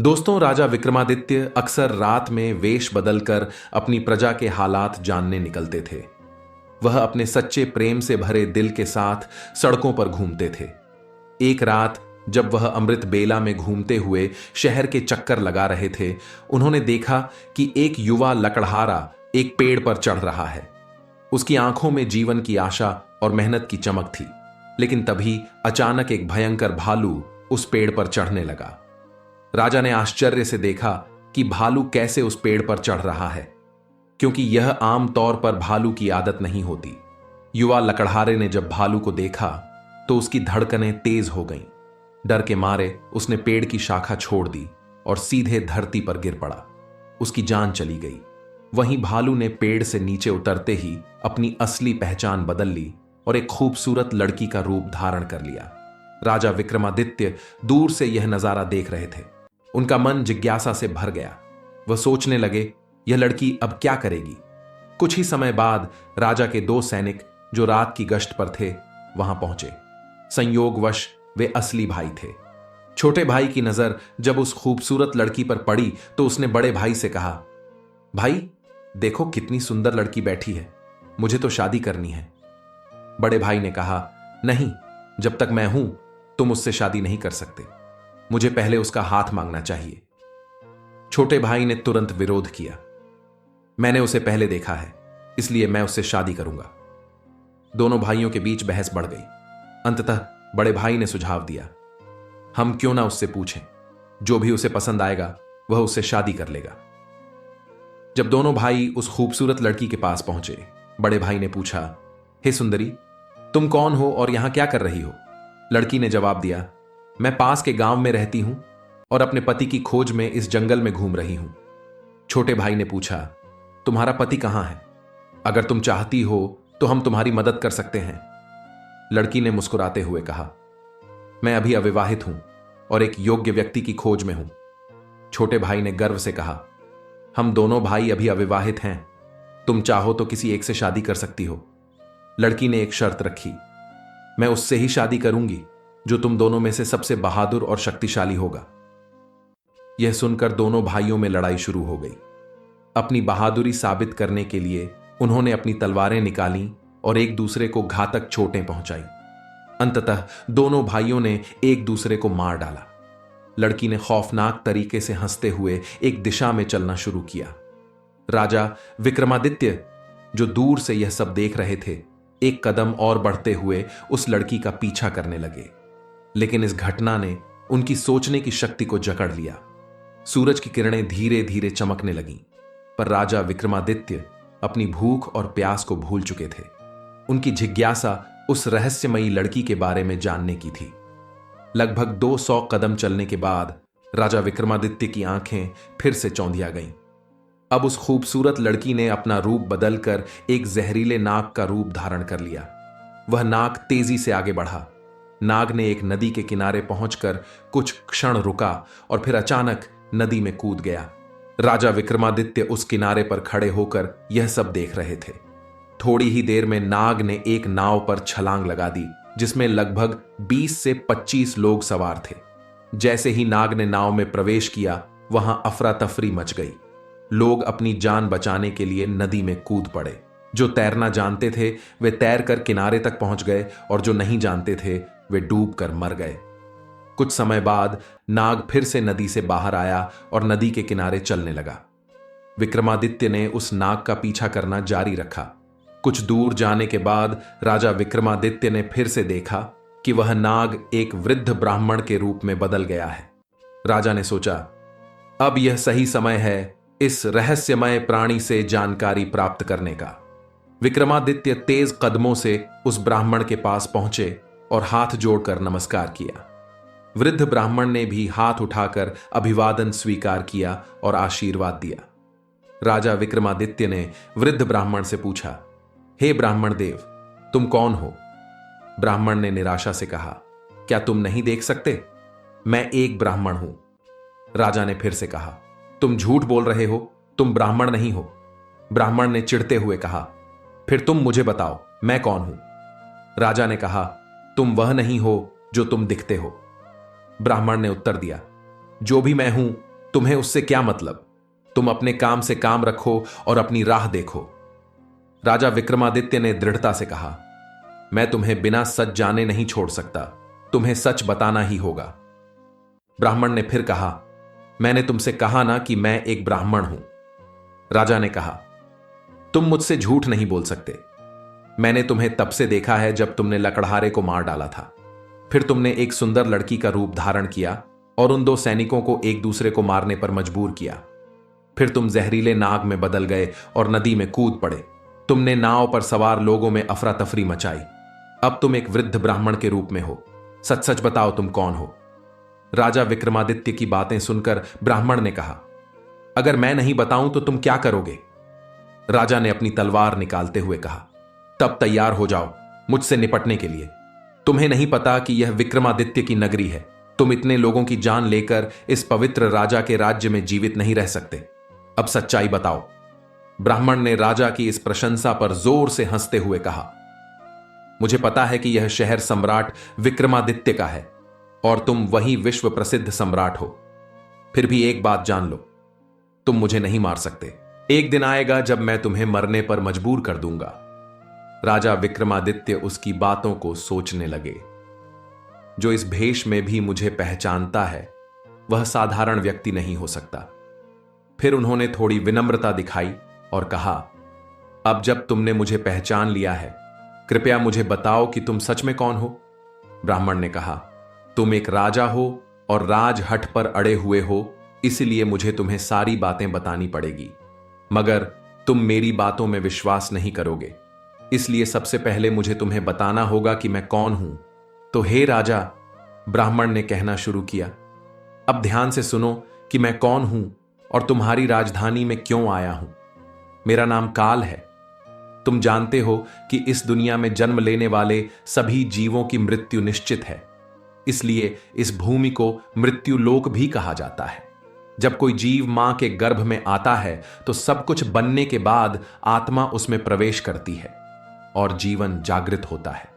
दोस्तों, राजा विक्रमादित्य अक्सर रात में वेश बदलकर अपनी प्रजा के हालात जानने निकलते थे। वह अपने सच्चे प्रेम से भरे दिल के साथ सड़कों पर घूमते थे। एक रात जब वह अमृत बेला में घूमते हुए शहर के चक्कर लगा रहे थे, उन्होंने देखा कि एक युवा लकड़हारा एक पेड़ पर चढ़ रहा है। उसकी आंखों में जीवन की आशा और मेहनत की चमक थी। लेकिन तभी अचानक एक भयंकर भालू उस पेड़ पर चढ़ने लगा। राजा ने आश्चर्य से देखा कि भालू कैसे उस पेड़ पर चढ़ रहा है, क्योंकि यह आम तौर पर भालू की आदत नहीं होती। युवा लकड़हारे ने जब भालू को देखा तो उसकी धड़कनें तेज हो गईं। डर के मारे उसने पेड़ की शाखा छोड़ दी और सीधे धरती पर गिर पड़ा। उसकी जान चली गई। वहीं भालू ने पेड़ से नीचे उतरते ही अपनी असली पहचान बदल ली और एक खूबसूरत लड़की का रूप धारण कर लिया। राजा विक्रमादित्य दूर से यह नजारा देख रहे थे। उनका मन जिज्ञासा से भर गया। वह सोचने लगे, यह लड़की अब क्या करेगी। कुछ ही समय बाद राजा के दो सैनिक जो रात की गश्त पर थे वहां पहुंचे। संयोगवश वे असली भाई थे। छोटे भाई की नजर जब उस खूबसूरत लड़की पर पड़ी तो उसने बड़े भाई से कहा, भाई देखो कितनी सुंदर लड़की बैठी है, मुझे तो शादी करनी है। बड़े भाई ने कहा, नहीं, जब तक मैं हूं तुम उससे शादी नहीं कर सकते। मुझे पहले उसका हाथ मांगना चाहिए। छोटे भाई ने तुरंत विरोध किया, मैंने उसे पहले देखा है, इसलिए मैं उससे शादी करूंगा। दोनों भाइयों के बीच बहस बढ़ गई। अंततः बड़े भाई ने सुझाव दिया, हम क्यों ना उससे पूछें, जो भी उसे पसंद आएगा वह उससे शादी कर लेगा। जब दोनों भाई उस खूबसूरत लड़की के पास पहुंचे, बड़े भाई ने पूछा, हे सुंदरी, तुम कौन हो और यहां क्या कर रही हो। लड़की ने जवाब दिया, मैं पास के गांव में रहती हूं और अपने पति की खोज में इस जंगल में घूम रही हूं। छोटे भाई ने पूछा, तुम्हारा पति कहां है? अगर तुम चाहती हो तो हम तुम्हारी मदद कर सकते हैं। लड़की ने मुस्कुराते हुए कहा, मैं अभी अविवाहित हूं और एक योग्य व्यक्ति की खोज में हूं। छोटे भाई ने गर्व से कहा, हम दोनों भाई अभी अविवाहित हैं, तुम चाहो तो किसी एक से शादी कर सकती हो। लड़की ने एक शर्त रखी, मैं उससे ही शादी करूंगी जो तुम दोनों में से सबसे बहादुर और शक्तिशाली होगा। यह सुनकर दोनों भाइयों में लड़ाई शुरू हो गई। अपनी बहादुरी साबित करने के लिए उन्होंने अपनी तलवारें निकाली और एक दूसरे को घातक चोटें पहुंचाई। अंततः दोनों भाइयों ने एक दूसरे को मार डाला। लड़की ने खौफनाक तरीके से हंसते हुए एक दिशा में चलना शुरू किया। राजा विक्रमादित्य, जो दूर से यह सब देख रहे थे, एक कदम और बढ़ते हुए उस लड़की का पीछा करने लगे। लेकिन इस घटना ने उनकी सोचने की शक्ति को जकड़ लिया। सूरज की किरणें धीरे धीरे चमकने लगीं, पर राजा विक्रमादित्य अपनी भूख और प्यास को भूल चुके थे। उनकी जिज्ञासा उस रहस्यमयी लड़की के बारे में जानने की थी। लगभग 200 कदम चलने के बाद राजा विक्रमादित्य की आंखें फिर से चौंधिया गईं। अब उस खूबसूरत लड़की ने अपना रूप बदलकर एक जहरीले नाग का रूप धारण कर लिया। वह नाग तेजी से आगे बढ़ा। नाग ने एक नदी के किनारे पहुंचकर कुछ क्षण रुका और फिर अचानक नदी में कूद गया। राजा विक्रमादित्य उस किनारे पर खड़े होकर यह सब देख रहे थे। थोड़ी ही देर में नाग ने एक नाव पर छलांग लगा दी, जिसमें लगभग 20 से 25 लोग सवार थे। जैसे ही नाग ने नाव में प्रवेश किया, वहां अफरा तफरी मच गई। लोग अपनी जान बचाने के लिए नदी में कूद पड़े। जो तैरना जानते थे वे तैरकर किनारे तक पहुंच गए और जो नहीं जानते थे वे डूबकर मर गए। कुछ समय बाद नाग फिर से नदी से बाहर आया और नदी के किनारे चलने लगा। विक्रमादित्य ने उस नाग का पीछा करना जारी रखा। कुछ दूर जाने के बाद राजा विक्रमादित्य ने फिर से देखा कि वह नाग एक वृद्ध ब्राह्मण के रूप में बदल गया है। राजा ने सोचा, अब यह सही समय है इस रहस्यमय प्राणी से जानकारी प्राप्त करने का। विक्रमादित्य तेज कदमों से उस ब्राह्मण के पास पहुंचे और हाथ जोड़कर नमस्कार किया। वृद्ध ब्राह्मण ने भी हाथ उठाकर अभिवादन स्वीकार किया और आशीर्वाद दिया। राजा विक्रमादित्य ने वृद्ध ब्राह्मण से पूछा, हे ब्राह्मण देव, तुम कौन हो? ब्राह्मण ने निराशा से कहा, क्या तुम नहीं देख सकते? मैं एक ब्राह्मण हूं। राजा ने फिर से कहा, तुम झूठ बोल रहे हो, तुम ब्राह्मण नहीं हो। ब्राह्मण ने चिढ़ते हुए कहा, फिर तुम मुझे बताओ, मैं कौन हूं? राजा ने कहा, तुम वह नहीं हो जो तुम दिखते हो। ब्राह्मण ने उत्तर दिया, जो भी मैं हूं तुम्हें उससे क्या मतलब? तुम अपने काम से काम रखो और अपनी राह देखो। राजा विक्रमादित्य ने दृढ़ता से कहा, मैं तुम्हें बिना सच जाने नहीं छोड़ सकता, तुम्हें सच बताना ही होगा। ब्राह्मण ने फिर कहा, मैंने तुमसे कहा ना कि मैं एक ब्राह्मण हूं। राजा ने कहा, तुम मुझसे झूठ नहीं बोल सकते। मैंने तुम्हें तब से देखा है जब तुमने लकड़हारे को मार डाला था। फिर तुमने एक सुंदर लड़की का रूप धारण किया और उन दो सैनिकों को एक दूसरे को मारने पर मजबूर किया। फिर तुम जहरीले नाग में बदल गए और नदी में कूद पड़े। तुमने नाव पर सवार लोगों में अफरा तफरी मचाई। अब तुम एक वृद्ध ब्राह्मण के रूप में हो। सच सच बताओ, तुम कौन हो? राजा विक्रमादित्य की बातें सुनकर ब्राह्मण ने कहा, अगर मैं नहीं बताऊं तो तुम क्या करोगे? राजा ने अपनी तलवार निकालते हुए कहा, तब तैयार हो जाओ मुझसे निपटने के लिए। तुम्हें नहीं पता कि यह विक्रमादित्य की नगरी है। तुम इतने लोगों की जान लेकर इस पवित्र राजा के राज्य में जीवित नहीं रह सकते। अब सच्चाई बताओ। ब्राह्मण ने राजा की इस प्रशंसा पर जोर से हंसते हुए कहा, मुझे पता है कि यह शहर सम्राट विक्रमादित्य का है और तुम वही विश्व प्रसिद्ध सम्राट हो। फिर भी एक बात जान लो, तुम मुझे नहीं मार सकते। एक दिन आएगा जब मैं तुम्हें मरने पर मजबूर कर दूंगा। राजा विक्रमादित्य उसकी बातों को सोचने लगे। जो इस भेष में भी मुझे पहचानता है वह साधारण व्यक्ति नहीं हो सकता। फिर उन्होंने थोड़ी विनम्रता दिखाई और कहा, अब जब तुमने मुझे पहचान लिया है, कृपया मुझे बताओ कि तुम सच में कौन हो? ब्राह्मण ने कहा, तुम एक राजा हो और राजहठ पर अड़े हुए हो, इसलिए मुझे तुम्हें सारी बातें बतानी पड़ेगी। मगर तुम मेरी बातों में विश्वास नहीं करोगे, इसलिए सबसे पहले मुझे तुम्हें बताना होगा कि मैं कौन हूं। तो हे राजा, ब्राह्मण ने कहना शुरू किया, अब ध्यान से सुनो कि मैं कौन हूं और तुम्हारी राजधानी में क्यों आया हूं। मेरा नाम काल है। तुम जानते हो कि इस दुनिया में जन्म लेने वाले सभी जीवों की मृत्यु निश्चित है, इसलिए इस भूमि को मृत्यु लोक भी कहा जाता है। जब कोई जीव मां के गर्भ में आता है तो सब कुछ बनने के बाद आत्मा उसमें प्रवेश करती है और जीवन जागृत होता है।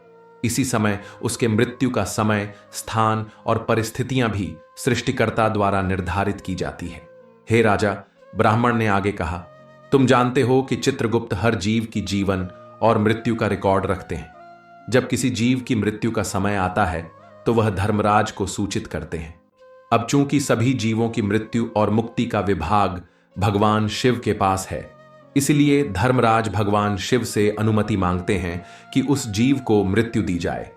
इसी समय उसके मृत्यु का समय, स्थान और परिस्थितियां भी सृष्टिकर्ता द्वारा निर्धारित की जाती है। हे राजा, ब्राह्मण ने आगे कहा, तुम जानते हो कि चित्रगुप्त हर जीव की जीवन और मृत्यु का रिकॉर्ड रखते हैं। जब किसी जीव की मृत्यु का समय आता है तो वह धर्मराज को सूचित करते हैं। अब चूंकि सभी जीवों की मृत्यु और मुक्ति का विभाग भगवान शिव के पास है, इसलिए धर्मराज भगवान शिव से अनुमति मांगते हैं कि उस जीव को मृत्यु दी जाए।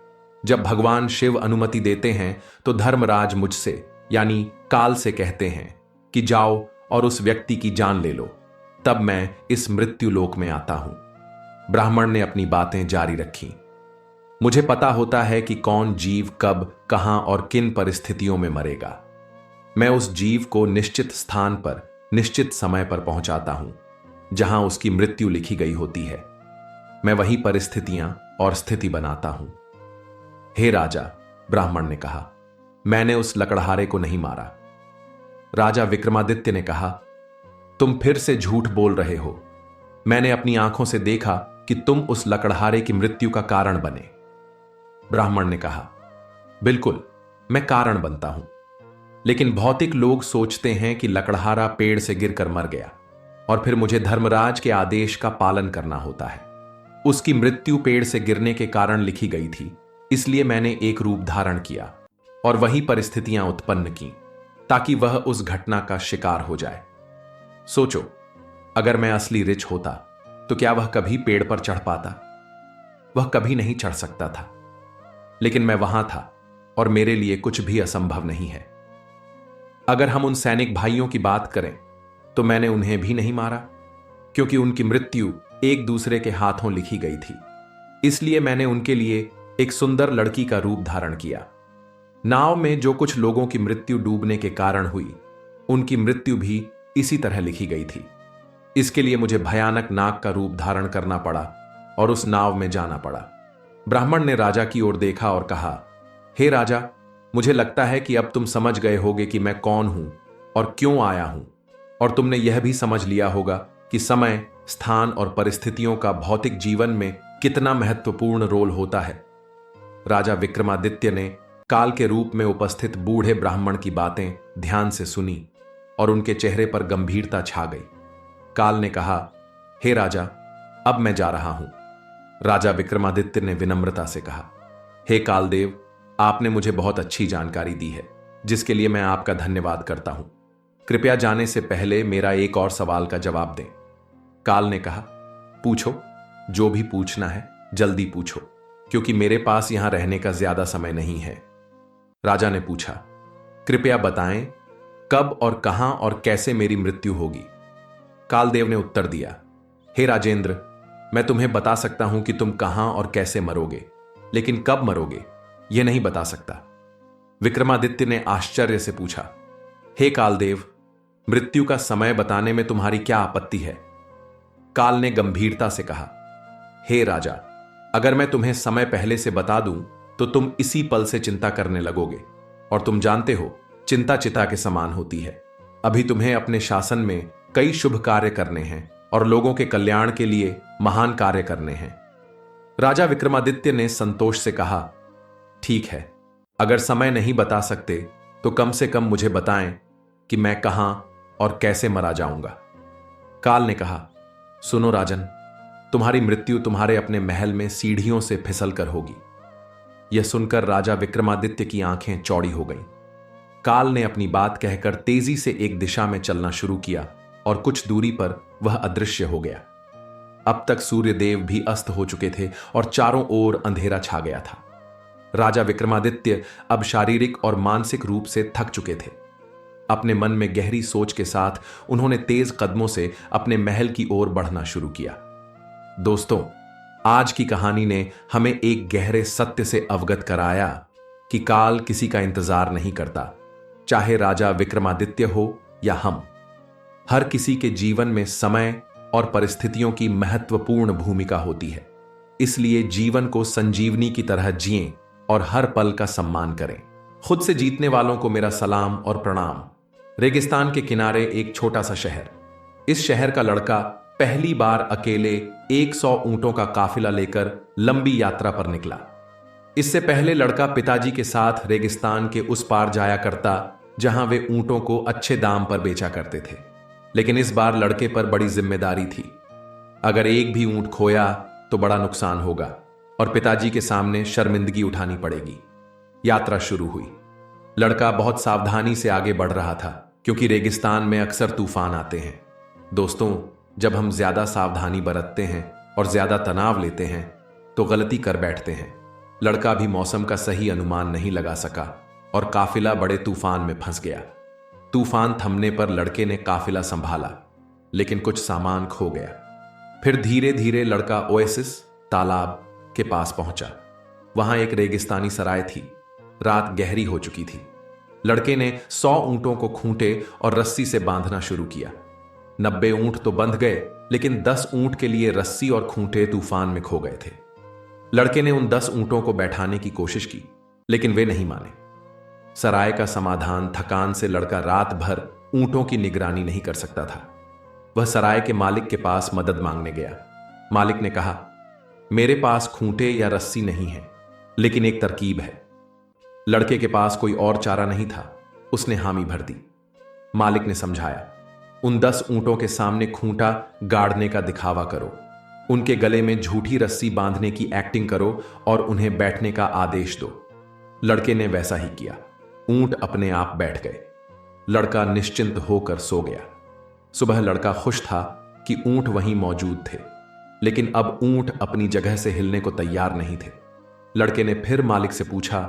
जब भगवान शिव अनुमति देते हैं तो धर्मराज मुझसे यानी काल से कहते हैं कि जाओ और उस व्यक्ति की जान ले लो। तब मैं इस मृत्यु लोक में आता हूं। ब्राह्मण ने अपनी बातें जारी रखी। मुझे पता होता है कि कौन जीव कब, कहां और किन परिस्थितियों में मरेगा। मैं उस जीव को निश्चित स्थान पर निश्चित समय पर पहुंचाता हूं जहां उसकी मृत्यु लिखी गई होती है। मैं वही परिस्थितियां और स्थिति बनाता हूं। हे राजा, ब्राह्मण ने कहा, मैंने उस लकड़हारे को नहीं मारा। राजा विक्रमादित्य ने कहा, तुम फिर से झूठ बोल रहे हो। मैंने अपनी आंखों से देखा कि तुम उस लकड़हारे की मृत्यु का कारण बने। ब्राह्मण ने कहा, बिल्कुल, मैं कारण बनता हूं, लेकिन भौतिक लोग सोचते हैं कि लकड़हारा पेड़ से गिरकर मर गया और फिर मुझे धर्मराज के आदेश का पालन करना होता है। उसकी मृत्यु पेड़ से गिरने के कारण लिखी गई थी, इसलिए मैंने एक रूप धारण किया और वही परिस्थितियां उत्पन्न की ताकि वह उस घटना का शिकार हो जाए। सोचो, अगर मैं असली रिच होता तो क्या वह कभी पेड़ पर चढ़ पाता? वह कभी नहीं चढ़ सकता था, लेकिन मैं वहां था और मेरे लिए कुछ भी असंभव नहीं है। अगर हम उन सैनिक भाइयों की बात करें तो मैंने उन्हें भी नहीं मारा, क्योंकि उनकी मृत्यु एक दूसरे के हाथों लिखी गई थी। इसलिए मैंने उनके लिए एक सुंदर लड़की का रूप धारण किया। नाव में जो कुछ लोगों की मृत्यु डूबने के कारण हुई, उनकी मृत्यु भी इसी तरह लिखी गई थी। इसके लिए मुझे भयानक नाग का रूप धारण करना पड़ा और उस नाव में जाना पड़ा। ब्राह्मण ने राजा की ओर देखा और कहा, हे राजा, मुझे लगता है कि अब तुम समझ गए होगे कि मैं कौन हूं और क्यों आया हूं, और तुमने यह भी समझ लिया होगा कि समय, स्थान और परिस्थितियों का भौतिक जीवन में कितना महत्वपूर्ण रोल होता है। राजा विक्रमादित्य ने काल के रूप में उपस्थित बूढ़े ब्राह्मण की बातें ध्यान से सुनी और उनके चेहरे पर गंभीरता छा गई। काल ने कहा, हे राजा, अब मैं जा रहा हूं। राजा विक्रमादित्य ने विनम्रता से कहा, हे कालदेव, आपने मुझे बहुत अच्छी जानकारी दी है, जिसके लिए मैं आपका धन्यवाद करता हूं। कृपया जाने से पहले मेरा एक और सवाल का जवाब दें। काल ने कहा, पूछो, जो भी पूछना है जल्दी पूछो, क्योंकि मेरे पास यहां रहने का ज्यादा समय नहीं है। राजा ने पूछा, कृपया बताएं कब और कहां और कैसे मेरी मृत्यु होगी। कालदेव ने उत्तर दिया, हे राजेंद्र, मैं तुम्हें बता सकता हूं कि तुम कहां और कैसे मरोगे, लेकिन कब मरोगे यह नहीं बता सकता। विक्रमादित्य ने आश्चर्य से पूछा, हे कालदेव, मृत्यु का समय बताने में तुम्हारी क्या आपत्ति है। काल ने गंभीरता से कहा, हे राजा, अगर मैं तुम्हें समय पहले से बता दूं तो तुम इसी पल से चिंता करने लगोगे, और तुम जानते हो चिंता चिता के समान होती है। अभी तुम्हें अपने शासन में कई शुभ कार्य करने हैं और लोगों के कल्याण के लिए महान कार्य करने हैं। राजा विक्रमादित्य ने संतोष से कहा, ठीक है, अगर समय नहीं बता सकते तो कम से कम मुझे बताएं कि मैं कहां और कैसे मरा जाऊंगा। काल ने कहा, सुनो राजन, तुम्हारी मृत्यु तुम्हारे अपने महल में सीढ़ियों से फिसल कर होगी। यह सुनकर राजा विक्रमादित्य की आंखें चौड़ी हो गईं। काल ने अपनी बात कहकर तेजी से एक दिशा में चलना शुरू किया और कुछ दूरी पर वह अदृश्य हो गया। अब तक सूर्यदेव भी अस्त हो चुके थे और चारों ओर अंधेरा छा गया था। राजा विक्रमादित्य अब शारीरिक और मानसिक रूप से थक चुके थे। अपने मन में गहरी सोच के साथ उन्होंने तेज कदमों से अपने महल की ओर बढ़ना शुरू किया। दोस्तों, आज की कहानी ने हमें एक गहरे सत्य से अवगत कराया कि काल किसी का इंतजार नहीं करता, चाहे राजा विक्रमादित्य हो या हम। हर किसी के जीवन में समय और परिस्थितियों की महत्वपूर्ण भूमिका होती है। इसलिए जीवन को संजीवनी की तरह जिएं और हर पल का सम्मान करें। खुद से जीतने वालों को मेरा सलाम और प्रणाम। रेगिस्तान के किनारे एक छोटा सा शहर। इस शहर का लड़का पहली बार अकेले 100 ऊंटों का काफिला लेकर लंबी यात्रा पर निकला। इससे पहले लड़का पिताजी के साथ रेगिस्तान के उस पार जाया करता जहां वे ऊंटों को अच्छे दाम पर बेचा करते थे। लेकिन इस बार लड़के पर बड़ी जिम्मेदारी थी। अगर एक भी ऊंट खोया तो बड़ा नुकसान होगा और पिताजी के सामने शर्मिंदगी उठानी पड़ेगी। यात्रा शुरू हुई। लड़का बहुत सावधानी से आगे बढ़ रहा था, क्योंकि रेगिस्तान में अक्सर तूफान आते हैं। दोस्तों, जब हम ज्यादा सावधानी बरतते हैं और ज्यादा तनाव लेते हैं तो गलती कर बैठते हैं। लड़का भी मौसम का सही अनुमान नहीं लगा सका और काफिला बड़े तूफान में फंस गया। तूफान थमने पर लड़के ने काफिला संभाला, लेकिन कुछ सामान खो गया। फिर धीरे धीरे लड़का ओएसिस तालाब के पास पहुंचा। वहां एक रेगिस्तानी सराय थी। रात गहरी हो चुकी थी। लड़के ने 100 ऊंटों को खूंटे और रस्सी से बांधना शुरू किया। 90 ऊंट तो बंध गए, लेकिन 10 ऊंट के लिए रस्सी और खूंटे तूफान में खो गए थे। लड़के ने उन 10 ऊंटों को बैठाने की कोशिश की, लेकिन वे नहीं माने। सराय का समाधान थकान से लड़का रात भर ऊंटों की निगरानी नहीं कर सकता था। वह सराय के मालिक के पास मदद मांगने गया। मालिक ने कहा, मेरे पास खूंटे या रस्सी नहीं है, लेकिन एक तरकीब है। लड़के के पास कोई और चारा नहीं था। उसने हामी भर दी। मालिक ने समझाया, उन 10 ऊंटों के सामने खूंटा गाड़ने का दिखावा करो, उनके गले में झूठी रस्सी बांधने की एक्टिंग करो और उन्हें बैठने का आदेश दो। लड़के ने वैसा ही किया। ऊंट अपने आप बैठ गए। लड़का निश्चिंत होकर सो गया। सुबह लड़का खुश था कि ऊंट वहीं मौजूद थे, लेकिन अब ऊंट अपनी जगह से हिलने को तैयार नहीं थे। लड़के ने फिर मालिक से पूछा,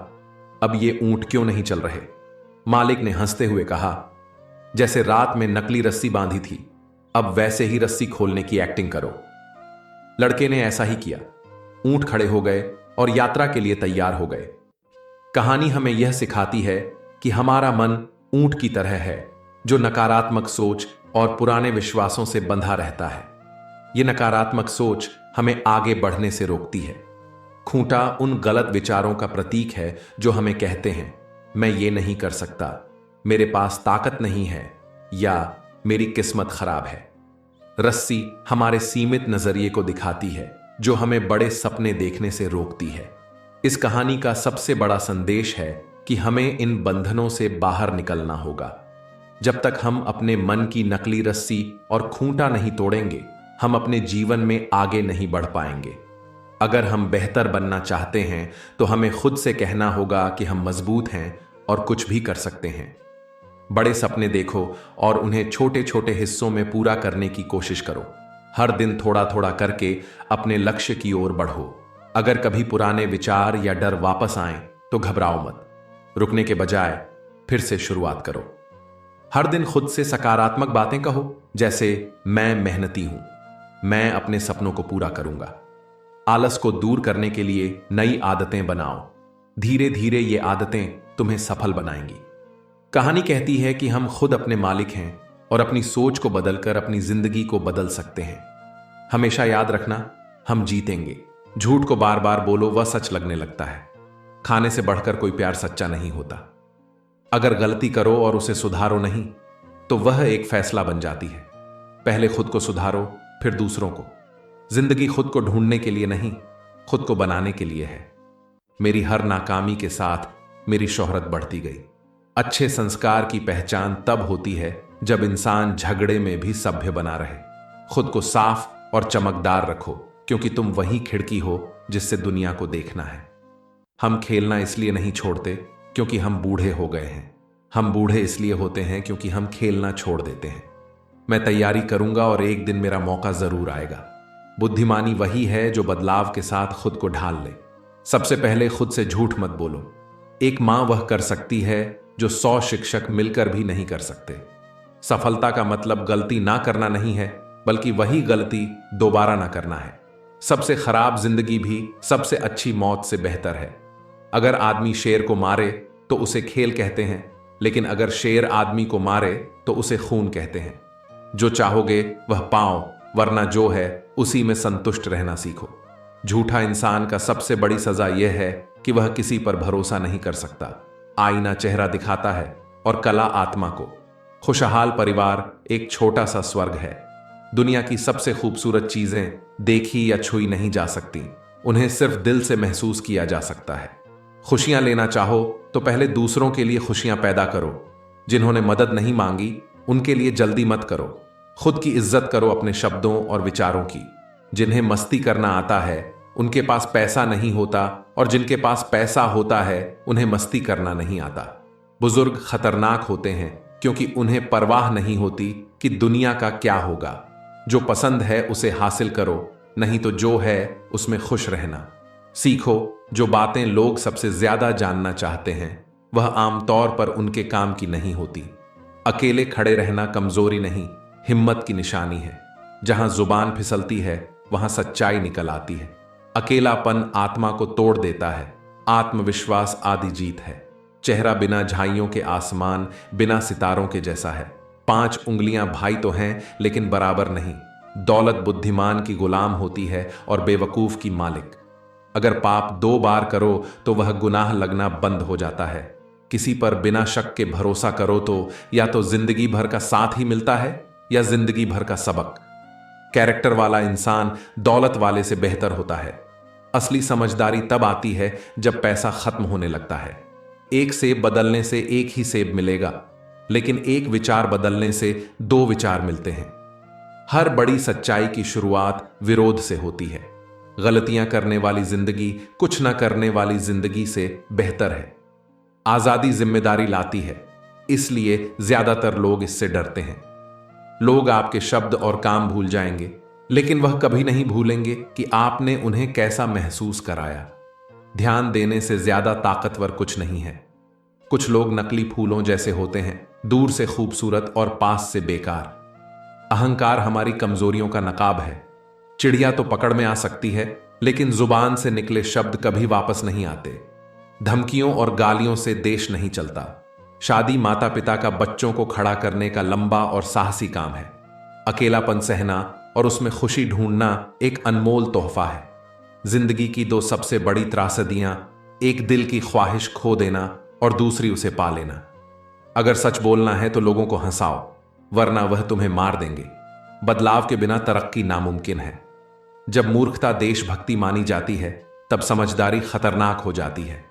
अब ये ऊंट क्यों नहीं चल रहे? मालिक ने हंसते हुए कहा, जैसे रात में नकली रस्सी बांधी थी, अब वैसे ही रस्सी खोलने की एक्टिंग करो। लड़के ने ऐसा ही किया। ऊंट खड़े हो गए और यात्रा के लिए तैयार हो गए। कहानी हमें यह सिखाती है कि हमारा मन ऊंट की तरह है, जो नकारात्मक सोच और पुराने विश्वासों से बंधा रहता है। यह नकारात्मक सोच हमें आगे बढ़ने से रोकती है। खूंटा उन गलत विचारों का प्रतीक है जो हमें कहते हैं, मैं ये नहीं कर सकता, मेरे पास ताकत नहीं है, या मेरी किस्मत खराब है। रस्सी हमारे सीमित नजरिए को दिखाती है, जो हमें बड़े सपने देखने से रोकती है। इस कहानी का सबसे बड़ा संदेश है कि हमें इन बंधनों से बाहर निकलना होगा। जब तक हम अपने मन की नकली रस्सी और खूंटा नहीं तोड़ेंगे, हम अपने जीवन में आगे नहीं बढ़ पाएंगे। अगर हम बेहतर बनना चाहते हैं तो हमें खुद से कहना होगा कि हम मजबूत हैं और कुछ भी कर सकते हैं। बड़े सपने देखो और उन्हें छोटे छोटे हिस्सों में पूरा करने की कोशिश करो। हर दिन थोड़ा थोड़ा करके अपने लक्ष्य की ओर बढ़ो। अगर कभी पुराने विचार या डर वापस आए तो घबराओ मत। रुकने के बजाय फिर से शुरुआत करो। हर दिन खुद से सकारात्मक बातें कहो, जैसे मैं मेहनती हूं, मैं अपने सपनों को पूरा करूंगा। आलस को दूर करने के लिए नई आदतें बनाओ। धीरे धीरे ये आदतें तुम्हें सफल बनाएंगी। कहानी कहती है कि हम खुद अपने मालिक हैं और अपनी सोच को बदलकर अपनी जिंदगी को बदल सकते हैं। हमेशा याद रखना, हम जीतेंगे। झूठ को बार बार बोलो, वह सच लगने लगता है। खाने से बढ़कर कोई प्यार सच्चा नहीं होता। अगर गलती करो और उसे सुधारो नहीं, तो वह एक फैसला बन जाती है। पहले खुद को सुधारो, फिर दूसरों को। जिंदगी खुद को ढूंढने के लिए नहीं, खुद को बनाने के लिए है। मेरी हर नाकामी के साथ मेरी शोहरत बढ़ती गई। अच्छे संस्कार की पहचान तब होती है जब इंसान झगड़े में भी सभ्य बना रहे। खुद को साफ और चमकदार रखो, क्योंकि तुम वही खिड़की हो जिससे दुनिया को देखना है। हम खेलना इसलिए नहीं छोड़ते क्योंकि हम बूढ़े हो गए हैं। हम बूढ़े इसलिए होते हैं क्योंकि हम खेलना छोड़ देते हैं। मैं तैयारी करूंगा और एक दिन मेरा मौका जरूर आएगा। बुद्धिमानी वही है जो बदलाव के साथ खुद को ढाल ले। सबसे पहले खुद से झूठ मत बोलो। एक मां वह कर सकती है जो 100 शिक्षक मिलकर भी नहीं कर सकते। सफलता का मतलब गलती ना करना नहीं है, बल्कि वही गलती दोबारा ना करना है। सबसे खराब जिंदगी भी सबसे अच्छी मौत से बेहतर है। अगर आदमी शेर को मारे तो उसे खेल कहते हैं, लेकिन अगर शेर आदमी को मारे तो उसे खून कहते हैं। जो चाहोगे वह पाओ, वरना जो है उसी में संतुष्ट रहना सीखो। झूठा इंसान का सबसे बड़ी सजा यह है कि वह किसी पर भरोसा नहीं कर सकता। आईना चेहरा दिखाता है और कला आत्मा को। खुशहाल परिवार एक छोटा सा स्वर्ग है। दुनिया की सबसे खूबसूरत चीजें देखी या छुई नहीं जा सकती, उन्हें सिर्फ दिल से महसूस किया जा सकता है। खुशियां लेना चाहो तो पहले दूसरों के लिए खुशियां पैदा करो। जिन्होंने मदद नहीं मांगी उनके लिए जल्दी मत करो। खुद की इज्जत करो अपने शब्दों और विचारों की। जिन्हें मस्ती करना आता है उनके पास पैसा नहीं होता, और जिनके पास पैसा होता है उन्हें मस्ती करना नहीं आता। बुजुर्ग खतरनाक होते हैं क्योंकि उन्हें परवाह नहीं होती कि दुनिया का क्या होगा। जो पसंद है उसे हासिल करो, नहीं तो जो है उसमें खुश रहना सीखो। जो बातें लोग सबसे ज्यादा जानना चाहते हैं वह आमतौर पर उनके काम की नहीं होती। अकेले खड़े रहना कमजोरी नहीं, हिम्मत की निशानी है। जहां जुबान फिसलती है वहां सच्चाई निकल आती है। अकेलापन आत्मा को तोड़ देता है, आत्मविश्वास आदि जीत है। चेहरा बिना झाइयों के आसमान, बिना सितारों के जैसा है। 5 उंगलियां भाई तो हैं लेकिन बराबर नहीं। दौलत बुद्धिमान की गुलाम होती है और बेवकूफ की मालिक। अगर पाप 2 बार करो तो वह गुनाह लगना बंद हो जाता है। किसी पर बिना शक के भरोसा करो तो या तो जिंदगी भर का साथ ही मिलता है या जिंदगी भर का सबक। कैरेक्टर वाला इंसान दौलत वाले से बेहतर होता है। असली समझदारी तब आती है जब पैसा खत्म होने लगता है। एक सेब बदलने से एक ही सेब मिलेगा, लेकिन एक विचार बदलने से 2 विचार मिलते हैं। हर बड़ी सच्चाई की शुरुआत विरोध से होती है। गलतियां करने वाली जिंदगी कुछ न करने वाली जिंदगी से बेहतर है। आजादी जिम्मेदारी लाती है, इसलिए ज्यादातर लोग इससे डरते हैं। लोग आपके शब्द और काम भूल जाएंगे, लेकिन वह कभी नहीं भूलेंगे कि आपने उन्हें कैसा महसूस कराया। ध्यान देने से ज्यादा ताकतवर कुछ नहीं है। कुछ लोग नकली फूलों जैसे होते हैं, दूर से खूबसूरत और पास से बेकार। अहंकार हमारी कमजोरियों का नकाब है। चिड़िया तो पकड़ में आ सकती है, लेकिन जुबान से निकले शब्द कभी वापस नहीं आते। धमकियों और गालियों से देश नहीं चलता। शादी माता पिता का बच्चों को खड़ा करने का लंबा और साहसी काम है। अकेलापन सहना और उसमें खुशी ढूंढना एक अनमोल तोहफा है। जिंदगी की 2 सबसे बड़ी त्रासदियां, एक दिल की ख्वाहिश खो देना और दूसरी उसे पा लेना। अगर सच बोलना है तो लोगों को हंसाओ, वरना वह तुम्हें मार देंगे। बदलाव के बिना तरक्की नामुमकिन है। जब मूर्खता देशभक्ति मानी जाती है, तब समझदारी खतरनाक हो जाती है।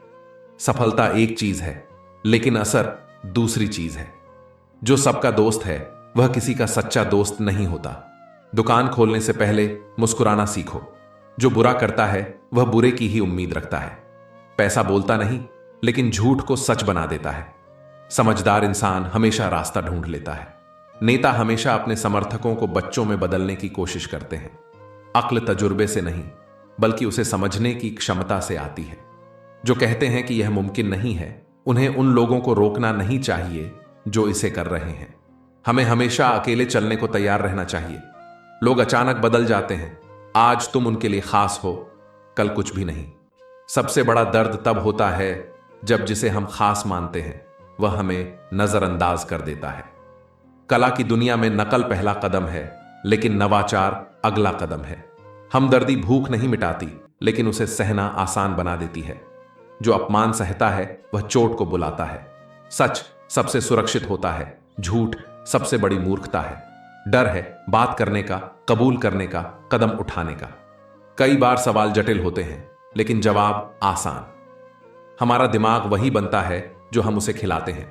सफलता एक चीज है, लेकिन असर दूसरी चीज है। जो सबका दोस्त है वह किसी का सच्चा दोस्त नहीं होता। दुकान खोलने से पहले मुस्कुराना सीखो। जो बुरा करता है वह बुरे की ही उम्मीद रखता है। पैसा बोलता नहीं, लेकिन झूठ को सच बना देता है। समझदार इंसान हमेशा रास्ता ढूंढ लेता है। नेता हमेशा अपने समर्थकों को बच्चों में बदलने की कोशिश करते हैं। अक्ल तजुर्बे से नहीं, बल्कि उसे समझने की क्षमता से आती है। जो कहते हैं कि यह मुमकिन नहीं है, उन्हें उन लोगों को रोकना नहीं चाहिए जो इसे कर रहे हैं। हमें हमेशा अकेले चलने को तैयार रहना चाहिए। लोग अचानक बदल जाते हैं। आज तुम उनके लिए खास हो, कल कुछ भी नहीं। सबसे बड़ा दर्द तब होता है जब जिसे हम खास मानते हैं वह हमें नजरअंदाज कर देता है। कला की दुनिया में नकल पहला कदम है, लेकिन नवाचार अगला कदम है। हमदर्दी भूख नहीं मिटाती, लेकिन उसे सहना आसान बना देती है। जो अपमान सहता है वह चोट को बुलाता है। सच सबसे सुरक्षित होता है, झूठ सबसे बड़ी मूर्खता है। डर है बात करने का, कबूल करने का, कदम उठाने का। कई बार सवाल जटिल होते हैं, लेकिन जवाब आसान। हमारा दिमाग वही बनता है जो हम उसे खिलाते हैं।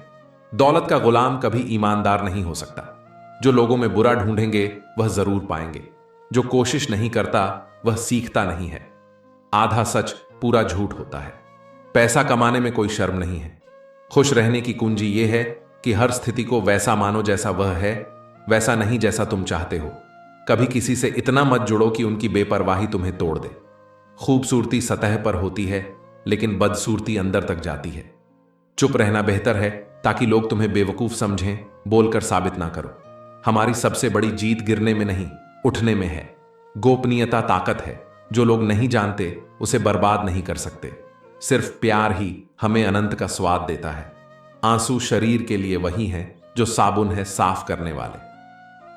दौलत का गुलाम कभी ईमानदार नहीं हो सकता। जो लोगों में बुरा ढूंढेंगे वह जरूर पाएंगे। जो कोशिश नहीं करता वह सीखता नहीं है। आधा सच पूरा झूठ होता है। पैसा कमाने में कोई शर्म नहीं है। खुश रहने की कुंजी यह है कि हर स्थिति को वैसा मानो जैसा वह है, वैसा नहीं जैसा तुम चाहते हो। कभी किसी से इतना मत जुड़ो कि उनकी बेपरवाही तुम्हें तोड़ दे। खूबसूरती सतह पर होती है, लेकिन बदसूरती अंदर तक जाती है। चुप रहना बेहतर है, ताकि लोग तुम्हें बेवकूफ समझें, बोलकर साबित ना करो। हमारी सबसे बड़ी जीत गिरने में नहीं, उठने में है। गोपनीयता ताकत है। जो लोग नहीं जानते उसे बर्बाद नहीं कर सकते। सिर्फ प्यार ही हमें अनंत का स्वाद देता है। आंसू शरीर के लिए वही हैं जो साबुन है साफ करने वाले।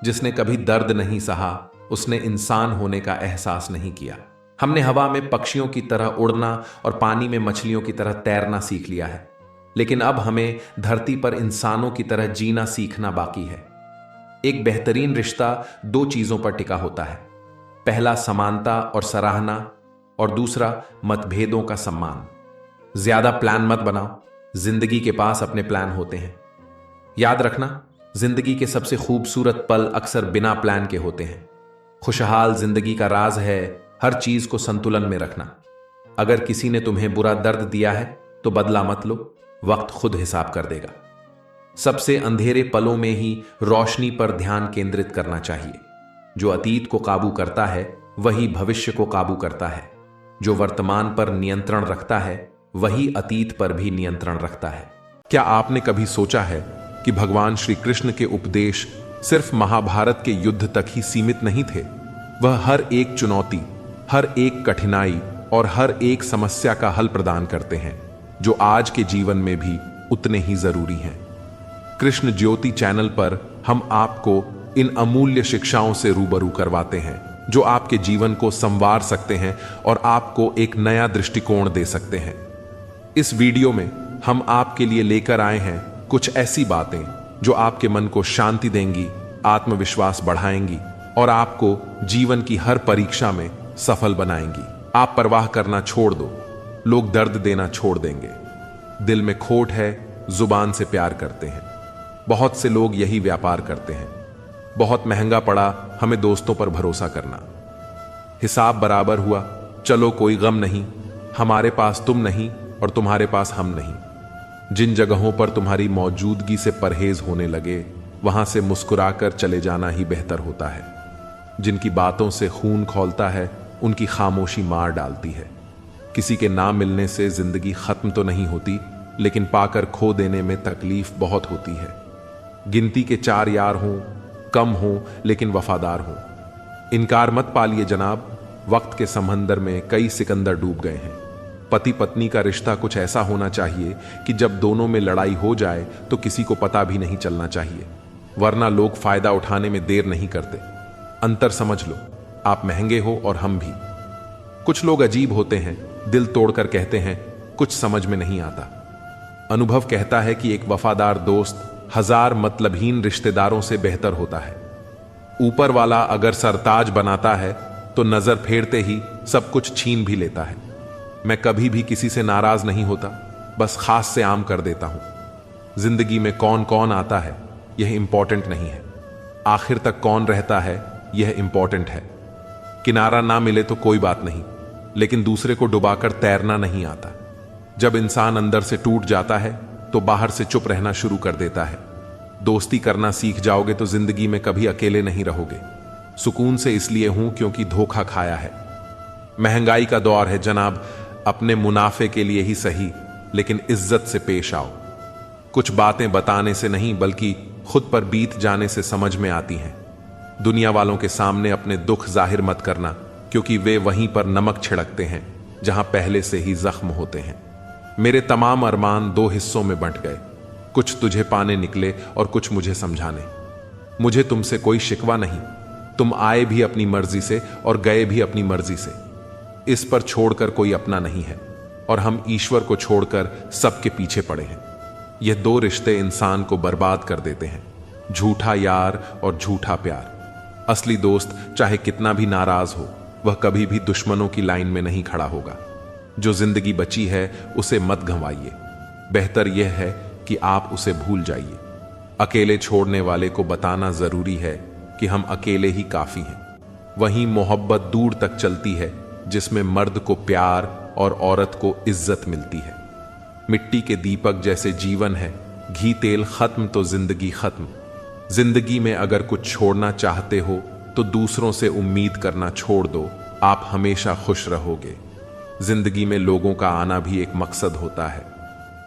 जिसने कभी दर्द नहीं सहा, उसने इंसान होने का एहसास नहीं किया। हमने हवा में पक्षियों की तरह उड़ना और पानी में मछलियों की तरह तैरना सीख लिया है, लेकिन अब हमें धरती पर इंसानों की तरह जीना सीखना बाकी है। एक बेहतरीन रिश्ता दो चीजों पर टिका होता है। पहला समानता और सराहना, और दूसरा मतभेदों का सम्मान। ज्यादा प्लान मत बनाओ, जिंदगी के पास अपने प्लान होते हैं। याद रखना, जिंदगी के सबसे खूबसूरत पल अक्सर बिना प्लान के होते हैं। खुशहाल जिंदगी का राज है हर चीज को संतुलन में रखना। अगर किसी ने तुम्हें बुरा दर्द दिया है तो बदला मत लो, वक्त खुद हिसाब कर देगा। सबसे अंधेरे पलों में ही रोशनी पर ध्यान केंद्रित करना चाहिए। जो अतीत को काबू करता है वही भविष्य को काबू करता है। जो वर्तमान पर नियंत्रण रखता है वही अतीत पर भी नियंत्रण रखता है। क्या आपने कभी सोचा है कि भगवान श्री कृष्ण के उपदेश सिर्फ महाभारत के युद्ध तक ही सीमित नहीं थे? वह हर एक चुनौती, हर एक कठिनाई और हर एक समस्या का हल प्रदान करते हैं, जो आज के जीवन में भी उतने ही जरूरी हैं। कृष्ण ज्योति चैनल पर हम आपको इन अमूल्य शिक्षाओं से रूबरू करवाते हैं, जो आपके जीवन को संवार सकते हैं और आपको एक नया दृष्टिकोण दे सकते हैं। इस वीडियो में हम आपके लिए लेकर आए हैं कुछ ऐसी बातें जो आपके मन को शांति देंगी, आत्मविश्वास बढ़ाएंगी और आपको जीवन की हर परीक्षा में सफल बनाएंगी। आप परवाह करना छोड़ दो, लोग दर्द देना छोड़ देंगे। दिल में खोट है, जुबान से प्यार करते हैं। बहुत से लोग यही व्यापार करते हैं। बहुत महंगा पड़ा हमें दोस्तों पर भरोसा करना। हिसाब बराबर हुआ, चलो कोई गम नहीं, हमारे पास तुम नहीं और तुम्हारे पास हम नहीं। जिन जगहों पर तुम्हारी मौजूदगी से परहेज होने लगे, वहां से मुस्कुराकर चले जाना ही बेहतर होता है। जिनकी बातों से खून खौलता है, उनकी खामोशी मार डालती है। किसी के ना मिलने से जिंदगी खत्म तो नहीं होती, लेकिन पाकर खो देने में तकलीफ बहुत होती है। गिनती के 4 यार हों, कम हों लेकिन वफादार हों। इनकार मत पालिए जनाब, वक्त के समंदर में कई सिकंदर डूब गए हैं। पति पत्नी का रिश्ता कुछ ऐसा होना चाहिए कि जब दोनों में लड़ाई हो जाए तो किसी को पता भी नहीं चलना चाहिए, वरना लोग फायदा उठाने में देर नहीं करते। अंतर समझ लो, आप महंगे हो और हम भी। कुछ लोग अजीब होते हैं, दिल तोड़कर कहते हैं कुछ समझ में नहीं आता। अनुभव कहता है कि एक वफादार दोस्त 1000 मतलबहीन रिश्तेदारों से बेहतर होता है। ऊपर वाला अगर सरताज बनाता है तो नजर फेरते ही सब कुछ छीन भी लेता है। मैं कभी भी किसी से नाराज नहीं होता, बस खास से आम कर देता हूं। जिंदगी में कौन कौन आता है यह इंपॉर्टेंट नहीं है। आखिर तक कौन रहता है यह इंपॉर्टेंट है। किनारा ना मिले तो कोई बात नहीं, लेकिन दूसरे को डुबाकर तैरना नहीं आता। जब इंसान अंदर से टूट जाता है तो बाहर से चुप रहना शुरू कर देता है। दोस्ती करना सीख जाओगे तो जिंदगी में कभी अकेले नहीं रहोगे। सुकून से इसलिए हूं क्योंकि धोखा खाया है। महंगाई का दौर है जनाब, अपने मुनाफे के लिए ही सही, लेकिन इज्जत से पेश आओ। कुछ बातें बताने से नहीं बल्कि खुद पर बीत जाने से समझ में आती हैं। दुनिया वालों के सामने अपने दुख जाहिर मत करना, क्योंकि वे वहीं पर नमक छिड़कते हैं जहां पहले से ही जख्म होते हैं। मेरे तमाम अरमान दो हिस्सों में बंट गए, कुछ तुझे पाने निकले और कुछ मुझे समझाने। मुझे तुमसे कोई शिकवा नहीं, तुम आए भी अपनी मर्जी से और गए भी अपनी मर्जी से। इस पर छोड़कर कोई अपना नहीं है और हम ईश्वर को छोड़कर सबके पीछे पड़े हैं। यह दो रिश्ते इंसान को बर्बाद कर देते हैं, झूठा यार और झूठा प्यार। असली दोस्त चाहे कितना भी नाराज हो, वह कभी भी दुश्मनों की लाइन में नहीं खड़ा होगा। जो जिंदगी बची है उसे मत गंवाइए, बेहतर यह है कि आप उसे भूल जाइए। अकेले छोड़ने वाले को बताना जरूरी है कि हम अकेले ही काफी हैं। वहीं मोहब्बत दूर तक चलती है जिसमें मर्द को प्यार और औरत को इज्जत मिलती है। मिट्टी के दीपक जैसे जीवन है, घी तेल खत्म तो जिंदगी खत्म। जिंदगी में अगर कुछ छोड़ना चाहते हो तो दूसरों से उम्मीद करना छोड़ दो, आप हमेशा खुश रहोगे। जिंदगी में लोगों का आना भी एक मकसद होता है।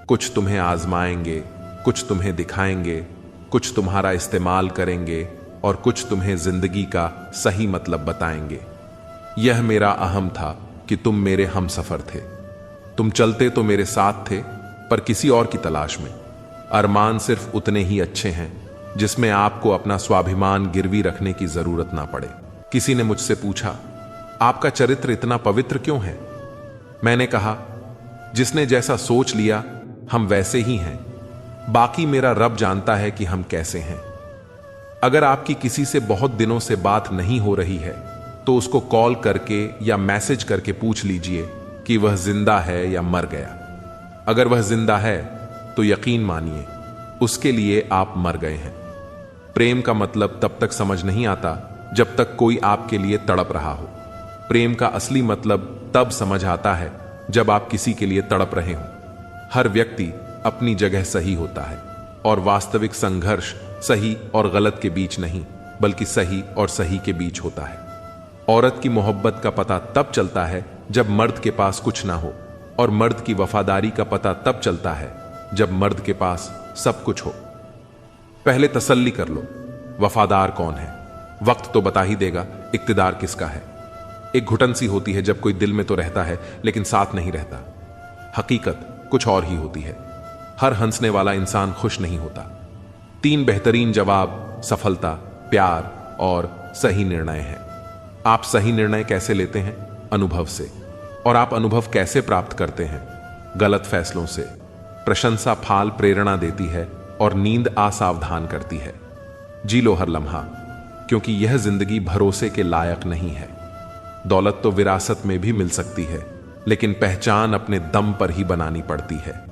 कुछ तुम्हें आजमाएंगे, कुछ तुम्हें दिखाएंगे, कुछ तुम्हारा इस्तेमाल करेंगे और कुछ तुम्हें जिंदगी का सही मतलब बताएंगे। यह मेरा अहम था कि तुम मेरे हमसफर थे। तुम चलते तो मेरे साथ थे, पर किसी और की तलाश में। अरमान सिर्फ उतने ही अच्छे हैं जिसमें आपको अपना स्वाभिमान गिरवी रखने की जरूरत ना पड़े। किसी ने मुझसे पूछा, आपका चरित्र इतना पवित्र क्यों है? मैंने कहा, जिसने जैसा सोच लिया हम वैसे ही हैं, बाकी मेरा रब जानता है कि हम कैसे हैं। अगर आपकी किसी से बहुत दिनों से बात नहीं हो रही है तो उसको कॉल करके या मैसेज करके पूछ लीजिए कि वह जिंदा है या मर गया। अगर वह जिंदा है तो यकीन मानिए उसके लिए आप मर गए हैं। प्रेम का मतलब तब तक समझ नहीं आता जब तक कोई आपके लिए तड़प रहा हो। प्रेम का असली मतलब तब समझ आता है जब आप किसी के लिए तड़प रहे हो। हर व्यक्ति अपनी जगह सही होता है और वास्तविक संघर्ष सही और गलत के बीच नहीं बल्कि सही और सही के बीच होता है। औरत की मोहब्बत का पता तब चलता है जब मर्द के पास कुछ ना हो, और मर्द की वफादारी का पता तब चलता है जब मर्द के पास सब कुछ हो। पहले तसल्ली कर लो, वफादार कौन है? वक्त तो बता ही देगा इक्तिदार किसका है। एक घुटन सी होती है जब कोई दिल में तो रहता है लेकिन साथ नहीं रहता। हकीकत कुछ और ही होती है। हर हंसने वाला इंसान खुश नहीं होता। 3 बेहतरीन जवाब सफलता, प्यार और सही निर्णय है। आप सही निर्णय कैसे लेते हैं? अनुभव से। और आप अनुभव कैसे प्राप्त करते हैं? गलत फैसलों से। प्रशंसा फाल प्रेरणा देती है और नींद असावधान करती है। जी लो हर लम्हा, क्योंकि यह जिंदगी भरोसे के लायक नहीं है। दौलत तो विरासत में भी मिल सकती है, लेकिन पहचान अपने दम पर ही बनानी पड़ती है।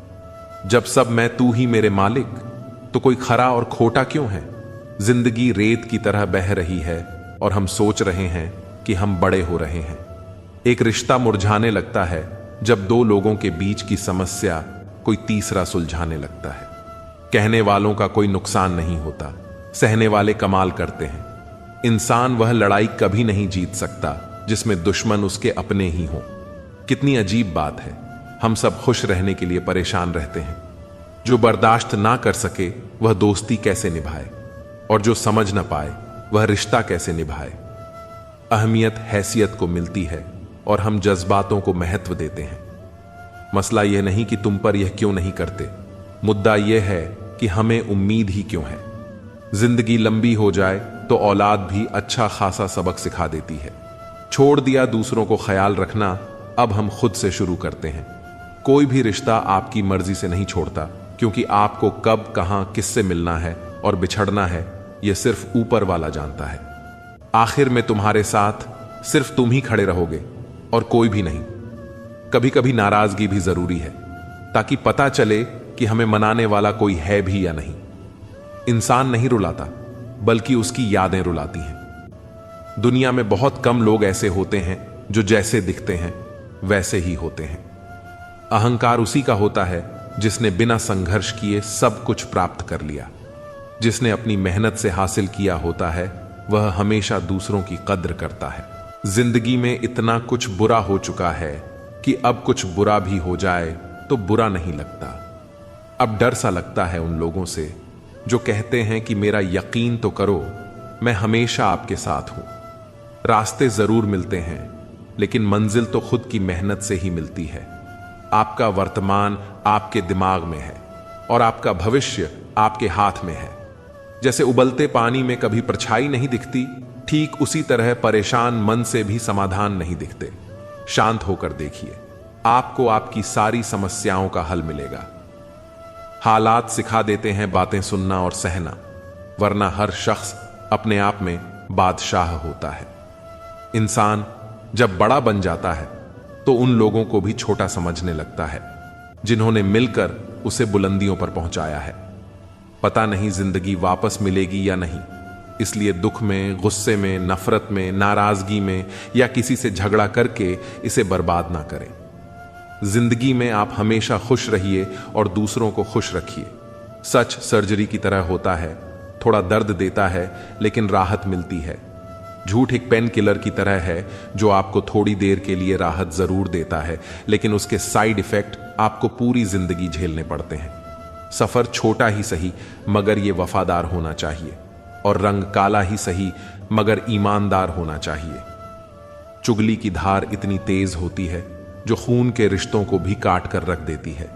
जब सब मैं तू ही मेरे मालिक, तो कोई खरा और खोटा क्यों है? जिंदगी रेत की तरह बह रही है और हम सोच रहे हैं कि हम बड़े हो रहे हैं। एक रिश्ता मुरझाने लगता है जब 2 लोगों के बीच की समस्या कोई तीसरा सुलझाने लगता है। कहने वालों का कोई नुकसान नहीं होता, सहने वाले कमाल करते हैं। इंसान वह लड़ाई कभी नहीं जीत सकता जिसमें दुश्मन उसके अपने ही हों। कितनी अजीब बात है, हम सब खुश रहने के लिए परेशान रहते हैं। जो बर्दाश्त ना कर सके वह दोस्ती कैसे निभाए, और जो समझ ना पाए वह रिश्ता कैसे निभाए। अहमियत हैसियत को मिलती है और हम जज्बातों को महत्व देते हैं। मसला यह नहीं कि तुम पर यह क्यों नहीं करते, मुद्दा यह है कि हमें उम्मीद ही क्यों है। जिंदगी लंबी हो जाए तो औलाद भी अच्छा खासा सबक सिखा देती है। छोड़ दिया दूसरों को ख्याल रखना, अब हम खुद से शुरू करते हैं। कोई भी रिश्ता आपकी मर्जी से नहीं छोड़ता, क्योंकि आपको कब कहां किससे मिलना है और बिछड़ना है यह सिर्फ ऊपर वाला जानता है। आखिर में तुम्हारे साथ सिर्फ तुम ही खड़े रहोगे और कोई भी नहीं। कभी कभी नाराजगी भी जरूरी है, ताकि पता चले कि हमें मनाने वाला कोई है भी या नहीं। इंसान नहीं रुलाता, बल्कि उसकी यादें रुलाती हैं। दुनिया में बहुत कम लोग ऐसे होते हैं जो जैसे दिखते हैं वैसे ही होते हैं। अहंकार उसी का होता है जिसने बिना संघर्ष किए सब कुछ प्राप्त कर लिया। जिसने अपनी मेहनत से हासिल किया होता है वह हमेशा दूसरों की कद्र करता है। जिंदगी में इतना कुछ बुरा हो चुका है कि अब कुछ बुरा भी हो जाए तो बुरा नहीं लगता। अब डर सा लगता है उन लोगों से जो कहते हैं कि मेरा यकीन तो करो, मैं हमेशा आपके साथ हूं। रास्ते जरूर मिलते हैं, लेकिन मंजिल तो खुद की मेहनत से ही मिलती है। आपका वर्तमान आपके दिमाग में है और आपका भविष्य आपके हाथ में है। जैसे उबलते पानी में कभी परछाई नहीं दिखती, ठीक उसी तरह परेशान मन से भी समाधान नहीं दिखते। शांत होकर देखिए, आपको आपकी सारी समस्याओं का हल मिलेगा। हालात सिखा देते हैं बातें सुनना और सहना, वरना हर शख्स अपने आप में बादशाह होता है। इंसान जब बड़ा बन जाता है तो उन लोगों को भी छोटा समझने लगता है जिन्होंने मिलकर उसे बुलंदियों पर पहुंचाया है। पता नहीं जिंदगी वापस मिलेगी या नहीं, इसलिए दुख में, गुस्से में, नफरत में, नाराजगी में या किसी से झगड़ा करके इसे बर्बाद ना करें। जिंदगी में आप हमेशा खुश रहिए और दूसरों को खुश रखिए। सच सर्जरी की तरह होता है, थोड़ा दर्द देता है लेकिन राहत मिलती है। झूठ एक पेन किलर की तरह है जो आपको थोड़ी देर के लिए राहत जरूर देता है, लेकिन उसके साइड इफेक्ट आपको पूरी जिंदगी झेलने पड़ते हैं। सफर छोटा ही सही मगर ये वफादार होना चाहिए, और रंग काला ही सही मगर ईमानदार होना चाहिए। चुगली की धार इतनी तेज होती है जो खून के रिश्तों को भी काट कर रख देती है।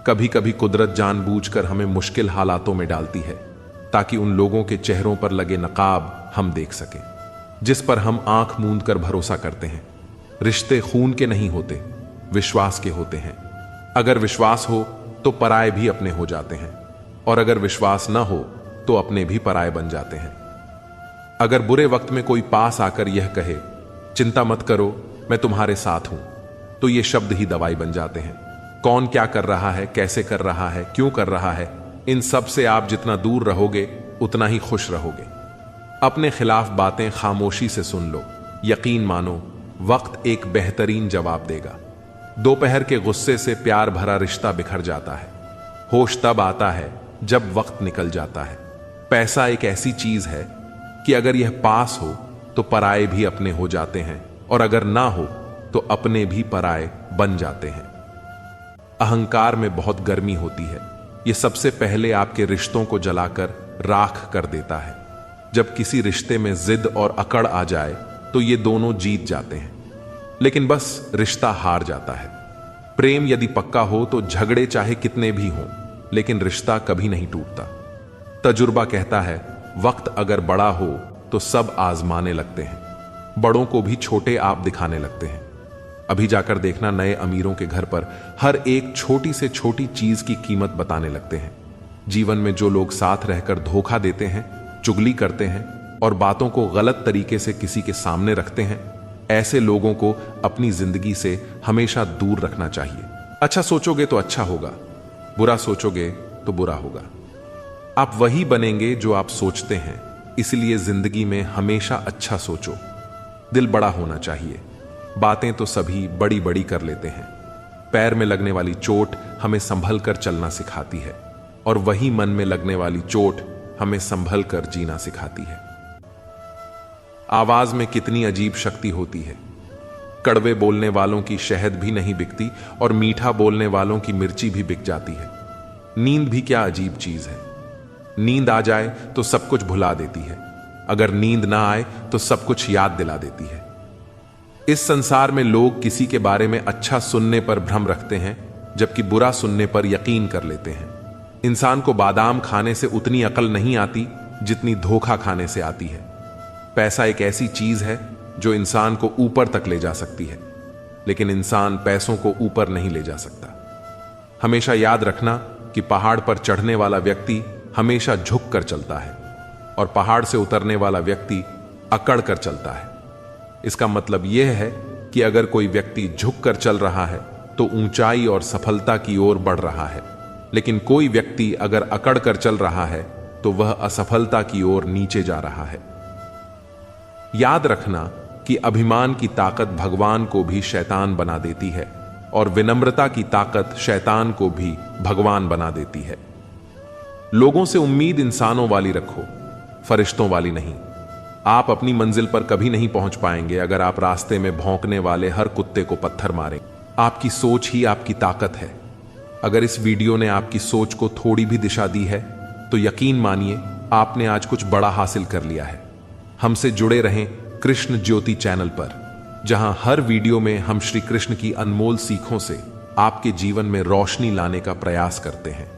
कभी कभी कुदरत जानबूझकर हमें मुश्किल हालातों में डालती है ताकि उन लोगों के चेहरों पर लगे नकाब हम देख सकें जिस पर हम आंख मूंद कर भरोसा करते हैं। रिश्ते खून के नहीं होते, विश्वास के होते हैं। अगर विश्वास हो तो पराये भी अपने हो जाते हैं, और अगर विश्वास न हो तो अपने भी पराये बन जाते हैं। अगर बुरे वक्त में कोई पास आकर यह कहे चिंता मत करो मैं तुम्हारे साथ हूं, तो ये शब्द ही दवाई बन जाते हैं। कौन क्या कर रहा है, कैसे कर रहा है, क्यों कर रहा है, इन सब से आप जितना दूर रहोगे उतना ही खुश रहोगे। अपने खिलाफ बातें खामोशी से सुन लो, यकीन मानो वक्त एक बेहतरीन जवाब देगा। दोपहर के गुस्से से प्यार भरा रिश्ता बिखर जाता है। होश तब आता है जब वक्त निकल जाता है। पैसा एक ऐसी चीज है कि अगर यह पास हो तो पराये भी अपने हो जाते हैं, और अगर ना हो तो अपने भी पराये बन जाते हैं। अहंकार में बहुत गर्मी होती है। यह सबसे पहले आपके रिश्तों को जलाकर राख कर देता है। जब किसी रिश्ते में जिद और अकड़ आ जाए तो ये दोनों जीत जाते हैं, लेकिन बस रिश्ता हार जाता है। प्रेम यदि पक्का हो तो झगड़े चाहे कितने भी हों, लेकिन रिश्ता कभी नहीं टूटता। तजुर्बा कहता है वक्त अगर बड़ा हो तो सब आजमाने लगते हैं, बड़ों को भी छोटे आप दिखाने लगते हैं। अभी जाकर देखना, नए अमीरों के घर पर हर एक छोटी से छोटी चीज की कीमत बताने लगते हैं। जीवन में जो लोग साथ रहकर धोखा देते हैं, चुगली करते हैं और बातों को गलत तरीके से किसी के सामने रखते हैं, ऐसे लोगों को अपनी जिंदगी से हमेशा दूर रखना चाहिए। अच्छा सोचोगे तो अच्छा होगा, बुरा सोचोगे तो बुरा होगा। आप वही बनेंगे जो आप सोचते हैं, इसलिए जिंदगी में हमेशा अच्छा सोचो। दिल बड़ा होना चाहिए। बातें तो सभी बड़ी बड़ी कर लेते हैं। पैर में लगने वाली चोट हमें संभल कर चलना सिखाती है, और वही मन में लगने वाली चोट हमें संभल कर जीना सिखाती है। आवाज में कितनी अजीब शक्ति होती है। कड़वे बोलने वालों की शहद भी नहीं बिकती, और मीठा बोलने वालों की मिर्ची भी बिक जाती है। नींद भी क्या अजीब चीज है। नींद आ जाए तो सब कुछ भुला देती है, अगर नींद ना आए तो सब कुछ याद दिला देती है। इस संसार में लोग किसी के बारे में अच्छा सुनने पर भ्रम रखते हैं, जबकि बुरा सुनने पर यकीन कर लेते हैं। इंसान को बादाम खाने से उतनी अकल नहीं आती जितनी धोखा खाने से आती है। पैसा एक ऐसी चीज है जो इंसान को ऊपर तक ले जा सकती है, लेकिन इंसान पैसों को ऊपर नहीं ले जा सकता। हमेशा याद रखना कि पहाड़ पर चढ़ने वाला व्यक्ति हमेशा झुक कर चलता है, और पहाड़ से उतरने वाला व्यक्ति अकड़ कर चलता है। इसका मतलब यह है कि अगर कोई व्यक्ति झुक कर चल रहा है तो ऊंचाई और सफलता की ओर बढ़ रहा है, लेकिन कोई व्यक्ति अगर अकड़ कर चल रहा है तो वह असफलता की ओर नीचे जा रहा है। याद रखना कि अभिमान की ताकत भगवान को भी शैतान बना देती है और विनम्रता की ताकत शैतान को भी भगवान बना देती है। लोगों से उम्मीद इंसानों वाली रखो, फरिश्तों वाली नहीं। आप अपनी मंजिल पर कभी नहीं पहुंच पाएंगे अगर आप रास्ते में भौंकने वाले हर कुत्ते को पत्थर मारें। आपकी सोच ही आपकी ताकत है। अगर इस वीडियो ने आपकी सोच को थोड़ी भी दिशा दी है तो यकीन मानिए आपने आज कुछ बड़ा हासिल कर लिया है। हमसे जुड़े रहें कृष्ण ज्योति चैनल पर, जहां हर वीडियो में हम श्री कृष्ण की अनमोल सीखों से आपके जीवन में रोशनी लाने का प्रयास करते हैं।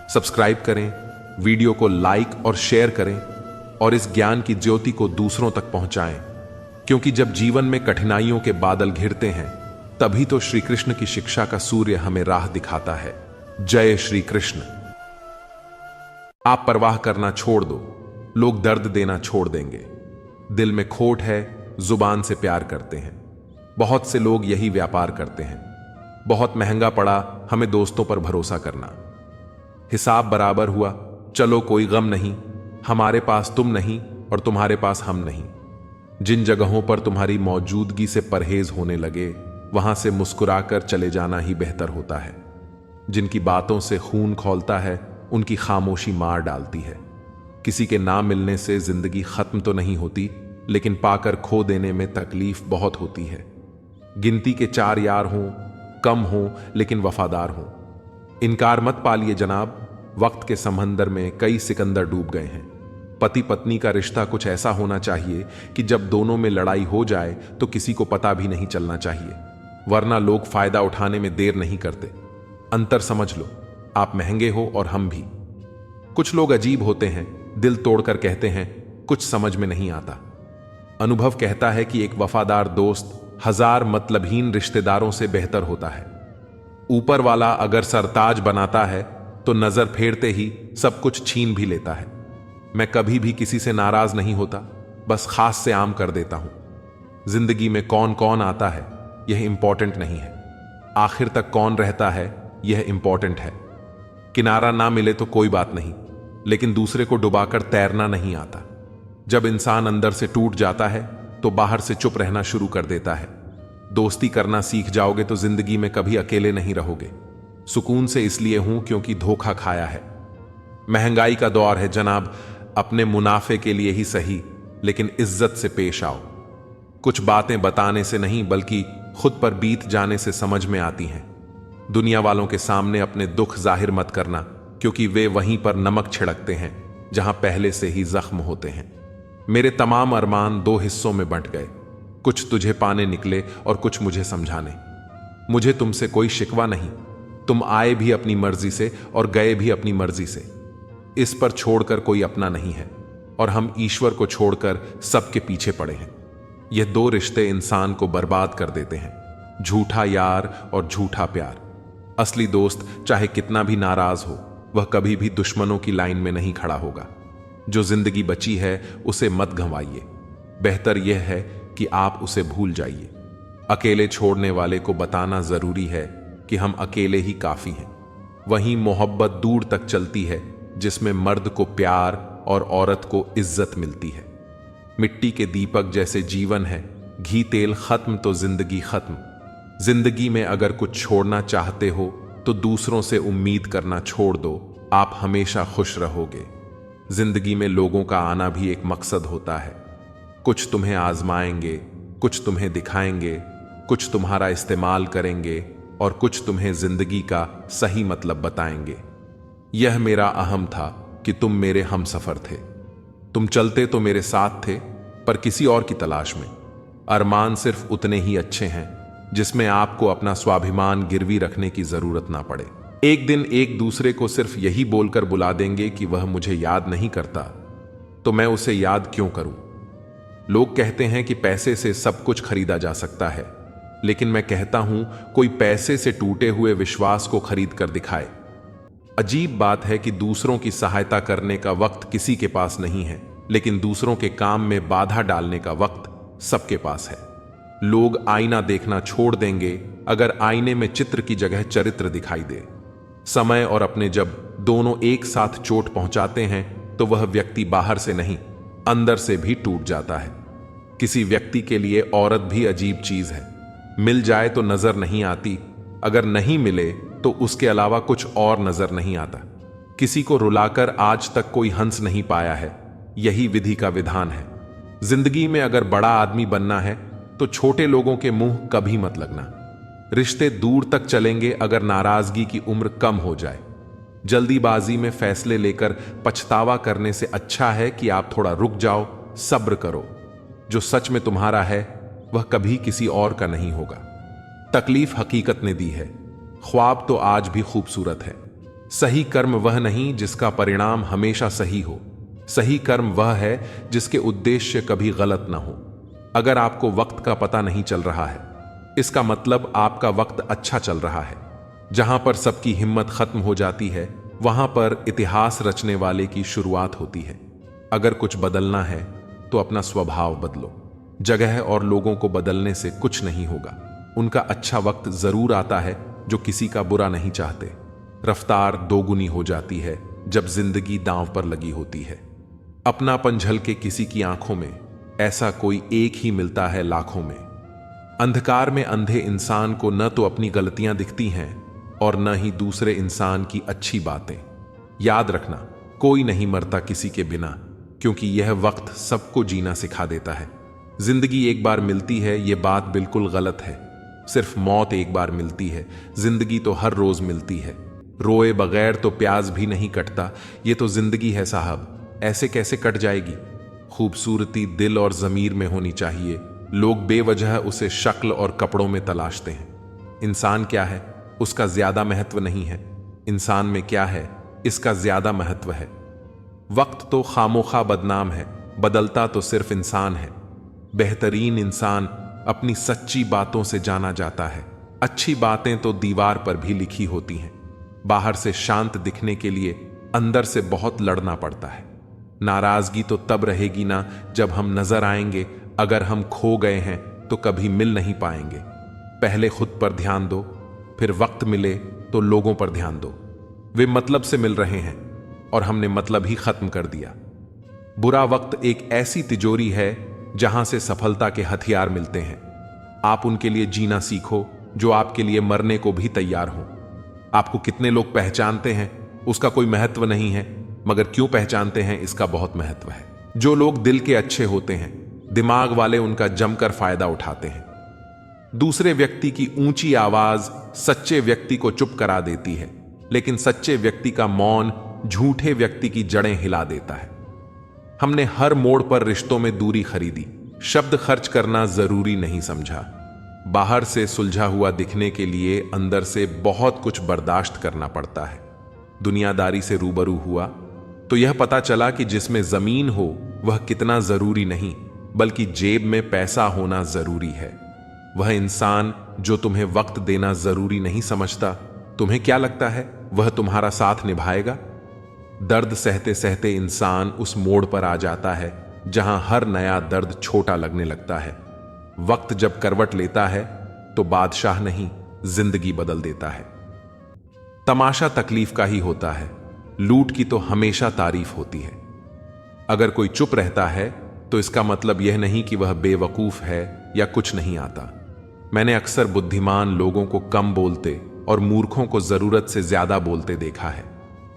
सब्सक्राइब करें, वीडियो को लाइक और शेयर करें और इस ज्ञान की ज्योति को दूसरों तक पहुंचाएं, क्योंकि जब जीवन में कठिनाइयों के बादल घिरते हैं तभी तो श्री कृष्ण की शिक्षा का सूर्य हमें राह दिखाता है। जय श्री कृष्ण। आप परवाह करना छोड़ दो, लोग दर्द देना छोड़ देंगे। दिल में खोट है, जुबान से प्यार करते हैं। बहुत से लोग यही व्यापार करते हैं। बहुत महंगा पड़ा हमें दोस्तों पर भरोसा करना। हिसाब बराबर हुआ, चलो कोई गम नहीं, हमारे पास तुम नहीं और तुम्हारे पास हम नहीं। जिन जगहों पर तुम्हारी मौजूदगी से परहेज होने लगे वहां से मुस्कुराकर चले जाना ही बेहतर होता है। जिनकी बातों से खून खौलता है उनकी खामोशी मार डालती है। किसी के ना मिलने से जिंदगी खत्म तो नहीं होती, लेकिन पाकर खो देने में तकलीफ बहुत होती है। गिनती के 4 यार हों, कम हों लेकिन वफादार हों। इनकार मत पालिए जनाब, वक्त के समंदर में कई सिकंदर डूब गए हैं। पति पत्नी का रिश्ता कुछ ऐसा होना चाहिए कि जब दोनों में लड़ाई हो जाए तो किसी को पता भी नहीं चलना चाहिए, वरना लोग फायदा उठाने में देर नहीं करते। अंतर समझ लो, आप महंगे हो और हम भी। कुछ लोग अजीब होते हैं, दिल तोड़कर कहते हैं कुछ समझ में नहीं आता। अनुभव कहता है कि एक वफादार दोस्त 1000 मतलबहीन रिश्तेदारों से बेहतर होता है। ऊपर वाला अगर सरताज बनाता है तो नजर फेरते ही सब कुछ छीन भी लेता है। मैं कभी भी किसी से नाराज नहीं होता, बस खास से आम कर देता हूं। जिंदगी में कौन कौन आता है यह इंपॉर्टेंट नहीं है, आखिर तक कौन रहता है यह इंपॉर्टेंट है। किनारा ना मिले तो कोई बात नहीं, लेकिन दूसरे को डुबाकर तैरना नहीं आता। जब इंसान अंदर से टूट जाता है तो बाहर से चुप रहना शुरू कर देता है। दोस्ती करना सीख जाओगे तो जिंदगी में कभी अकेले नहीं रहोगे। सुकून से इसलिए हूं क्योंकि धोखा खाया है। महंगाई का दौर है जनाब, अपने मुनाफे के लिए ही सही लेकिन इज्जत से पेश आओ। कुछ बातें बताने से नहीं बल्कि खुद पर बीत जाने से समझ में आती हैं। दुनिया वालों के सामने अपने दुख जाहिर मत करना, क्योंकि वे वहीं पर नमक छिड़कते हैं जहां पहले से ही जख्म होते हैं। मेरे तमाम अरमान 2 हिस्सों में बंट गए, कुछ तुझे पाने निकले और कुछ मुझे समझाने। मुझे तुमसे कोई शिकवा नहीं, तुम आए भी अपनी मर्जी से और गए भी अपनी मर्जी से। इस पर छोड़कर कोई अपना नहीं है और हम ईश्वर को छोड़कर सबके पीछे पड़े हैं। यह 2 रिश्ते इंसान को बर्बाद कर देते हैं, झूठा यार और झूठा प्यार। असली दोस्त चाहे कितना भी नाराज हो, वह कभी भी दुश्मनों की लाइन में नहीं खड़ा होगा। जो जिंदगी बची है उसे मत गंवाइए, बेहतर यह है कि आप उसे भूल जाइए। अकेले छोड़ने वाले को बताना जरूरी है कि हम अकेले ही काफी हैं। वहीं मोहब्बत दूर तक चलती है जिसमें मर्द को प्यार और औरत को इज्जत मिलती है। मिट्टी के दीपक जैसे जीवन है, घी तेल खत्म तो जिंदगी खत्म। जिंदगी में अगर कुछ छोड़ना चाहते हो तो दूसरों से उम्मीद करना छोड़ दो, आप हमेशा खुश रहोगे। जिंदगी में लोगों का आना भी एक मकसद होता है। कुछ तुम्हें आजमाएंगे, कुछ तुम्हें दिखाएंगे, कुछ तुम्हारा इस्तेमाल करेंगे और कुछ तुम्हें जिंदगी का सही मतलब बताएंगे। यह मेरा अहम था कि तुम मेरे हमसफर थे। तुम चलते तो मेरे साथ थे, पर किसी और की तलाश में। अरमान सिर्फ उतने ही अच्छे हैं जिसमें आपको अपना स्वाभिमान गिरवी रखने की जरूरत ना पड़े। एक दिन एक दूसरे को सिर्फ यही बोलकर बुला देंगे कि वह मुझे याद नहीं करता, तो मैं उसे याद क्यों करूं। लोग कहते हैं कि पैसे से सब कुछ खरीदा जा सकता है, लेकिन मैं कहता हूं कोई पैसे से टूटे हुए विश्वास को खरीद कर दिखाए। अजीब बात है कि दूसरों की सहायता करने का वक्त किसी के पास नहीं है, लेकिन दूसरों के काम में बाधा डालने का वक्त सबके पास है। लोग आईना देखना छोड़ देंगे अगर आईने में चित्र की जगह चरित्र दिखाई दे। समय और अपने जब दोनों एक साथ चोट पहुंचाते हैं तो वह व्यक्ति बाहर से नहीं, अंदर से भी टूट जाता है। किसी व्यक्ति के लिए औरत भी अजीब चीज है। मिल जाए तो नजर नहीं आती, अगर नहीं मिले तो उसके अलावा कुछ और नजर नहीं आता। किसी को रुलाकर आज तक कोई हंस नहीं पाया है, यही विधि का विधान है। जिंदगी में अगर बड़ा आदमी बनना है तो छोटे लोगों के मुंह कभी मत लगना। रिश्ते दूर तक चलेंगे अगर नाराजगी की उम्र कम हो जाए। जल्दीबाजी में फैसले लेकर पछतावा करने से अच्छा है कि आप थोड़ा रुक जाओ, सब्र करो। जो सच में तुम्हारा है वह कभी किसी और का नहीं होगा। तकलीफ हकीकत ने दी है, ख्वाब तो आज भी खूबसूरत है। सही कर्म वह नहीं जिसका परिणाम हमेशा सही हो। सही कर्म वह है जिसके उद्देश्य कभी गलत ना हो। अगर आपको वक्त का पता नहीं चल रहा है, इसका मतलब आपका वक्त अच्छा चल रहा है। जहां पर सबकी हिम्मत खत्म हो जाती है, वहां पर इतिहास रचने वाले की शुरुआत होती है। अगर कुछ बदलना है तो अपना स्वभाव बदलो। जगह और लोगों को बदलने से कुछ नहीं होगा। उनका अच्छा वक्त जरूर आता है जो किसी का बुरा नहीं चाहते। रफ्तार दोगुनी हो जाती है जब जिंदगी दांव पर लगी होती है। अपनापन झलके किसी की आंखों में, ऐसा कोई एक ही मिलता है लाखों में। अंधकार में अंधे इंसान को न तो अपनी गलतियां दिखती हैं और न ही दूसरे इंसान की अच्छी बातें। याद रखना, कोई नहीं मरता किसी के बिना, क्योंकि यह वक्त सबको जीना सिखा देता है। जिंदगी एक बार मिलती है, यह बात बिल्कुल गलत है। सिर्फ मौत एक बार मिलती है, जिंदगी तो हर रोज मिलती है। रोए बगैर तो प्याज भी नहीं कटता, ये तो जिंदगी है साहब, ऐसे कैसे कट जाएगी। खूबसूरती दिल और जमीर में होनी चाहिए। लोग बेवजह उसे शक्ल और कपड़ों में तलाशते हैं। इंसान क्या है उसका ज्यादा महत्व नहीं है, इंसान में क्या है इसका ज्यादा महत्व है। वक्त तो खामोखा बदनाम है, बदलता तो सिर्फ इंसान है। बेहतरीन इंसान अपनी सच्ची बातों से जाना जाता है। अच्छी बातें तो दीवार पर भी लिखी होती हैं। बाहर से शांत दिखने के लिए अंदर से बहुत लड़ना पड़ता है। नाराजगी तो तब रहेगी ना जब हम नजर आएंगे। अगर हम खो गए हैं तो कभी मिल नहीं पाएंगे। पहले खुद पर ध्यान दो, फिर वक्त मिले तो लोगों पर ध्यान दो। वे मतलब से मिल रहे हैं और हमने मतलब ही खत्म कर दिया। बुरा वक्त एक ऐसी तिजोरी है जहां से सफलता के हथियार मिलते हैं। आप उनके लिए जीना सीखो जो आपके लिए मरने को भी तैयार हो। आपको कितने लोग पहचानते हैं उसका कोई महत्व नहीं है, मगर क्यों पहचानते हैं इसका बहुत महत्व है। जो लोग दिल के अच्छे होते हैं, दिमाग वाले उनका जमकर फायदा उठाते हैं। दूसरे व्यक्ति की ऊंची आवाज सच्चे व्यक्ति को चुप करा देती है, लेकिन सच्चे व्यक्ति का मौन झूठे व्यक्ति की जड़ें हिला देता है। हमने हर मोड़ पर रिश्तों में दूरी खरीदी, शब्द खर्च करना जरूरी नहीं समझा। बाहर से सुलझा हुआ दिखने के लिए अंदर से बहुत कुछ बर्दाश्त करना पड़ता है। दुनियादारी से रूबरू हुआ तो यह पता चला कि जिसमें जमीन हो वह कितना जरूरी नहीं, बल्कि जेब में पैसा होना जरूरी है। वह इंसान जो तुम्हें वक्त देना जरूरी नहीं समझता, तुम्हें क्या लगता है वह तुम्हारा साथ निभाएगा? दर्द सहते सहते इंसान उस मोड़ पर आ जाता है जहां हर नया दर्द छोटा लगने लगता है। वक्त जब करवट लेता है तो बादशाह नहीं, जिंदगी बदल देता है। तमाशा तकलीफ का ही होता है, लूट की तो हमेशा तारीफ होती है। अगर कोई चुप रहता है तो इसका मतलब यह नहीं कि वह बेवकूफ है या कुछ नहीं आता। मैंने अक्सर बुद्धिमान लोगों को कम बोलते और मूर्खों को जरूरत से ज्यादा बोलते देखा है।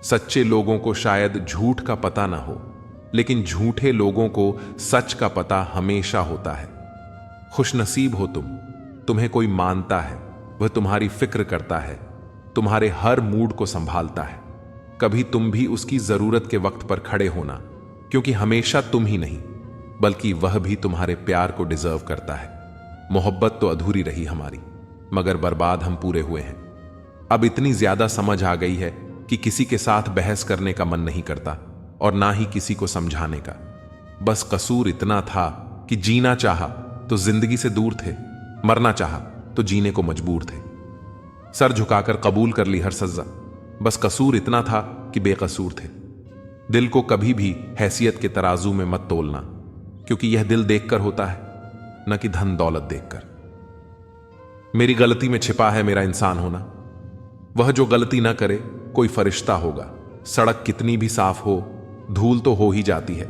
सच्चे लोगों को शायद झूठ का पता ना हो, लेकिन झूठे लोगों को सच का पता हमेशा होता है। खुशनसीब हो तुम, तुम्हें कोई मानता है, वह तुम्हारी फिक्र करता है, तुम्हारे हर मूड को संभालता है। कभी तुम भी उसकी जरूरत के वक्त पर खड़े होना, क्योंकि हमेशा तुम ही नहीं बल्कि वह भी तुम्हारे प्यार को डिजर्व करता है। मोहब्बत तो अधूरी रही हमारी, मगर बर्बाद हम पूरे हुए हैं। अब इतनी ज्यादा समझ आ गई है कि किसी के साथ बहस करने का मन नहीं करता और ना ही किसी को समझाने का। बस कसूर इतना था कि जीना चाहा तो जिंदगी से दूर थे, मरना चाहा तो जीने को मजबूर थे। सर झुकाकर कबूल कर ली हर सजा, बस कसूर इतना था कि बेकसूर थे। दिल को कभी भी हैसियत के तराजू में मत तोलना, क्योंकि यह दिल देखकर होता है, न कि धन दौलत देखकर। मेरी गलती में छिपा है मेरा इंसान होना। वह जो गलती ना करे कोई फरिश्ता होगा। सड़क कितनी भी साफ हो, धूल तो हो ही जाती है।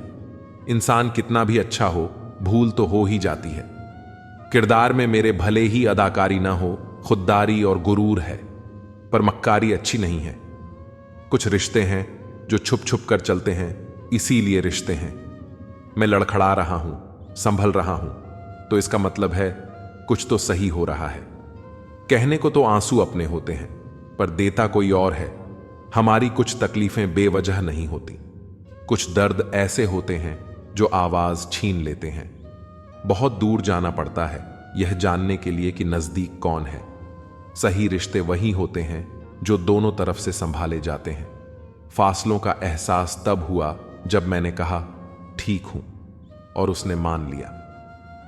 इंसान कितना भी अच्छा हो, भूल तो हो ही जाती है। किरदार में मेरे भले ही अदाकारी ना हो, खुददारी और गुरूर है, पर मक्कारी अच्छी नहीं है। कुछ रिश्ते हैं जो छुप छुप कर चलते हैं, इसीलिए रिश्ते हैं। मैं लड़खड़ा रहा हूं, संभल रहा हूं, तो इसका मतलब है कुछ तो सही हो रहा है। कहने को तो आंसू अपने होते हैं, पर देता कोई और है। हमारी कुछ तकलीफें बेवजह नहीं होती। कुछ दर्द ऐसे होते हैं जो आवाज छीन लेते हैं। बहुत दूर जाना पड़ता है यह जानने के लिए कि नजदीक कौन है। सही रिश्ते वही होते हैं जो दोनों तरफ से संभाले जाते हैं। फासलों का एहसास तब हुआ जब मैंने कहा ठीक हूं, और उसने मान लिया।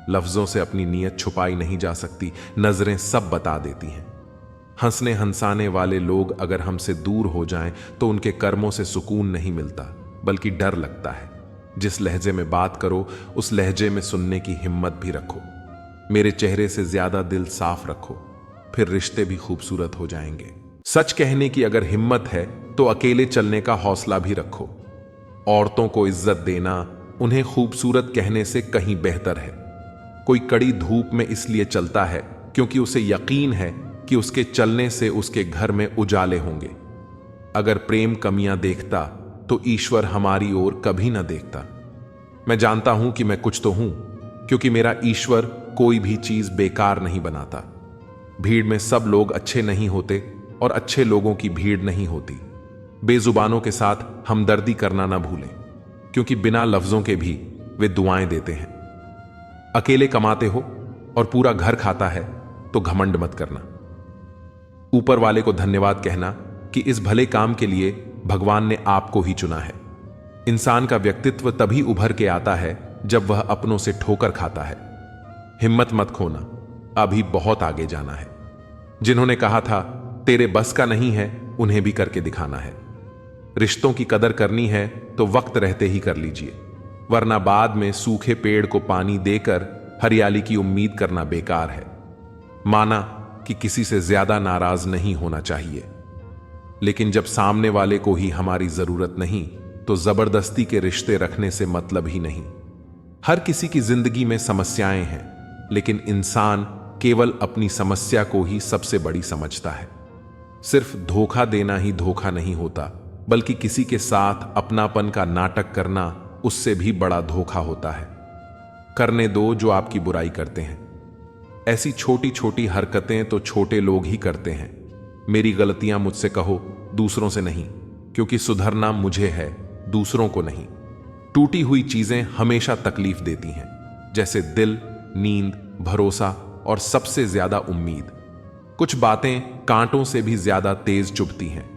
लफ्जों से अपनी नीयत छुपाई नहीं जा सकती, नजरें सब बता देती हैं। हंसने हंसाने वाले लोग अगर हमसे दूर हो जाएं तो उनके कर्मों से सुकून नहीं मिलता, बल्कि डर लगता है। जिस लहजे में बात करो उस लहजे में सुनने की हिम्मत भी रखो। मेरे चेहरे से ज्यादा दिल साफ रखो, फिर रिश्ते भी खूबसूरत हो जाएंगे। सच कहने की अगर हिम्मत है तो अकेले चलने का हौसला भी रखो। औरतों को इज्जत देना उन्हें खूबसूरत कहने से कहीं बेहतर है। कोई कड़ी धूप में इसलिए चलता है क्योंकि उसे यकीन है कि उसके चलने से उसके घर में उजाले होंगे। अगर प्रेम कमियां देखता तो ईश्वर हमारी ओर कभी ना देखता। मैं जानता हूं कि मैं कुछ तो हूं, क्योंकि मेरा ईश्वर कोई भी चीज बेकार नहीं बनाता। भीड़ में सब लोग अच्छे नहीं होते और अच्छे लोगों की भीड़ नहीं होती। बेजुबानों के साथ हमदर्दी करना ना भूलें, क्योंकि बिना लफ्जों के भी वे दुआएं देते हैं। अकेले कमाते हो और पूरा घर खाता है तो घमंड मत करना। ऊपर वाले को धन्यवाद कहना कि इस भले काम के लिए भगवान ने आपको ही चुना है। इंसान का व्यक्तित्व तभी उभर के आता है जब वह अपनों से ठोकर खाता है। हिम्मत मत खोना, अभी बहुत आगे जाना है। जिन्होंने कहा था तेरे बस का नहीं है, उन्हें भी करके दिखाना है। रिश्तों की कदर करनी है तो वक्त रहते ही कर लीजिए, वरना बाद में सूखे पेड़ को पानी देकर हरियाली की उम्मीद करना बेकार है। माना कि किसी से ज्यादा नाराज नहीं होना चाहिए, लेकिन जब सामने वाले को ही हमारी जरूरत नहीं तो जबरदस्ती के रिश्ते रखने से मतलब ही नहीं। हर किसी की जिंदगी में समस्याएं हैं, लेकिन इंसान केवल अपनी समस्या को ही सबसे बड़ी समझता है। सिर्फ धोखा देना ही धोखा नहीं होता, बल्कि किसी के साथ अपनापन का नाटक करना उससे भी बड़ा धोखा होता है। करने दो जो आपकी बुराई करते हैं। ऐसी छोटी छोटी हरकतें तो छोटे लोग ही करते हैं। मेरी गलतियां मुझसे कहो, दूसरों से नहीं, क्योंकि सुधरना मुझे है, दूसरों को नहीं। टूटी हुई चीजें हमेशा तकलीफ देती हैं, जैसे दिल, नींद, भरोसा और सबसे ज्यादा उम्मीद। कुछ बातें कांटों से भी ज्यादा तेज चुभती हैं।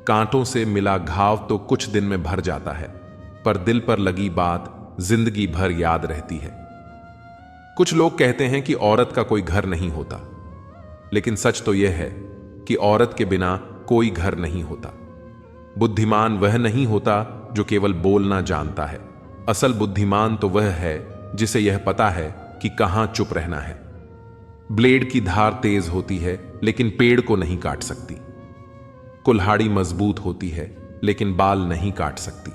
कांटों से मिला घाव तो कुछ दिन में भर जाता है, पर दिल पर लगी बात जिंदगी भर याद रहती है। कुछ लोग कहते हैं कि औरत का कोई घर नहीं होता, लेकिन सच तो यह है कि औरत के बिना कोई घर नहीं होता। बुद्धिमान वह नहीं होता जो केवल बोलना जानता है। असल बुद्धिमान तो वह है जिसे यह पता है कि कहां चुप रहना है। ब्लेड की धार तेज होती है, लेकिन पेड़ को नहीं काट सकती। कुल्हाड़ी मजबूत होती है, लेकिन बाल नहीं काट सकती।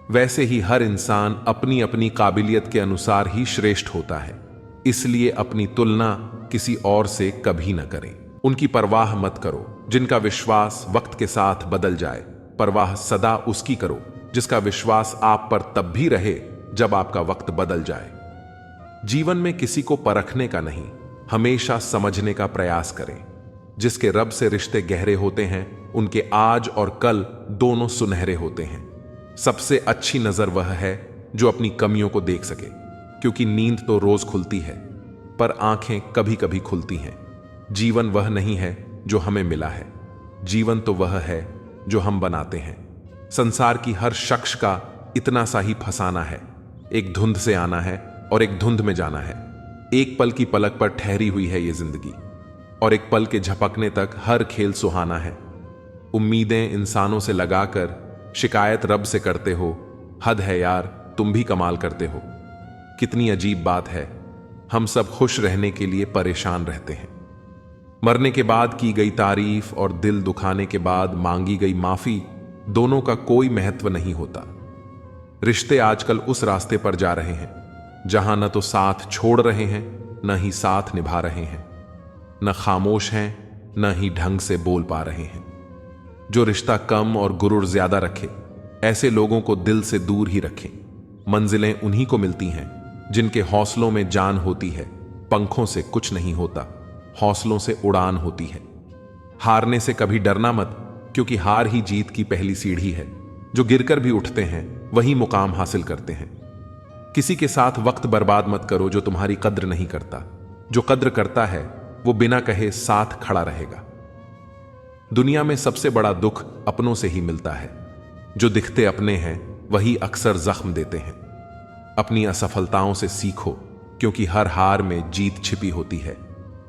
वैसे ही हर इंसान अपनी अपनी काबिलियत के अनुसार ही श्रेष्ठ होता है, इसलिए अपनी तुलना किसी और से कभी न करें। उनकी परवाह मत करो जिनका विश्वास वक्त के साथ बदल जाए। परवाह सदा उसकी करो जिसका विश्वास आप पर तब भी रहे जब आपका वक्त बदल जाए। जीवन में किसी को परखने का नहीं, हमेशा समझने का प्रयास करें। जिसके रब से रिश्ते गहरे होते हैं, उनके आज और कल दोनों सुनहरे होते हैं। सबसे अच्छी नजर वह है जो अपनी कमियों को देख सके, क्योंकि नींद तो रोज खुलती है, पर आंखें कभी कभी खुलती हैं। जीवन वह नहीं है जो हमें मिला है, जीवन तो वह है जो हम बनाते हैं। संसार की हर शख्स का इतना सा ही फसाना है, एक धुंध से आना है और एक धुंध में जाना है। एक पल की पलक पर ठहरी हुई है ये जिंदगी, और एक पल के झपकने तक हर खेल सुहाना है। उम्मीदें इंसानों से लगाकर शिकायत रब से करते हो। हद है यार, तुम भी कमाल करते हो। कितनी अजीब बात है, हम सब खुश रहने के लिए परेशान रहते हैं। मरने के बाद की गई तारीफ और दिल दुखाने के बाद मांगी गई माफी, दोनों का कोई महत्व नहीं होता। रिश्ते आजकल उस रास्ते पर जा रहे हैं जहां न तो साथ छोड़ रहे हैं, न ही साथ निभा रहे हैं, न खामोश हैं, न ही ढंग से बोल पा रहे हैं। जो रिश्ता कम और गुरूर ज्यादा रखे, ऐसे लोगों को दिल से दूर ही रखें। मंजिलें उन्हीं को मिलती हैं जिनके हौसलों में जान होती है। पंखों से कुछ नहीं होता, हौसलों से उड़ान होती है। हारने से कभी डरना मत, क्योंकि हार ही जीत की पहली सीढ़ी है। जो गिरकर भी उठते हैं वही मुकाम हासिल करते हैं। किसी के साथ वक्त बर्बाद मत करो जो तुम्हारी कद्र नहीं करता। जो कद्र करता है वो बिना कहे साथ खड़ा रहेगा। दुनिया में सबसे बड़ा दुख अपनों से ही मिलता है। जो दिखते अपने हैं वही अक्सर जख्म देते हैं। अपनी असफलताओं से सीखो, क्योंकि हर हार में जीत छिपी होती है।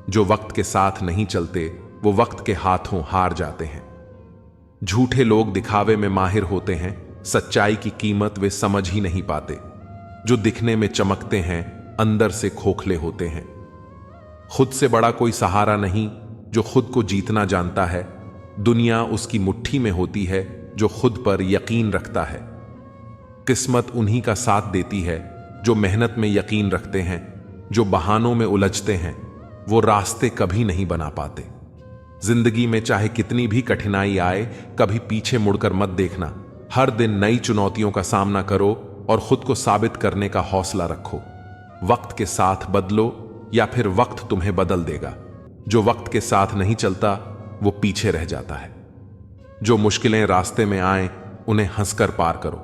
जो वक्त के साथ नहीं चलते वो वक्त के हाथों हार जाते हैं। झूठे लोग दिखावे में माहिर होते हैं, सच्चाई की कीमत वे समझ ही नहीं पाते। जो दिखने में चमकते हैं अंदर से खोखले होते हैं। खुद से बड़ा कोई सहारा नहीं जो खुद को जीतना जानता है। दुनिया उसकी मुट्ठी में होती है जो खुद पर यकीन रखता है। किस्मत उन्हीं का साथ देती है जो मेहनत में यकीन रखते हैं। जो बहानों में उलझते हैं वो रास्ते कभी नहीं बना पाते। जिंदगी में चाहे कितनी भी कठिनाई आए, कभी पीछे मुड़कर मत देखना। हर दिन नई चुनौतियों का सामना करो और खुद को साबित करने का हौसला रखो। वक्त के साथ बदलो या फिर वक्त तुम्हें बदल देगा। जो वक्त के साथ नहीं चलता वो पीछे रह जाता है। जो मुश्किलें रास्ते में आए उन्हें हंसकर पार करो,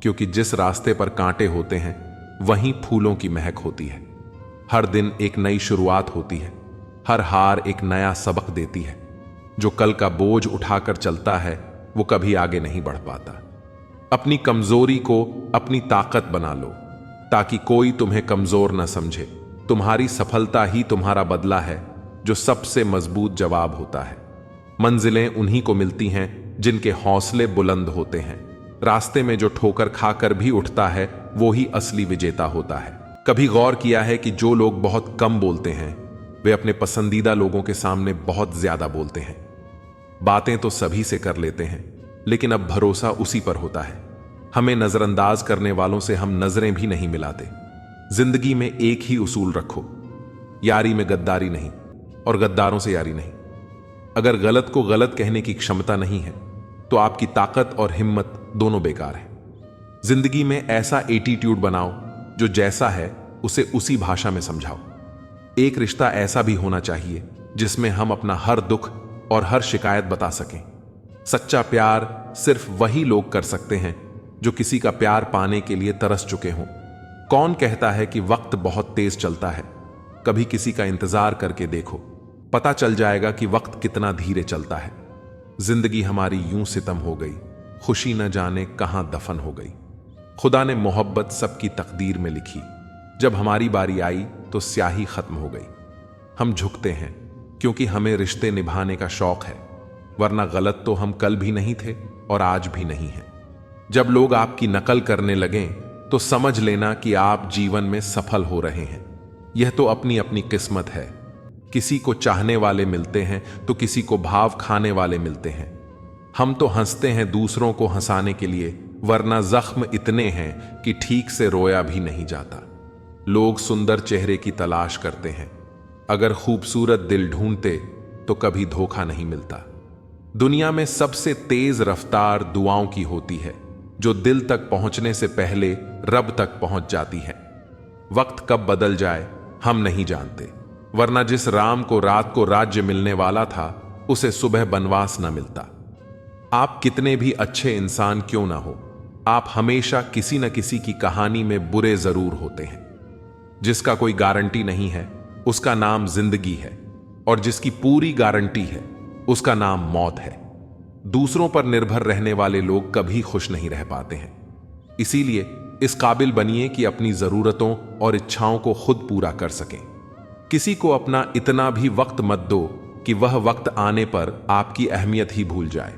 क्योंकि जिस रास्ते पर कांटे होते हैं वहीं फूलों की महक होती है। हर दिन एक नई शुरुआत होती है। हर हार एक नया सबक देती है। जो कल का बोझ उठाकर चलता है वो कभी आगे नहीं बढ़ पाता। अपनी कमजोरी को अपनी ताकत बना लो, ताकि कोई तुम्हें कमजोर न समझे। तुम्हारी सफलता ही तुम्हारा बदला है, जो सबसे मजबूत जवाब होता है। मंजिलें उन्हीं को मिलती हैं जिनके हौसले बुलंद होते हैं। रास्ते में जो ठोकर खाकर भी उठता है वो ही असली विजेता होता है। कभी गौर किया है कि जो लोग बहुत कम बोलते हैं वे अपने पसंदीदा लोगों के सामने बहुत ज्यादा बोलते हैं। बातें तो सभी से कर लेते हैं, लेकिन अब भरोसा उसी पर होता है। हमें नजरअंदाज करने वालों से हम नजरें भी नहीं मिलाते। जिंदगी में एक ही उसूल रखो, यारी में गद्दारी नहीं और गद्दारों से यारी नहीं। अगर गलत को गलत कहने की क्षमता नहीं है तो आपकी ताकत और हिम्मत दोनों बेकार है। जिंदगी में ऐसा एटीट्यूड बनाओ जो जैसा है उसे उसी भाषा में समझाओ। एक रिश्ता ऐसा भी होना चाहिए जिसमें हम अपना हर दुख और हर शिकायत बता सकें। सच्चा प्यार सिर्फ वही लोग कर सकते हैं जो किसी का प्यार पाने के लिए तरस चुके हों। कौन कहता है कि वक्त बहुत तेज चलता है? कभी किसी का इंतजार करके देखो, पता चल जाएगा कि वक्त कितना धीरे चलता है। जिंदगी हमारी यूं सितम हो गई, खुशी न जाने कहां दफन हो गई। खुदा ने मोहब्बत सबकी तकदीर में लिखी, जब हमारी बारी आई तो स्याही खत्म हो गई। हम झुकते हैं क्योंकि हमें रिश्ते निभाने का शौक है, वरना गलत तो हम कल भी नहीं थे और आज भी नहीं हैं। जब लोग आपकी नकल करने लगें तो समझ लेना कि आप जीवन में सफल हो रहे हैं। यह तो अपनी अपनी किस्मत है। किसी को चाहने वाले मिलते हैं तो किसी को भाव खाने वाले मिलते हैं। हम तो हंसते हैं दूसरों को हंसाने के लिए, वरना जख्म इतने हैं कि ठीक से रोया भी नहीं जाता। लोग सुंदर चेहरे की तलाश करते हैं, अगर खूबसूरत दिल ढूंढते तो कभी धोखा नहीं मिलता। दुनिया में सबसे तेज रफ्तार दुआओं की होती है, जो दिल तक पहुंचने से पहले रब तक पहुंच जाती है। वक्त कब बदल जाए हम नहीं जानते, वरना जिस राम को रात को राज्य मिलने वाला था उसे सुबह बनवास न मिलता। आप कितने भी अच्छे इंसान क्यों ना हो, आप हमेशा किसी न किसी की कहानी में बुरे जरूर होते हैं। जिसका कोई गारंटी नहीं है उसका नाम जिंदगी है, और जिसकी पूरी गारंटी है उसका नाम मौत है। दूसरों पर निर्भर रहने वाले लोग कभी खुश नहीं रह पाते हैं। इसीलिए इस काबिल बनिए कि अपनी जरूरतों और इच्छाओं को खुद पूरा कर सकें। किसी को अपना इतना भी वक्त मत दो कि वह वक्त आने पर आपकी अहमियत ही भूल जाए।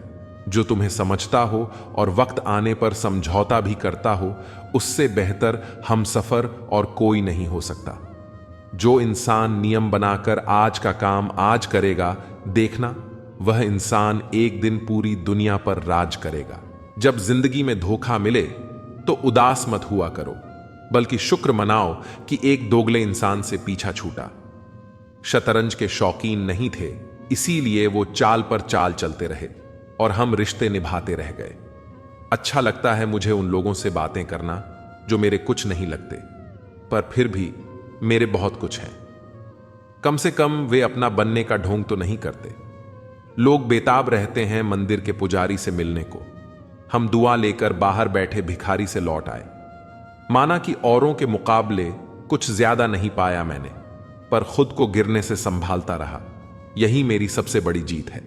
जो तुम्हें समझता हो और वक्त आने पर समझौता भी करता हो, उससे बेहतर हमसफर और कोई नहीं हो सकता। जो इंसान नियम बनाकर आज का काम आज करेगा, देखना वह इंसान एक दिन पूरी दुनिया पर राज करेगा। जब जिंदगी में धोखा मिले तो उदास मत हुआ करो, बल्कि शुक्र मनाओ कि एक दोगले इंसान से पीछा छूटा। शतरंज के शौकीन नहीं थे, इसीलिए वो चाल पर चाल चलते रहे और हम रिश्ते निभाते रह गए। अच्छा लगता है मुझे उन लोगों से बातें करना जो मेरे कुछ नहीं लगते, पर फिर भी मेरे बहुत कुछ हैं। कम से कम वे अपना बनने का ढोंग तो नहीं करते। लोग बेताब रहते हैं मंदिर के पुजारी से मिलने को। हम दुआ लेकर बाहर बैठे भिखारी से लौट आए। माना कि औरों के मुकाबले कुछ ज्यादा नहीं पाया मैंने, पर खुद को गिरने से संभालता रहा। यही मेरी सबसे बड़ी जीत है।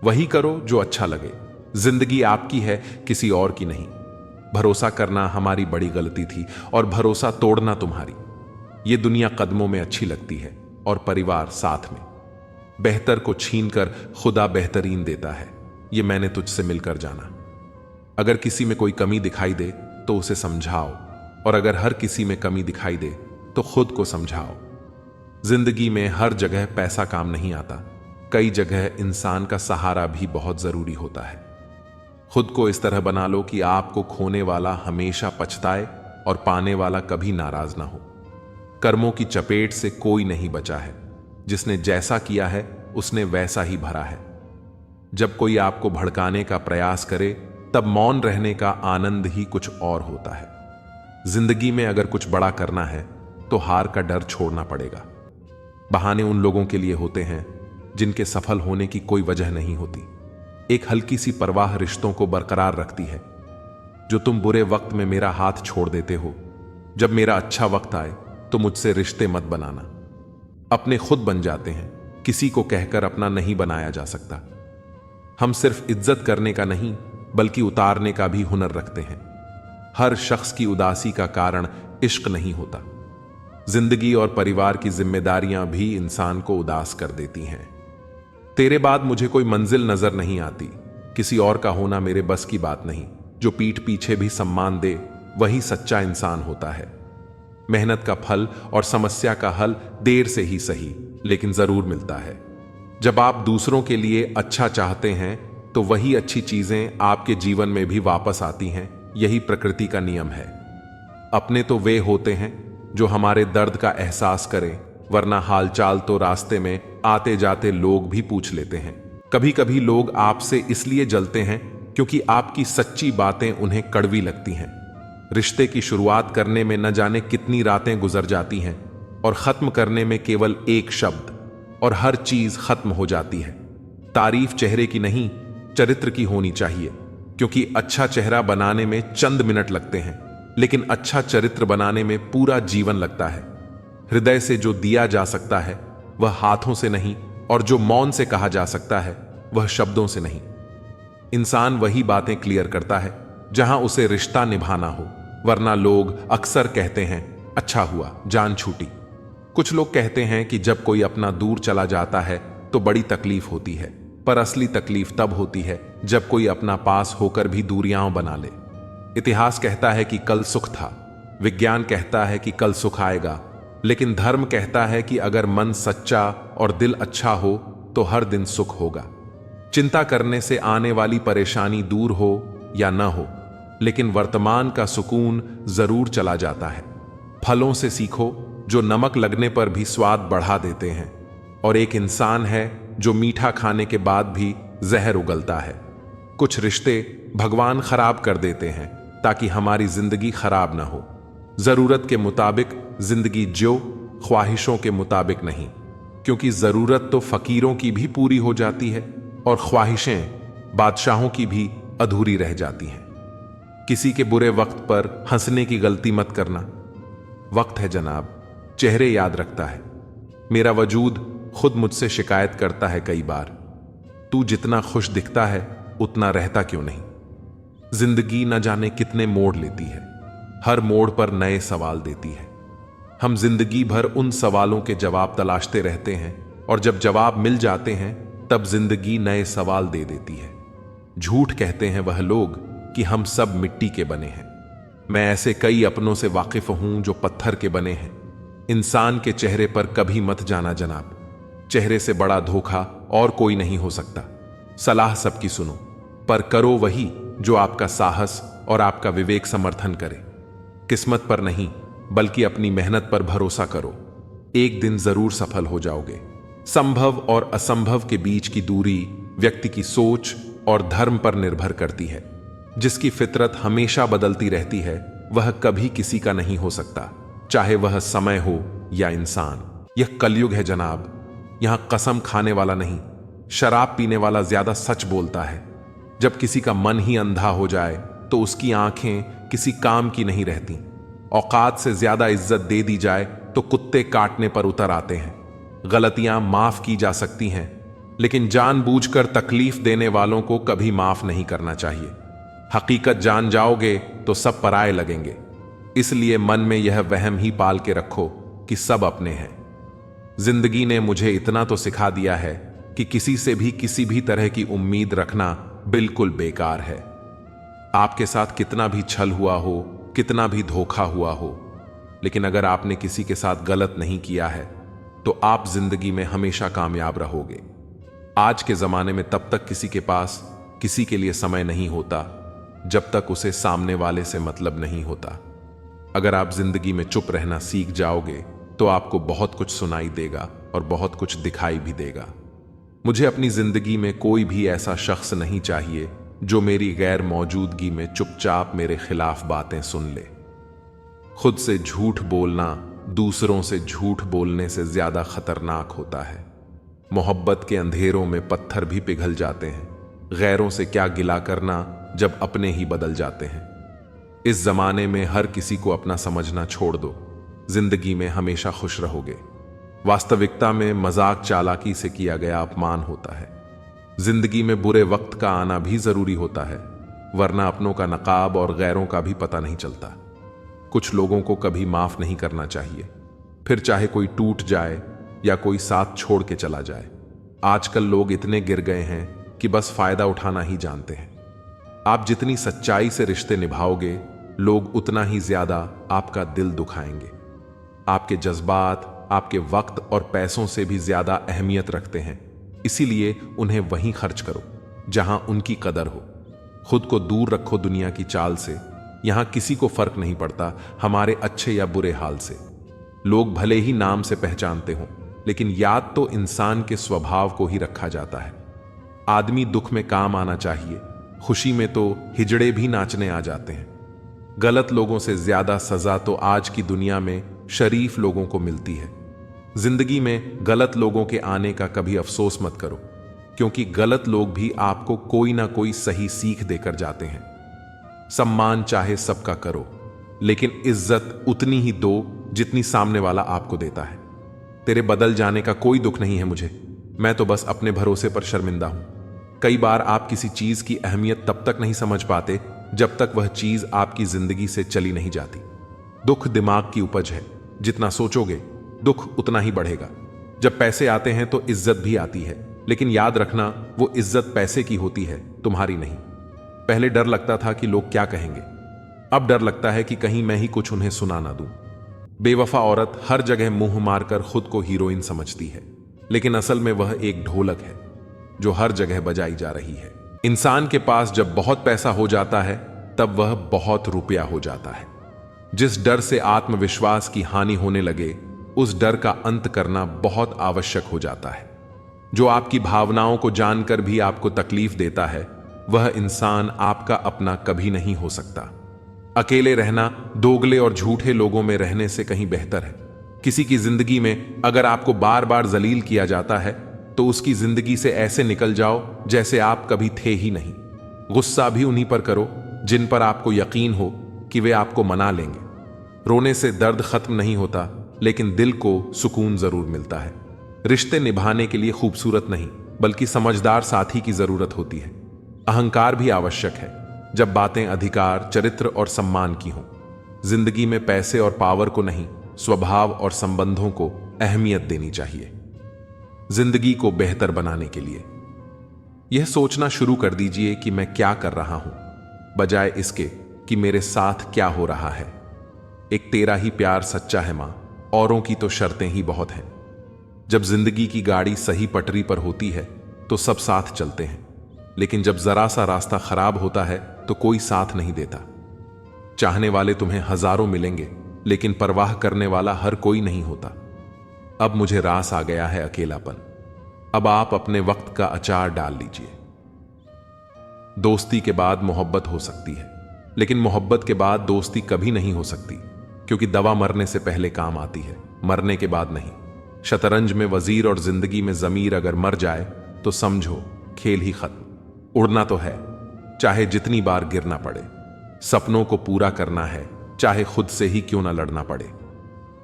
वही करो जो अच्छा लगे। जिंदगी आपकी है, किसी और की नहीं। भरोसा करना हमारी बड़ी गलती थी और भरोसा तोड़ना तुम्हारी। ये दुनिया कदमों में अच्छी लगती है और परिवार साथ में। बेहतर को छीनकर खुदा बेहतरीन देता है, ये मैंने तुझसे मिलकर जाना। अगर किसी में कोई कमी दिखाई दे तो उसे समझाओ, और अगर हर किसी में कमी दिखाई दे तो खुद को समझाओ। जिंदगी में हर जगह पैसा काम नहीं आता। कई जगह इंसान का सहारा भी बहुत जरूरी होता है। खुद को इस तरह बना लो कि आपको खोने वाला हमेशा पछताए और पाने वाला कभी नाराज ना हो। कर्मों की चपेट से कोई नहीं बचा है। जिसने जैसा किया है उसने वैसा ही भरा है। जब कोई आपको भड़काने का प्रयास करे तब मौन रहने का आनंद ही कुछ और होता है। जिंदगी में अगर कुछ बड़ा करना है तो हार का डर छोड़ना पड़ेगा। बहाने उन लोगों के लिए होते हैं जिनके सफल होने की कोई वजह नहीं होती। एक हल्की सी परवाह रिश्तों को बरकरार रखती है। जो तुम बुरे वक्त में मेरा हाथ छोड़ देते हो, जब मेरा अच्छा वक्त आए तो मुझसे रिश्ते मत बनाना। अपने खुद बन जाते हैं, किसी को कहकर अपना नहीं बनाया जा सकता। हम सिर्फ इज्जत करने का नहीं बल्कि उतारने का भी हुनर रखते हैं। हर शख्स की उदासी का कारण इश्क नहीं होता। जिंदगी और परिवार की जिम्मेदारियां भी इंसान को उदास कर देती हैं। तेरे बाद मुझे कोई मंजिल नजर नहीं आती। किसी और का होना मेरे बस की बात नहीं। जो पीठ पीछे भी सम्मान दे वही सच्चा इंसान होता है। मेहनत का फल और समस्या का हल देर से ही सही, लेकिन जरूर मिलता है। जब आप दूसरों के लिए अच्छा चाहते हैं तो वही अच्छी चीजें आपके जीवन में भी वापस आती हैं। यही प्रकृति का नियम है। अपने तो वे होते हैं जो हमारे दर्द का एहसास करें, वरना हालचाल तो रास्ते में आते जाते लोग भी पूछ लेते हैं। कभी कभी लोग आपसे इसलिए जलते हैं क्योंकि आपकी सच्ची बातें उन्हें कड़वी लगती हैं। रिश्ते की शुरुआत करने में न जाने कितनी रातें गुजर जाती हैं और खत्म करने में केवल एक शब्द और हर चीज खत्म हो जाती है। तारीफ चेहरे की नहीं, चरित्र की होनी चाहिए, क्योंकि अच्छा चेहरा बनाने में चंद मिनट लगते हैं, लेकिन अच्छा चरित्र बनाने में पूरा जीवन लगता है। हृदय से जो दिया जा सकता है वह हाथों से नहीं, और जो मौन से कहा जा सकता है वह शब्दों से नहीं। इंसान वही बातें क्लियर करता है जहां उसे रिश्ता निभाना हो, वरना लोग अक्सर कहते हैं अच्छा हुआ जान छूटी। कुछ लोग कहते हैं कि जब कोई अपना दूर चला जाता है तो बड़ी तकलीफ होती है, पर असली तकलीफ तब होती है जब कोई अपना पास होकर भी दूरियां बना ले। इतिहास कहता है कि कल सुख था, विज्ञान कहता है कि कल सुख आएगा, लेकिन धर्म कहता है कि अगर मन सच्चा और दिल अच्छा हो तो हर दिन सुख होगा। चिंता करने से आने वाली परेशानी दूर हो या न हो, लेकिन वर्तमान का सुकून जरूर चला जाता है। फलों से सीखो जो नमक लगने पर भी स्वाद बढ़ा देते हैं, और एक इंसान है जो मीठा खाने के बाद भी जहर उगलता है। कुछ रिश्ते भगवान खराब कर देते हैं ताकि हमारी जिंदगी खराब ना हो। जरूरत के मुताबिक जिंदगी जो, ख्वाहिशों के मुताबिक नहीं, क्योंकि जरूरत तो फकीरों की भी पूरी हो जाती है और ख्वाहिशें बादशाहों की भी अधूरी रह जाती हैं। किसी के बुरे वक्त पर हंसने की गलती मत करना। वक्त है जनाब, चेहरे याद रखता है। मेरा वजूद खुद मुझसे शिकायत करता है कई बार, तू जितना खुश दिखता है उतना रहता क्यों नहीं। जिंदगी न जाने कितने मोड़ लेती है, हर मोड़ पर नए सवाल देती है। हम जिंदगी भर उन सवालों के जवाब तलाशते रहते हैं, और जब जवाब मिल जाते हैं तब जिंदगी नए सवाल दे देती है। झूठ कहते हैं वह लोग कि हम सब मिट्टी के बने हैं। मैं ऐसे कई अपनों से वाकिफ हूं जो पत्थर के बने हैं। इंसान के चेहरे पर कभी मत जाना जनाब, चेहरे से बड़ा धोखा और कोई नहीं हो सकता। सलाह सबकी सुनो, पर करो वही जो आपका साहस और आपका विवेक समर्थन करे। किस्मत पर नहीं, बल्कि अपनी मेहनत पर भरोसा करो। एक दिन जरूर सफल हो जाओगे। संभव और असंभव के बीच की दूरी व्यक्ति की सोच और धर्म पर निर्भर करती है। जिसकी फितरत हमेशा बदलती रहती है, वह कभी किसी का नहीं हो सकता, चाहे वह समय हो या इंसान। यह कलयुग है जनाब। यहां कसम खाने वाला नहीं, शराब पीने वाला ज्यादा सच बोलता है। जब किसी का मन ही अंधा हो जाए तो उसकी आंखें किसी काम की नहीं रहती। औकात से ज्यादा इज्जत दे दी जाए तो कुत्ते काटने पर उतर आते हैं। गलतियां माफ की जा सकती हैं, लेकिन जानबूझकर तकलीफ देने वालों को कभी माफ नहीं करना चाहिए। हकीकत जान जाओगे तो सब पराये लगेंगे। इसलिए मन में यह वहम ही पाल के रखो कि सब अपने हैं। जिंदगी ने मुझे इतना तो सिखा दिया है कि किसी से भी किसी भी तरह की उम्मीद रखना बिल्कुल बेकार है। आपके साथ कितना भी छल हुआ हो, कितना भी धोखा हुआ हो, लेकिन अगर आपने किसी के साथ गलत नहीं किया है तो आप जिंदगी में हमेशा कामयाब रहोगे। आज के जमाने में तब तक किसी के पास किसी के लिए समय नहीं होता जब तक उसे सामने वाले से मतलब नहीं होता। अगर आप जिंदगी में चुप रहना सीख जाओगे तो आपको बहुत कुछ सुनाई देगा और बहुत कुछ दिखाई भी देगा। मुझे अपनी जिंदगी में कोई भी ऐसा शख्स नहीं चाहिए जो मेरी गैर मौजूदगी में चुपचाप मेरे खिलाफ बातें सुन ले। खुद से झूठ बोलना दूसरों से झूठ बोलने से ज्यादा खतरनाक होता है। मोहब्बत के अंधेरों में पत्थर भी पिघल जाते हैं। गैरों से क्या गिला करना जब अपने ही बदल जाते हैं। इस जमाने में हर किसी को अपना समझना छोड़ दो। जिंदगी में हमेशा खुश रहोगे। वास्तविकता में मजाक चालाकी से किया गया अपमान होता है। जिंदगी में बुरे वक्त का आना भी जरूरी होता है, वरना अपनों का नकाब और गैरों का भी पता नहीं चलता। कुछ लोगों को कभी माफ नहीं करना चाहिए, फिर चाहे कोई टूट जाए या कोई साथ छोड़ के चला जाए। आजकल लोग इतने गिर गए हैं कि बस फायदा उठाना ही जानते हैं। आप जितनी सच्चाई से रिश्ते निभाओगे, लोग उतना ही ज्यादा आपका दिल दुखाएंगे। आपके जज्बात आपके वक्त और पैसों से भी ज्यादा अहमियत रखते हैं, इसीलिए उन्हें वहीं खर्च करो जहां उनकी कदर हो। खुद को दूर रखो दुनिया की चाल से। यहां किसी को फर्क नहीं पड़ता हमारे अच्छे या बुरे हाल से। लोग भले ही नाम से पहचानते हों, लेकिन याद तो इंसान के स्वभाव को ही रखा जाता है। आदमी दुख में काम आना चाहिए, खुशी में तो हिजड़े भी नाचने आ जाते हैं। गलत लोगों से ज्यादा सजा तो आज की दुनिया में शरीफ लोगों को मिलती है। जिंदगी में गलत लोगों के आने का कभी अफसोस मत करो, क्योंकि गलत लोग भी आपको कोई ना कोई सही सीख देकर जाते हैं। सम्मान चाहे सबका करो, लेकिन इज्जत उतनी ही दो जितनी सामने वाला आपको देता है। तेरे बदल जाने का कोई दुख नहीं है मुझे, मैं तो बस अपने भरोसे पर शर्मिंदा हूं। कई बार आप किसी चीज की अहमियत तब तक नहीं समझ पाते जब तक वह चीज आपकी जिंदगी से चली नहीं जाती। दुख दिमाग की उपज है, जितना सोचोगे दुख उतना ही बढ़ेगा। जब पैसे आते हैं तो इज्जत भी आती है, लेकिन याद रखना वो इज्जत पैसे की होती है, तुम्हारी नहीं। पहले डर लगता था कि लोग क्या कहेंगे, अब डर लगता है कि कहीं मैं ही कुछ उन्हें सुना ना दूं। बेवफा औरत हर जगह मुंह मारकर खुद को हीरोइन समझती है, लेकिन असल में वह एक ढोलक है जो हर जगह बजाई जा रही है। इंसान के पास जब बहुत पैसा हो जाता है तब वह बहुत रुपया हो जाता है। जिस डर से आत्मविश्वास की हानि होने लगे, उस डर का अंत करना बहुत आवश्यक हो जाता है। जो आपकी भावनाओं को जानकर भी आपको तकलीफ देता है, वह इंसान आपका अपना कभी नहीं हो सकता। अकेले रहना दोगले और झूठे लोगों में रहने से कहीं बेहतर है। किसी की जिंदगी में अगर आपको बार बार जलील किया जाता है तो उसकी जिंदगी से ऐसे निकल जाओ जैसे आप कभी थे ही नहीं। गुस्सा भी उन्हीं पर करो जिन पर आपको यकीन हो कि वे आपको मना लेंगे। रोने से दर्द खत्म नहीं होता, लेकिन दिल को सुकून जरूर मिलता है। रिश्ते निभाने के लिए खूबसूरत नहीं बल्कि समझदार साथी की जरूरत होती है। अहंकार भी आवश्यक है जब बातें अधिकार, चरित्र और सम्मान की हों। जिंदगी में पैसे और पावर को नहीं, स्वभाव और संबंधों को अहमियत देनी चाहिए। जिंदगी को बेहतर बनाने के लिए यह सोचना शुरू कर दीजिए कि मैं क्या कर रहा हूं, बजाय इसके कि मेरे साथ क्या हो रहा है। एक तेरा ही प्यार सच्चा है मां, औरों की तो शर्तें ही बहुत हैं। जब जिंदगी की गाड़ी सही पटरी पर होती है तो सब साथ चलते हैं, लेकिन जब जरा सा रास्ता खराब होता है तो कोई साथ नहीं देता। चाहने वाले तुम्हें हजारों मिलेंगे, लेकिन परवाह करने वाला हर कोई नहीं होता। अब मुझे रास आ गया है अकेलापन। अब आप अपने वक्त का अचार डाल लीजिए। दोस्ती के बाद मोहब्बत हो सकती है, लेकिन मोहब्बत के बाद दोस्ती कभी नहीं हो सकती, क्योंकि दवा मरने से पहले काम आती है, मरने के बाद नहीं। शतरंज में वजीर और जिंदगी में जमीर अगर मर जाए तो समझो खेल ही खत्म। उड़ना तो है, चाहे जितनी बार गिरना पड़े। सपनों को पूरा करना है, चाहे खुद से ही क्यों ना लड़ना पड़े।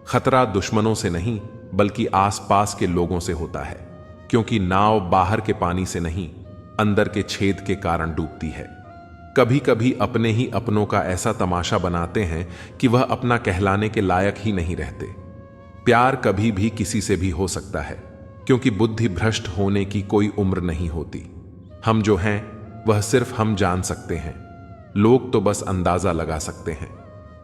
खतरा दुश्मनों से नहीं, बल्कि आसपास के लोगों से होता है, क्योंकि नाव बाहर के पानी से नहीं, अंदर के छेद के कारण डूबती है। कभी कभी अपने ही अपनों का ऐसा तमाशा बनाते हैं कि वह अपना कहलाने के लायक ही नहीं रहते। प्यार कभी भी किसी से भी हो सकता है, क्योंकि बुद्धि भ्रष्ट होने की कोई उम्र नहीं होती। हम जो हैं वह सिर्फ हम जान सकते हैं, लोग तो बस अंदाजा लगा सकते हैं।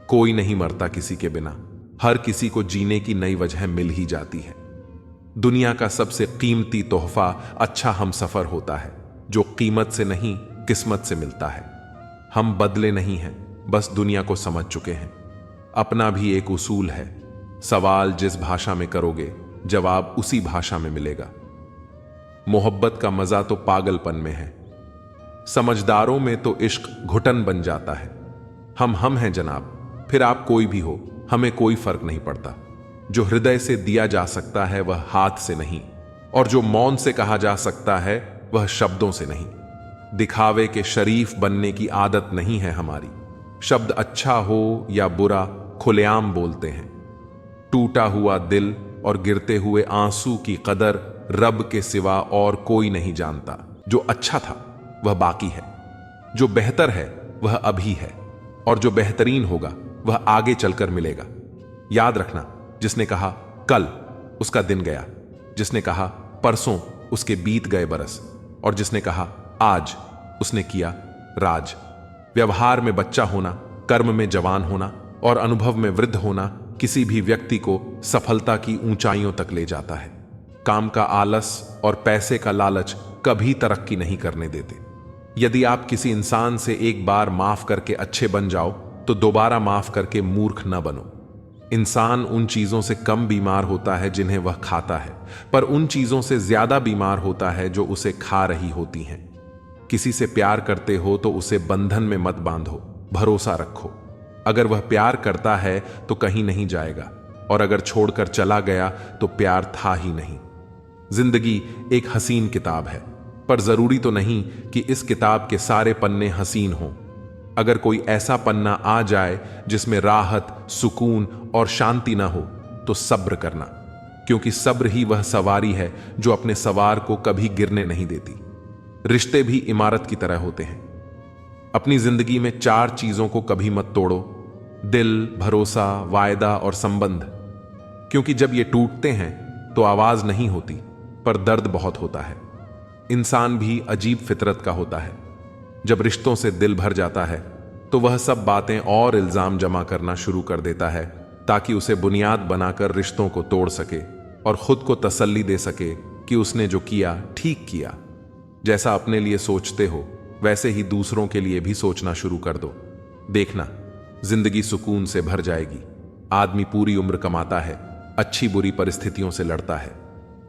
कोई नहीं मरता किसी के बिना, हर किसी को जीने की नई वजह मिल ही जाती है। दुनिया का सबसे कीमती तोहफा अच्छा हमसफर होता है, जो कीमत से नहीं किस्मत से मिलता है। हम बदले नहीं हैं, बस दुनिया को समझ चुके हैं। अपना भी एक उसूल है, सवाल जिस भाषा में करोगे जवाब उसी भाषा में मिलेगा। मोहब्बत का मजा तो पागलपन में है, समझदारों में तो इश्क घुटन बन जाता है। हम हैं जनाब, फिर आप कोई भी हो, हमें कोई फर्क नहीं पड़ता। जो हृदय से दिया जा सकता है वह हाथ से नहीं, और जो मौन से कहा जा सकता है वह शब्दों से नहीं। दिखावे के शरीफ बनने की आदत नहीं है हमारी। शब्द अच्छा हो या बुरा खुलेआम बोलते हैं। टूटा हुआ दिल और गिरते हुए आंसू की कदर रब के सिवा और कोई नहीं जानता। जो अच्छा था वह बाकी है, जो बेहतर है वह अभी है, और जो बेहतरीन होगा वह आगे चलकर मिलेगा। याद रखना, जिसने कहा कल उसका दिन गया, जिसने कहा परसों उसके बीत गए बरस, और जिसने कहा आज उसने किया राज। व्यवहार में बच्चा होना, कर्म में जवान होना और अनुभव में वृद्ध होना किसी भी व्यक्ति को सफलता की ऊंचाइयों तक ले जाता है। काम का आलस और पैसे का लालच कभी तरक्की नहीं करने देते। यदि आप किसी इंसान से एक बार माफ करके अच्छे बन जाओ तो दोबारा माफ करके मूर्ख न बनो। इंसान उन चीजों से कम बीमार होता है जिन्हें वह खाता है, पर उन चीजों से ज्यादा बीमार होता है जो उसे खा रही होती हैं। किसी से प्यार करते हो तो उसे बंधन में मत बांधो, भरोसा रखो। अगर वह प्यार करता है तो कहीं नहीं जाएगा, और अगर छोड़कर चला गया तो प्यार था ही नहीं। जिंदगी एक हसीन किताब है, पर जरूरी तो नहीं कि इस किताब के सारे पन्ने हसीन हों। अगर कोई ऐसा पन्ना आ जाए जिसमें राहत, सुकून और शांति ना हो तो सब्र करना, क्योंकि सब्र ही वह सवारी है जो अपने सवार को कभी गिरने नहीं देती। रिश्ते भी इमारत की तरह होते हैं। अपनी जिंदगी में 4 चीजों को कभी मत तोड़ो: दिल, भरोसा, वायदा और संबंध। क्योंकि जब ये टूटते हैं तो आवाज नहीं होती, पर दर्द बहुत होता है। इंसान भी अजीब फितरत का होता है। जब रिश्तों से दिल भर जाता है तो वह सब बातें और इल्जाम जमा करना शुरू कर देता है, ताकि उसे बुनियाद बनाकर रिश्तों को तोड़ सके और खुद को तसल्ली दे सके कि उसने जो किया ठीक किया। जैसा अपने लिए सोचते हो वैसे ही दूसरों के लिए भी सोचना शुरू कर दो। देखना, जिंदगी सुकून से भर जाएगी। आदमी पूरी उम्र कमाता है, अच्छी बुरी परिस्थितियों से लड़ता है,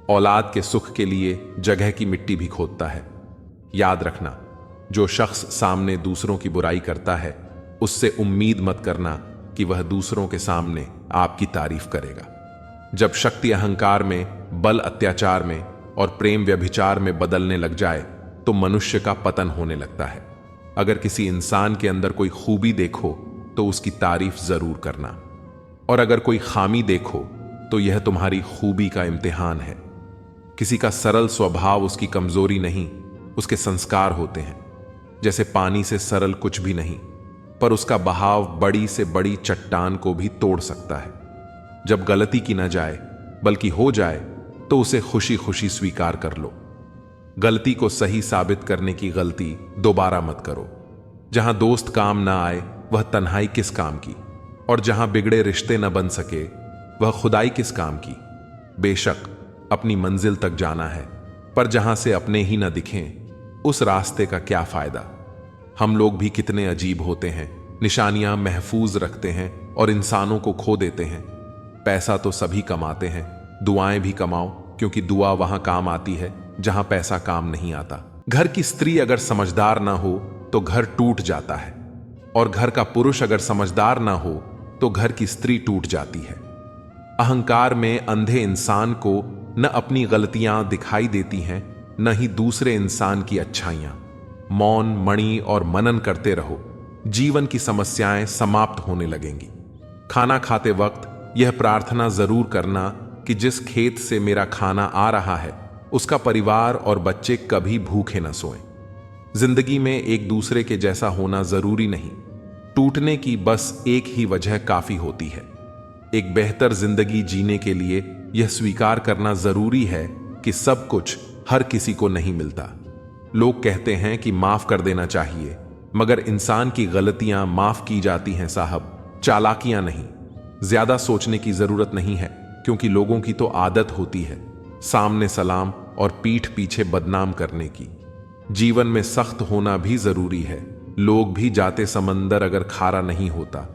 औलाद के सुख के लिए जगह की मिट्टी भी खोदता है। याद रखना, जो शख्स सामने दूसरों की बुराई करता है उससे उम्मीद मत करना कि वह दूसरों के सामने आपकी तारीफ करेगा। जब शक्ति अहंकार में, बल अत्याचार में और प्रेम व्यभिचार में बदलने लग जाए तो मनुष्य का पतन होने लगता है। अगर किसी इंसान के अंदर कोई खूबी देखो तो उसकी तारीफ जरूर करना, और अगर कोई खामी देखो तो यह तुम्हारी खूबी का इम्तिहान है। किसी का सरल स्वभाव उसकी कमजोरी नहीं, उसके संस्कार होते हैं। जैसे पानी से सरल कुछ भी नहीं, पर उसका बहाव बड़ी से बड़ी चट्टान को भी तोड़ सकता है। जब गलती की न जाए बल्कि हो जाए तो उसे खुशी खुशी स्वीकार कर लो। गलती को सही साबित करने की गलती दोबारा मत करो। जहां दोस्त काम ना आए वह तन्हाई किस काम की, और जहां बिगड़े रिश्ते न बन सके वह खुदाई किस काम की। बेशक अपनी मंजिल तक जाना है, पर जहां से अपने ही न दिखें उस रास्ते का क्या फायदा। हम लोग भी कितने अजीब होते हैं निशानियां महफूज रखते हैं और इंसानों को खो देते हैं। पैसा तो सभी कमाते हैं, दुआएं भी कमाओ, क्योंकि दुआ वहां काम आती है जहां पैसा काम नहीं आता। घर की स्त्री अगर समझदार ना हो तो घर टूट जाता है, और घर का पुरुष अगर समझदार ना हो तो घर की स्त्री टूट जाती है। अहंकार में अंधे इंसान को न अपनी गलतियां दिखाई देती हैं, न ही दूसरे इंसान की अच्छाइयां। मौन, मणि और मनन करते रहो, जीवन की समस्याएं समाप्त होने लगेंगी। खाना खाते वक्त यह प्रार्थना जरूर करना कि जिस खेत से मेरा खाना आ रहा है उसका परिवार और बच्चे कभी भूखे न सोएं। जिंदगी में एक दूसरे के जैसा होना जरूरी नहीं, टूटने की बस एक ही वजह काफी होती है। एक बेहतर जिंदगी जीने के लिए यह स्वीकार करना जरूरी है कि सब कुछ हर किसी को नहीं मिलता। लोग कहते हैं कि माफ कर देना चाहिए, मगर इंसान की गलतियां माफ की जाती हैं साहब, चालाकियां नहीं। ज्यादा सोचने की जरूरत नहीं है, क्योंकि लोगों की तो आदत होती है सामने सलाम और पीठ पीछे बदनाम करने की। जीवन में सख्त होना भी जरूरी है। लोग भी जाते समंदर अगर खारा नहीं होता।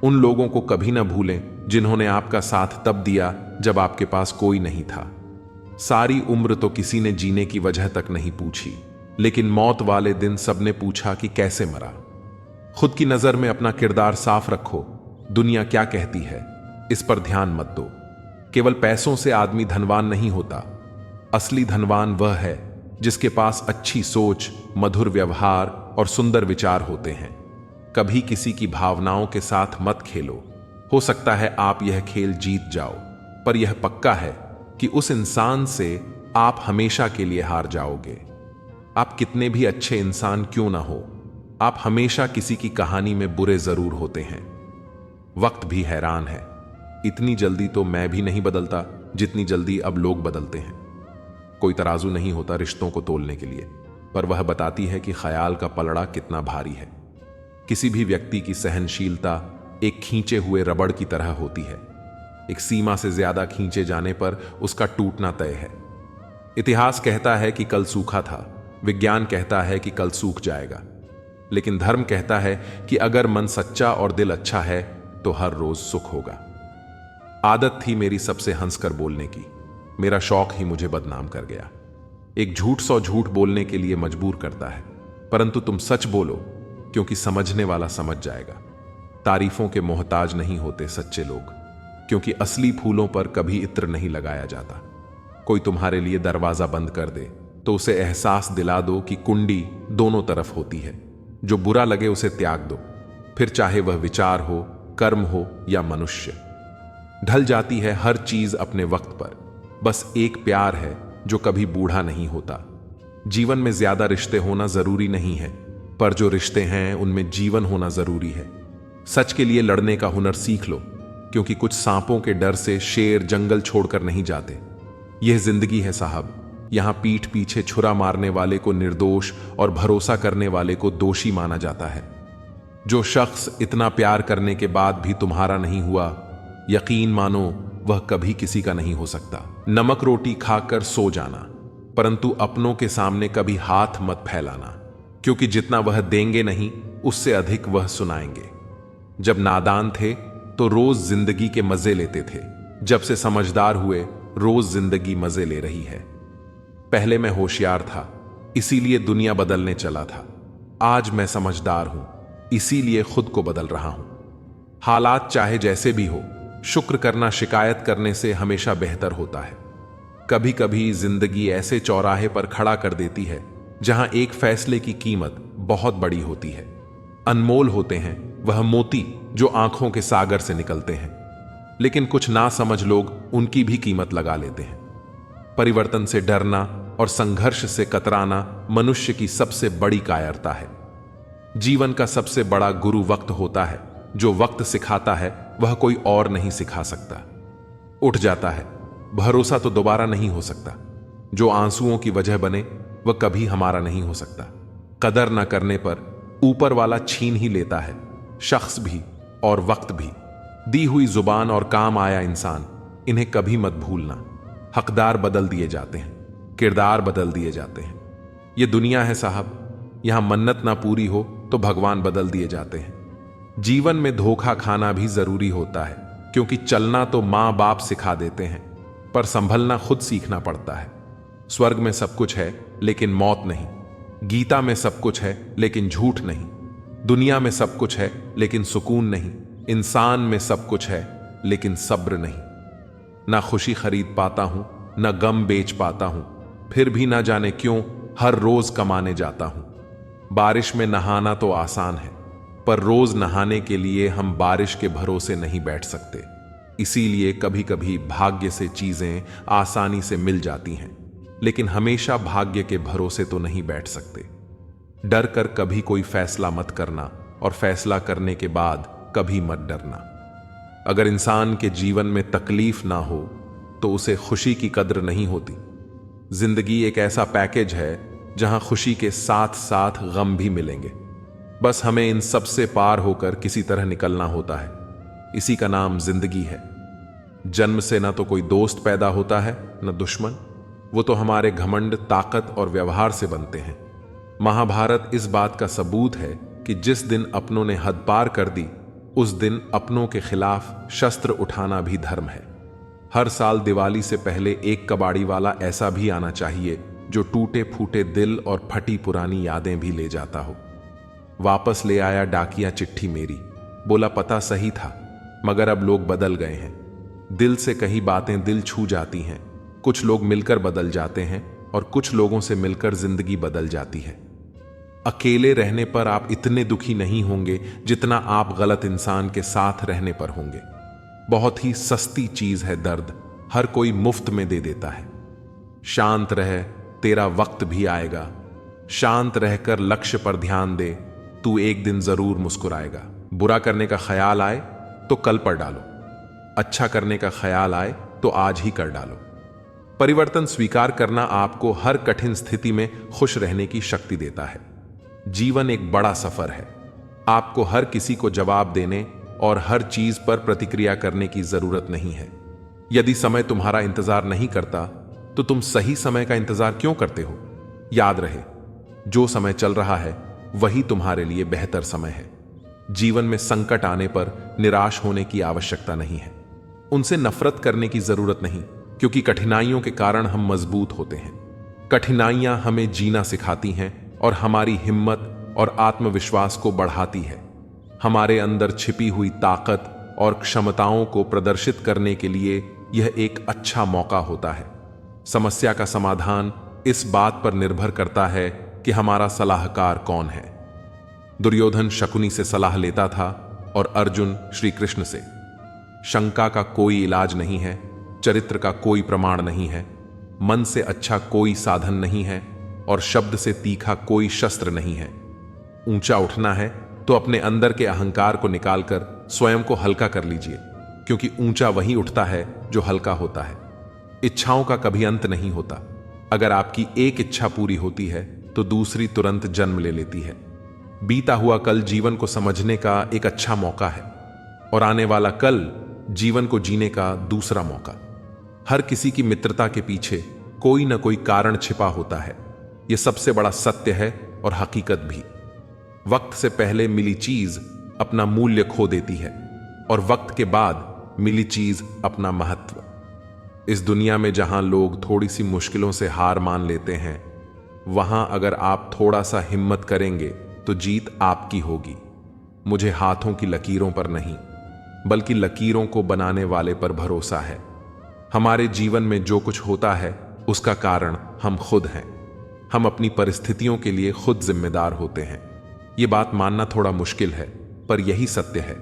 उन लोगों को कभी ना भूलें जिन्होंने आपका साथ तब दिया जब आपके पास कोई नहीं था। सारी उम्र तो किसी ने जीने की वजह तक नहीं पूछी, लेकिन मौत वाले दिन सबने पूछा कि कैसे मरा। खुद की नजर में अपना किरदार साफ रखो। दुनिया क्या कहती है इस पर ध्यान मत दो। केवल पैसों से आदमी धनवान नहीं होता। असली धनवान वह है जिसके पास अच्छी सोच, मधुर व्यवहार और सुंदर विचार होते हैं। कभी किसी की भावनाओं के साथ मत खेलो। हो सकता है आप यह खेल जीत जाओ, पर यह पक्का है कि उस इंसान से आप हमेशा के लिए हार जाओगे। आप कितने भी अच्छे इंसान क्यों ना हो, आप हमेशा किसी की कहानी में बुरे जरूर होते हैं। वक्त भी हैरान है, इतनी जल्दी तो मैं भी नहीं बदलता जितनी जल्दी अब लोग बदलते हैं। कोई तराजू नहीं होता रिश्तों को तोलने के लिए, पर वह बताती है कि ख्याल का पलड़ा कितना भारी है। किसी भी व्यक्ति की सहनशीलता एक खींचे हुए रबड़ की तरह होती है। एक सीमा से ज्यादा खींचे जाने पर उसका टूटना तय है। इतिहास कहता है कि कल सूखा था, विज्ञान कहता है कि कल सूख जाएगा, लेकिन धर्म कहता है कि अगर मन सच्चा और दिल अच्छा है तो हर रोज सुख होगा। आदत थी मेरी सबसे हंसकर बोलने की, मेरा शौक ही मुझे बदनाम कर गया। एक झूठ 100 झूठ बोलने के लिए मजबूर करता है, परंतु तुम सच बोलो, क्योंकि समझने वाला समझ जाएगा। तारीफों के मोहताज नहीं होते सच्चे लोग, क्योंकि असली फूलों पर कभी इत्र नहीं लगाया जाता। कोई तुम्हारे लिए दरवाजा बंद कर दे तो उसे एहसास दिला दो कि कुंडी दोनों तरफ होती है। जो बुरा लगे उसे त्याग दो, फिर चाहे वह विचार हो, कर्म हो या मनुष्य। ढल जाती है हर चीज अपने वक्त पर। बस एक प्यार है जो कभी बूढ़ा नहीं होता। जीवन में ज्यादा रिश्ते होना जरूरी नहीं है, पर जो रिश्ते हैं उनमें जीवन होना जरूरी है। सच के लिए लड़ने का हुनर सीख लो, क्योंकि कुछ सांपों के डर से शेर जंगल छोड़कर नहीं जाते। यह जिंदगी है साहब, यहां पीठ पीछे छुरा मारने वाले को निर्दोष और भरोसा करने वाले को दोषी माना जाता है। जो शख्स इतना प्यार करने के बाद भी तुम्हारा नहीं हुआ, यकीन मानो वह कभी किसी का नहीं हो सकता। नमक रोटी खाकर सो जाना, परंतु अपनों के सामने कभी हाथ मत फैलाना, क्योंकि जितना वह देंगे नहीं उससे अधिक वह सुनाएंगे। जब नादान थे तो रोज जिंदगी के मजे लेते थे, जब से समझदार हुए रोज जिंदगी मजे ले रही है। पहले मैं होशियार था, इसीलिए दुनिया बदलने चला था। आज मैं समझदार हूं, इसीलिए खुद को बदल रहा हूं। हालात चाहे जैसे भी हो, शुक्र करना शिकायत करने से हमेशा बेहतर होता है। कभी कभी जिंदगी ऐसे चौराहे पर खड़ा कर देती है जहां एक फैसले की कीमत बहुत बड़ी होती है। अनमोल होते हैं वह मोती जो आंखों के सागर से निकलते हैं, लेकिन कुछ ना समझ लोग उनकी भी कीमत लगा लेते हैं। परिवर्तन से डरना और संघर्ष से कतराना मनुष्य की सबसे बड़ी कायरता है। जीवन का सबसे बड़ा गुरु वक्त होता है। जो वक्त सिखाता है वह कोई और नहीं सिखा सकता। उठ जाता है, भरोसा तो दोबारा नहीं हो सकता। जो आंसुओं की वजह बने वह कभी हमारा नहीं हो सकता। कदर न करने पर ऊपर वाला छीन ही लेता है, शख्स भी और वक्त भी। दी हुई जुबान और काम आया इंसान, इन्हें कभी मत भूलना। हकदार बदल दिए जाते हैं, किरदार बदल दिए जाते हैं। यह दुनिया है साहब, यहां मन्नत ना पूरी हो तो भगवान बदल दिए जाते हैं। जीवन में धोखा खाना भी जरूरी होता है, क्योंकि चलना तो माँ बाप सिखा देते हैं, पर संभलना खुद सीखना पड़ता है। स्वर्ग में सब कुछ है लेकिन मौत नहीं, गीता में सब कुछ है लेकिन झूठ नहीं, दुनिया में सब कुछ है लेकिन सुकून नहीं, इंसान में सब कुछ है लेकिन सब्र नहीं। ना खुशी खरीद पाता हूं, ना गम बेच पाता हूं, फिर भी ना जाने क्यों हर रोज कमाने जाता हूं। बारिश में नहाना तो आसान है, पर रोज नहाने के लिए हम बारिश के भरोसे नहीं बैठ सकते। इसीलिए कभी कभी भाग्य से चीजें आसानी से मिल जाती हैं, लेकिन हमेशा भाग्य के भरोसे तो नहीं बैठ सकते। डर कर कभी कोई फैसला मत करना, और फैसला करने के बाद कभी मत डरना। अगर इंसान के जीवन में तकलीफ ना हो तो उसे खुशी की कद्र नहीं होती। जिंदगी एक ऐसा पैकेज है जहां खुशी के साथ साथ गम भी मिलेंगे। बस हमें इन सब से पार होकर किसी तरह निकलना होता है। इसी का नाम जिंदगी है। जन्म से ना तो कोई दोस्त पैदा होता है न दुश्मन, वो तो हमारे घमंड, ताकत और व्यवहार से बनते हैं। महाभारत इस बात का सबूत है कि जिस दिन अपनों ने हद पार कर दी, उस दिन अपनों के खिलाफ शस्त्र उठाना भी धर्म है। हर साल दिवाली से पहले एक कबाड़ी वाला ऐसा भी आना चाहिए जो टूटे फूटे दिल और फटी पुरानी यादें भी ले जाता हो। वापस ले आया डाकिया चिट्ठी मेरी, बोला पता सही था मगर अब लोग बदल गए हैं। दिल से कही बातें दिल छू जाती हैं। कुछ लोग मिलकर बदल जाते हैं और कुछ लोगों से मिलकर जिंदगी बदल जाती है। अकेले रहने पर आप इतने दुखी नहीं होंगे जितना आप गलत इंसान के साथ रहने पर होंगे। बहुत ही सस्ती चीज है दर्द, हर कोई मुफ्त में दे देता है। शांत रह, तेरा वक्त भी आएगा। शांत रहकर लक्ष्य पर ध्यान दे, तू एक दिन जरूर मुस्कुराएगा। बुरा करने का ख्याल आए तो कल पर डालो, अच्छा करने का ख्याल आए तो आज ही कर डालो। परिवर्तन स्वीकार करना आपको हर कठिन स्थिति में खुश रहने की शक्ति देता है। जीवन एक बड़ा सफर है। आपको हर किसी को जवाब देने और हर चीज पर प्रतिक्रिया करने की जरूरत नहीं है। यदि समय तुम्हारा इंतजार नहीं करता तो तुम सही समय का इंतजार क्यों करते हो? याद रहे, जो समय चल रहा है वही तुम्हारे लिए बेहतर समय है। जीवन में संकट आने पर निराश होने की आवश्यकता नहीं है। उनसे नफरत करने की जरूरत नहीं, क्योंकि कठिनाइयों के कारण हम मजबूत होते हैं। कठिनाइयां हमें जीना सिखाती हैं और हमारी हिम्मत और आत्मविश्वास को बढ़ाती है। हमारे अंदर छिपी हुई ताकत और क्षमताओं को प्रदर्शित करने के लिए यह एक अच्छा मौका होता है। समस्या का समाधान इस बात पर निर्भर करता है कि हमारा सलाहकार कौन है। दुर्योधन शकुनी से सलाह लेता था और अर्जुन श्री कृष्ण से। शंका का कोई इलाज नहीं है, चरित्र का कोई प्रमाण नहीं है, मन से अच्छा कोई साधन नहीं है और शब्द से तीखा कोई शस्त्र नहीं है। ऊंचा उठना है तो अपने अंदर के अहंकार को निकालकर स्वयं को हल्का कर लीजिए, क्योंकि ऊंचा वही उठता है जो हल्का होता है। इच्छाओं का कभी अंत नहीं होता। अगर आपकी एक इच्छा पूरी होती है तो दूसरी तुरंत जन्म ले लेती है। बीता हुआ कल जीवन को समझने का एक अच्छा मौका है और आने वाला कल जीवन को जीने का दूसरा मौका। हर किसी की मित्रता के पीछे कोई ना कोई कारण छिपा होता है। यह सबसे बड़ा सत्य है और हकीकत भी। वक्त से पहले मिली चीज अपना मूल्य खो देती है और वक्त के बाद मिली चीज अपना महत्व। इस दुनिया में जहां लोग थोड़ी सी मुश्किलों से हार मान लेते हैं, वहां अगर आप थोड़ा सा हिम्मत करेंगे तो जीत आपकी होगी। मुझे हाथों की लकीरों पर नहीं, बल्कि लकीरों को बनाने वाले पर भरोसा है। हमारे जीवन में जो कुछ होता है उसका कारण हम खुद हैं। हम अपनी परिस्थितियों के लिए खुद जिम्मेदार होते हैं। ये बात मानना थोड़ा मुश्किल है, पर यही सत्य है।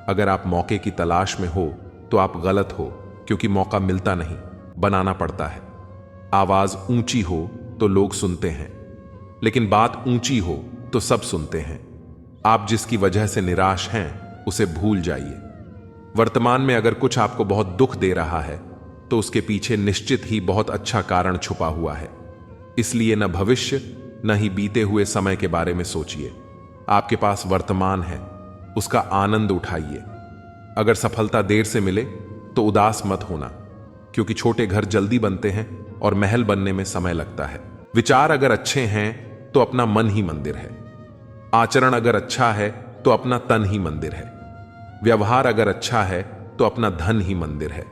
अगर आप मौके की तलाश में हो तो आप गलत हो, क्योंकि मौका मिलता नहीं, बनाना पड़ता है। आवाज ऊंची हो तो लोग सुनते हैं, लेकिन बात ऊंची हो तो सब सुनते हैं। आप जिसकी वजह से निराश हैं उसे भूल जाइए। वर्तमान में अगर कुछ आपको बहुत दुख दे रहा है तो उसके पीछे निश्चित ही बहुत अच्छा कारण छुपा हुआ है। इसलिए न भविष्य न ही बीते हुए समय के बारे में सोचिए। आपके पास वर्तमान है, उसका आनंद उठाइए। अगर सफलता देर से मिले तो उदास मत होना, क्योंकि छोटे घर जल्दी बनते हैं और महल बनने में समय लगता है। विचार अगर अच्छे हैं तो अपना मन ही मंदिर है। आचरण अगर अच्छा है तो अपना तन ही मंदिर है। व्यवहार अगर अच्छा है तो अपना धन ही मंदिर है।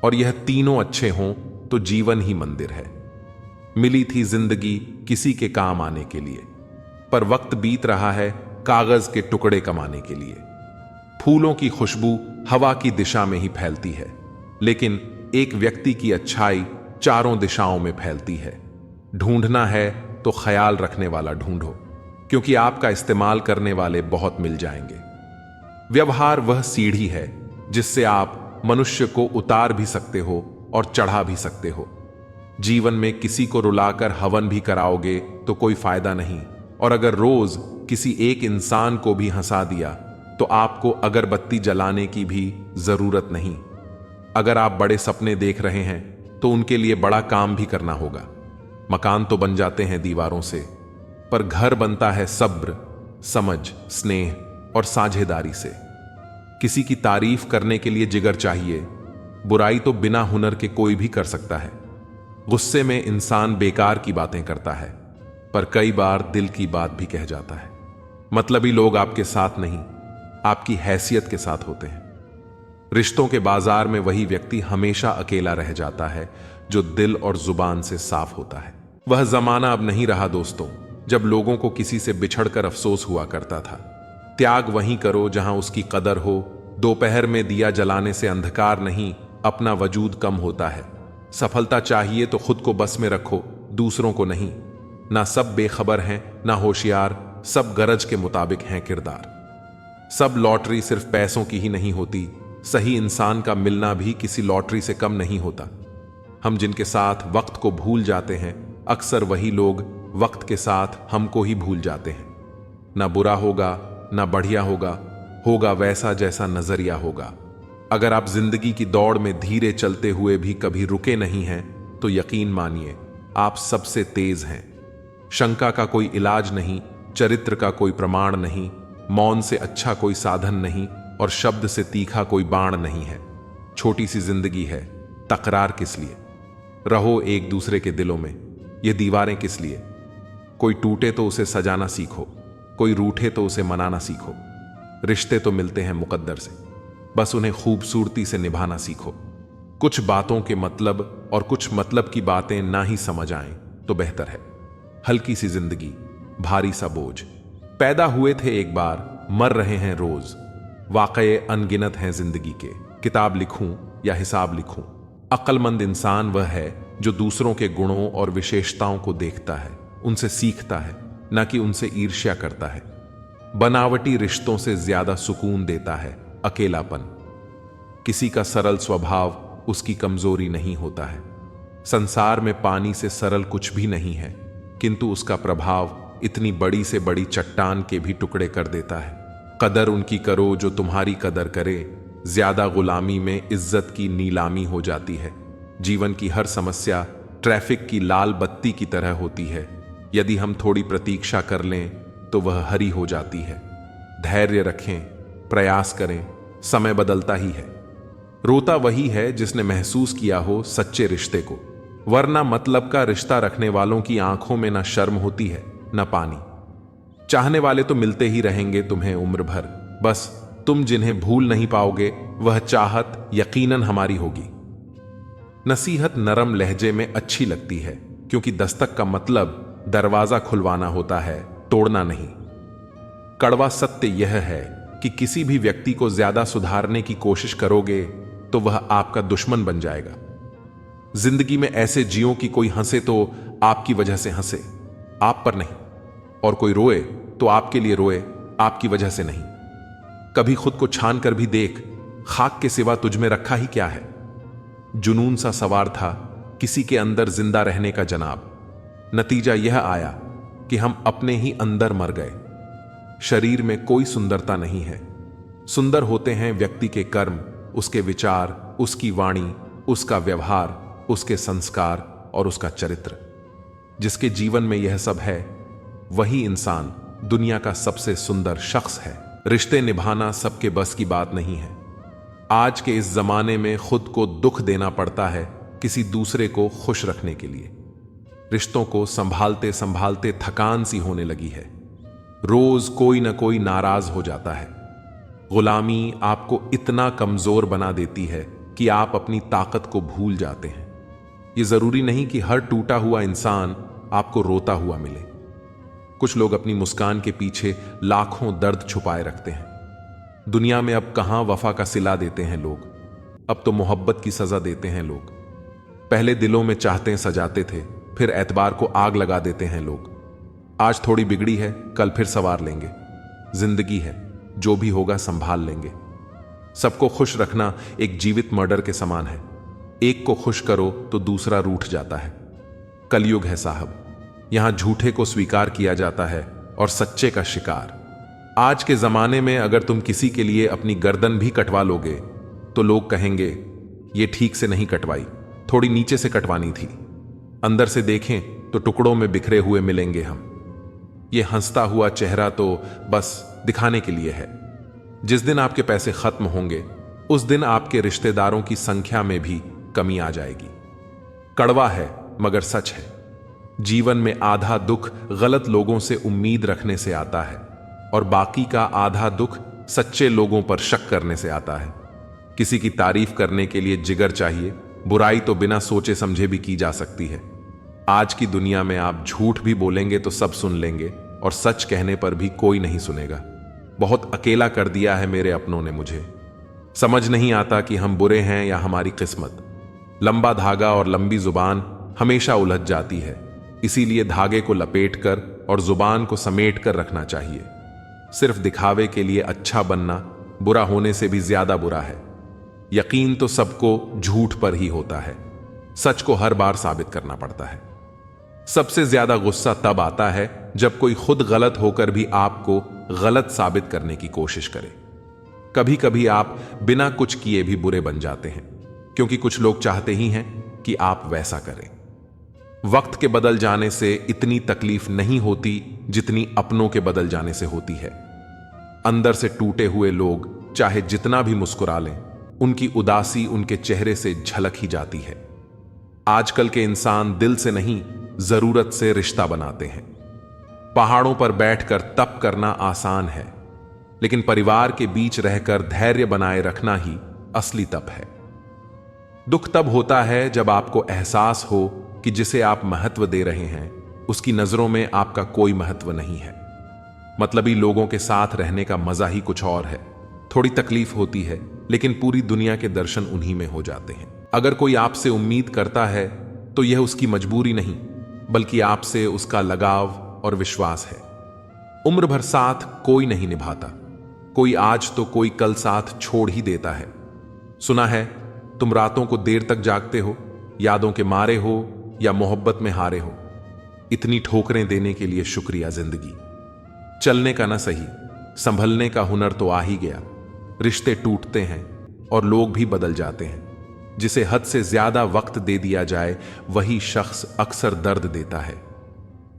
और यह तीनों अच्छे हों तो जीवन ही मंदिर है। मिली थी जिंदगी किसी के काम आने के लिए, पर वक्त बीत रहा है कागज के टुकड़े कमाने के लिए। फूलों की खुशबू हवा की दिशा में ही फैलती है, लेकिन एक व्यक्ति की अच्छाई चारों दिशाओं में फैलती है। ढूंढना है तो ख्याल रखने वाला ढूंढो, क्योंकि आपका इस्तेमाल करने वाले बहुत मिल जाएंगे। व्यवहार वह सीढ़ी है जिससे आप मनुष्य को उतार भी सकते हो और चढ़ा भी सकते हो। जीवन में किसी को रुलाकर हवन भी कराओगे तो कोई फायदा नहीं, और अगर रोज किसी एक इंसान को भी हंसा दिया तो आपको अगरबत्ती जलाने की भी जरूरत नहीं। अगर आप बड़े सपने देख रहे हैं तो उनके लिए बड़ा काम भी करना होगा। मकान तो बन जाते हैं दीवारों से, पर घर बनता है सब्र, समझ, स्नेह और साझेदारी से। किसी की तारीफ करने के लिए जिगर चाहिए। बुराई तो बिना हुनर के कोई भी कर सकता है। गुस्से में इंसान बेकार की बातें करता है, पर कई बार दिल की बात भी कह जाता है। मतलबी लोग आपके साथ नहीं, आपकी हैसियत के साथ होते हैं। रिश्तों के बाजार में वही व्यक्ति हमेशा अकेला रह जाता है जो दिल और जुबान से साफ होता है। वह जमाना अब नहीं रहा दोस्तों, जब लोगों को किसी से बिछड़कर अफसोस हुआ करता था। त्याग वहीं करो जहां उसकी कदर हो। दोपहर में दिया जलाने से अंधकार नहीं, अपना वजूद कम होता है। सफलता चाहिए तो खुद को बस में रखो, दूसरों को नहीं। ना सब बेखबर हैं, ना होशियार, सब गरज के मुताबिक हैं किरदार। सब लॉटरी सिर्फ पैसों की ही नहीं होती, सही इंसान का मिलना भी किसी लॉटरी से कम नहीं होता। हम जिनके साथ वक्त को भूल जाते हैं, अक्सर वही लोग वक्त के साथ हमको ही भूल जाते हैं। ना बुरा होगा, ना बढ़िया होगा, होगा वैसा जैसा नजरिया होगा। अगर आप जिंदगी की दौड़ में धीरे चलते हुए भी कभी रुके नहीं हैं, तो यकीन मानिए आप सबसे तेज हैं। शंका का कोई इलाज नहीं, चरित्र का कोई प्रमाण नहीं, मौन से अच्छा कोई साधन नहीं, और शब्द से तीखा कोई बाण नहीं है। छोटी सी जिंदगी है, तकरार किस लिए? रहो एक दूसरे के दिलों में, ये दीवारें किस लिए? कोई टूटे तो उसे सजाना सीखो, कोई रूठे तो उसे मनाना सीखो। रिश्ते तो मिलते हैं मुकद्दर से, बस उन्हें खूबसूरती से निभाना सीखो। कुछ बातों के मतलब और कुछ मतलब की बातें ना ही समझ आएं तो बेहतर है। हल्की सी जिंदगी, भारी सा बोझ। पैदा हुए थे एक बार, मर रहे हैं रोज। वाकये अनगिनत हैं जिंदगी के, किताब लिखूं या हिसाब लिखूं। अक्लमंद इंसान वह है जो दूसरों के गुणों और विशेषताओं को देखता है, उनसे सीखता है, न कि उनसे ईर्ष्या करता है। बनावटी रिश्तों से ज्यादा सुकून देता है अकेलापन। किसी का सरल स्वभाव उसकी कमजोरी नहीं होता है। संसार में पानी से सरल कुछ भी नहीं है, किंतु उसका प्रभाव इतनी बड़ी से बड़ी चट्टान के भी टुकड़े कर देता है। कदर उनकी करो जो तुम्हारी कदर करे, ज्यादा गुलामी में इज्जत की नीलामी हो जाती है। जीवन की हर समस्या ट्रैफिक की लाल बत्ती की तरह होती है। यदि हम थोड़ी प्रतीक्षा कर लें तो वह हरी हो जाती है। धैर्य रखें, प्रयास करें, समय बदलता ही है। रोता वही है जिसने महसूस किया हो सच्चे रिश्ते को, वरना मतलब का रिश्ता रखने वालों की आंखों में ना शर्म होती है ना पानी। चाहने वाले तो मिलते ही रहेंगे तुम्हें उम्र भर, बस तुम जिन्हें भूल नहीं पाओगे वह चाहत यकीनन हमारी होगी। नसीहत नरम लहजे में अच्छी लगती है, क्योंकि दस्तक का मतलब दरवाजा खुलवाना होता है, तोड़ना नहीं। कड़वा सत्य यह है कि किसी भी व्यक्ति को ज्यादा सुधारने की कोशिश करोगे तो वह आपका दुश्मन बन जाएगा। जिंदगी में ऐसे जियो कि कोई हंसे तो आपकी वजह से हंसे, आप पर नहीं, और कोई रोए तो आपके लिए रोए, आपकी वजह से नहीं। कभी खुद को छान कर भी देख, खाक के सिवा तुझ में रखा ही क्या है। जुनून सा सवार था किसी के अंदर जिंदा रहने का जनाब। नतीजा यह आया कि हम अपने ही अंदर मर गए। शरीर में कोई सुंदरता नहीं है, सुंदर होते हैं व्यक्ति के कर्म, उसके विचार, उसकी वाणी, उसका व्यवहार, उसके संस्कार और उसका चरित्र। जिसके जीवन में यह सब है वही इंसान दुनिया का सबसे सुंदर शख्स है। रिश्ते निभाना सबके बस की बात नहीं है। आज के इस जमाने में खुद को दुख देना पड़ता है किसी दूसरे को खुश रखने के लिए। रिश्तों को संभालते संभालते थकान सी होने लगी है। रोज कोई ना कोई नाराज हो जाता है। गुलामी आपको इतना कमजोर बना देती है कि आप अपनी ताकत को भूल जाते हैं। यह जरूरी नहीं कि हर टूटा हुआ इंसान आपको रोता हुआ मिले। कुछ लोग अपनी मुस्कान के पीछे लाखों दर्द छुपाए रखते हैं। दुनिया में अब कहां वफा का सिला देते हैं लोग, अब तो मोहब्बत की सजा देते हैं लोग। पहले दिलों में चाहते सजाते थे, फिर एतबार को आग लगा देते हैं लोग। आज थोड़ी बिगड़ी है, कल फिर संवार लेंगे। जिंदगी है, जो भी होगा संभाल लेंगे। सबको खुश रखना एक जीवित मर्डर के समान है। एक को खुश करो तो दूसरा रूठ जाता है। कलयुग है साहब, यहां झूठे को स्वीकार किया जाता है और सच्चे का शिकार। आज के जमाने में अगर तुम किसी के लिए अपनी गर्दन भी कटवा लोगे तो लोग कहेंगे ये ठीक से नहीं कटवाई, थोड़ी नीचे से कटवानी थी। अंदर से देखें तो टुकड़ों में बिखरे हुए मिलेंगे हम। ये हंसता हुआ चेहरा तो बस दिखाने के लिए है। जिस दिन आपके पैसे खत्म होंगे उस दिन आपके रिश्तेदारों की संख्या में भी कमी आ जाएगी। कड़वा है मगर सच है। जीवन में आधा दुख गलत लोगों से उम्मीद रखने से आता है और बाकी का आधा दुख सच्चे लोगों पर शक करने से आता है। किसी की तारीफ करने के लिए जिगर चाहिए, बुराई तो बिना सोचे समझे भी की जा सकती है। आज की दुनिया में आप झूठ भी बोलेंगे तो सब सुन लेंगे और सच कहने पर भी कोई नहीं सुनेगा। बहुत अकेला कर दिया है मेरे अपनों ने मुझे। समझ नहीं आता कि हम बुरे हैं या हमारी किस्मत। लंबा धागा और लंबी जुबान हमेशा उलझ जाती है, इसीलिए धागे को लपेट कर और जुबान को समेट कर रखना चाहिए। सिर्फ दिखावे के लिए अच्छा बनना बुरा होने से भी ज्यादा बुरा है। यकीन तो सबको झूठ पर ही होता है, सच को हर बार साबित करना पड़ता है। सबसे ज्यादा गुस्सा तब आता है जब कोई खुद गलत होकर भी आपको गलत साबित करने की कोशिश करे। कभी कभी आप बिना कुछ किए भी बुरे बन जाते हैं, क्योंकि कुछ लोग चाहते ही हैं कि आप वैसा करें। वक्त के बदल जाने से इतनी तकलीफ नहीं होती जितनी अपनों के बदल जाने से होती है। अंदर से टूटे हुए लोग चाहे जितना भी मुस्कुरा लें, उनकी उदासी उनके चेहरे से झलक ही जाती है। आजकल के इंसान दिल से नहीं, जरूरत से रिश्ता बनाते हैं। पहाड़ों पर बैठकर तप करना आसान है, लेकिन परिवार के बीच रहकर धैर्य बनाए रखना ही असली तप है। दुख तब होता है जब आपको एहसास हो कि जिसे आप महत्व दे रहे हैं उसकी नजरों में आपका कोई महत्व नहीं है। मतलबी लोगों के साथ रहने का मजा ही कुछ और है। थोड़ी तकलीफ होती है, लेकिन पूरी दुनिया के दर्शन उन्हीं में हो जाते हैं। अगर कोई आपसे उम्मीद करता है तो यह उसकी मजबूरी नहीं, बल्कि आपसे उसका लगाव और विश्वास है। उम्र भर साथ कोई नहीं निभाता, कोई आज तो कोई कल साथ छोड़ ही देता है। सुना है तुम रातों को देर तक जागते हो, यादों के मारे हो या मोहब्बत में हारे हो। इतनी ठोकरें देने के लिए शुक्रिया जिंदगी। चलने का ना सही, संभलने का हुनर तो आ ही गया। रिश्ते टूटते हैं और लोग भी बदल जाते हैं। जिसे हद से ज्यादा वक्त दे दिया जाए वही शख्स अक्सर दर्द देता है।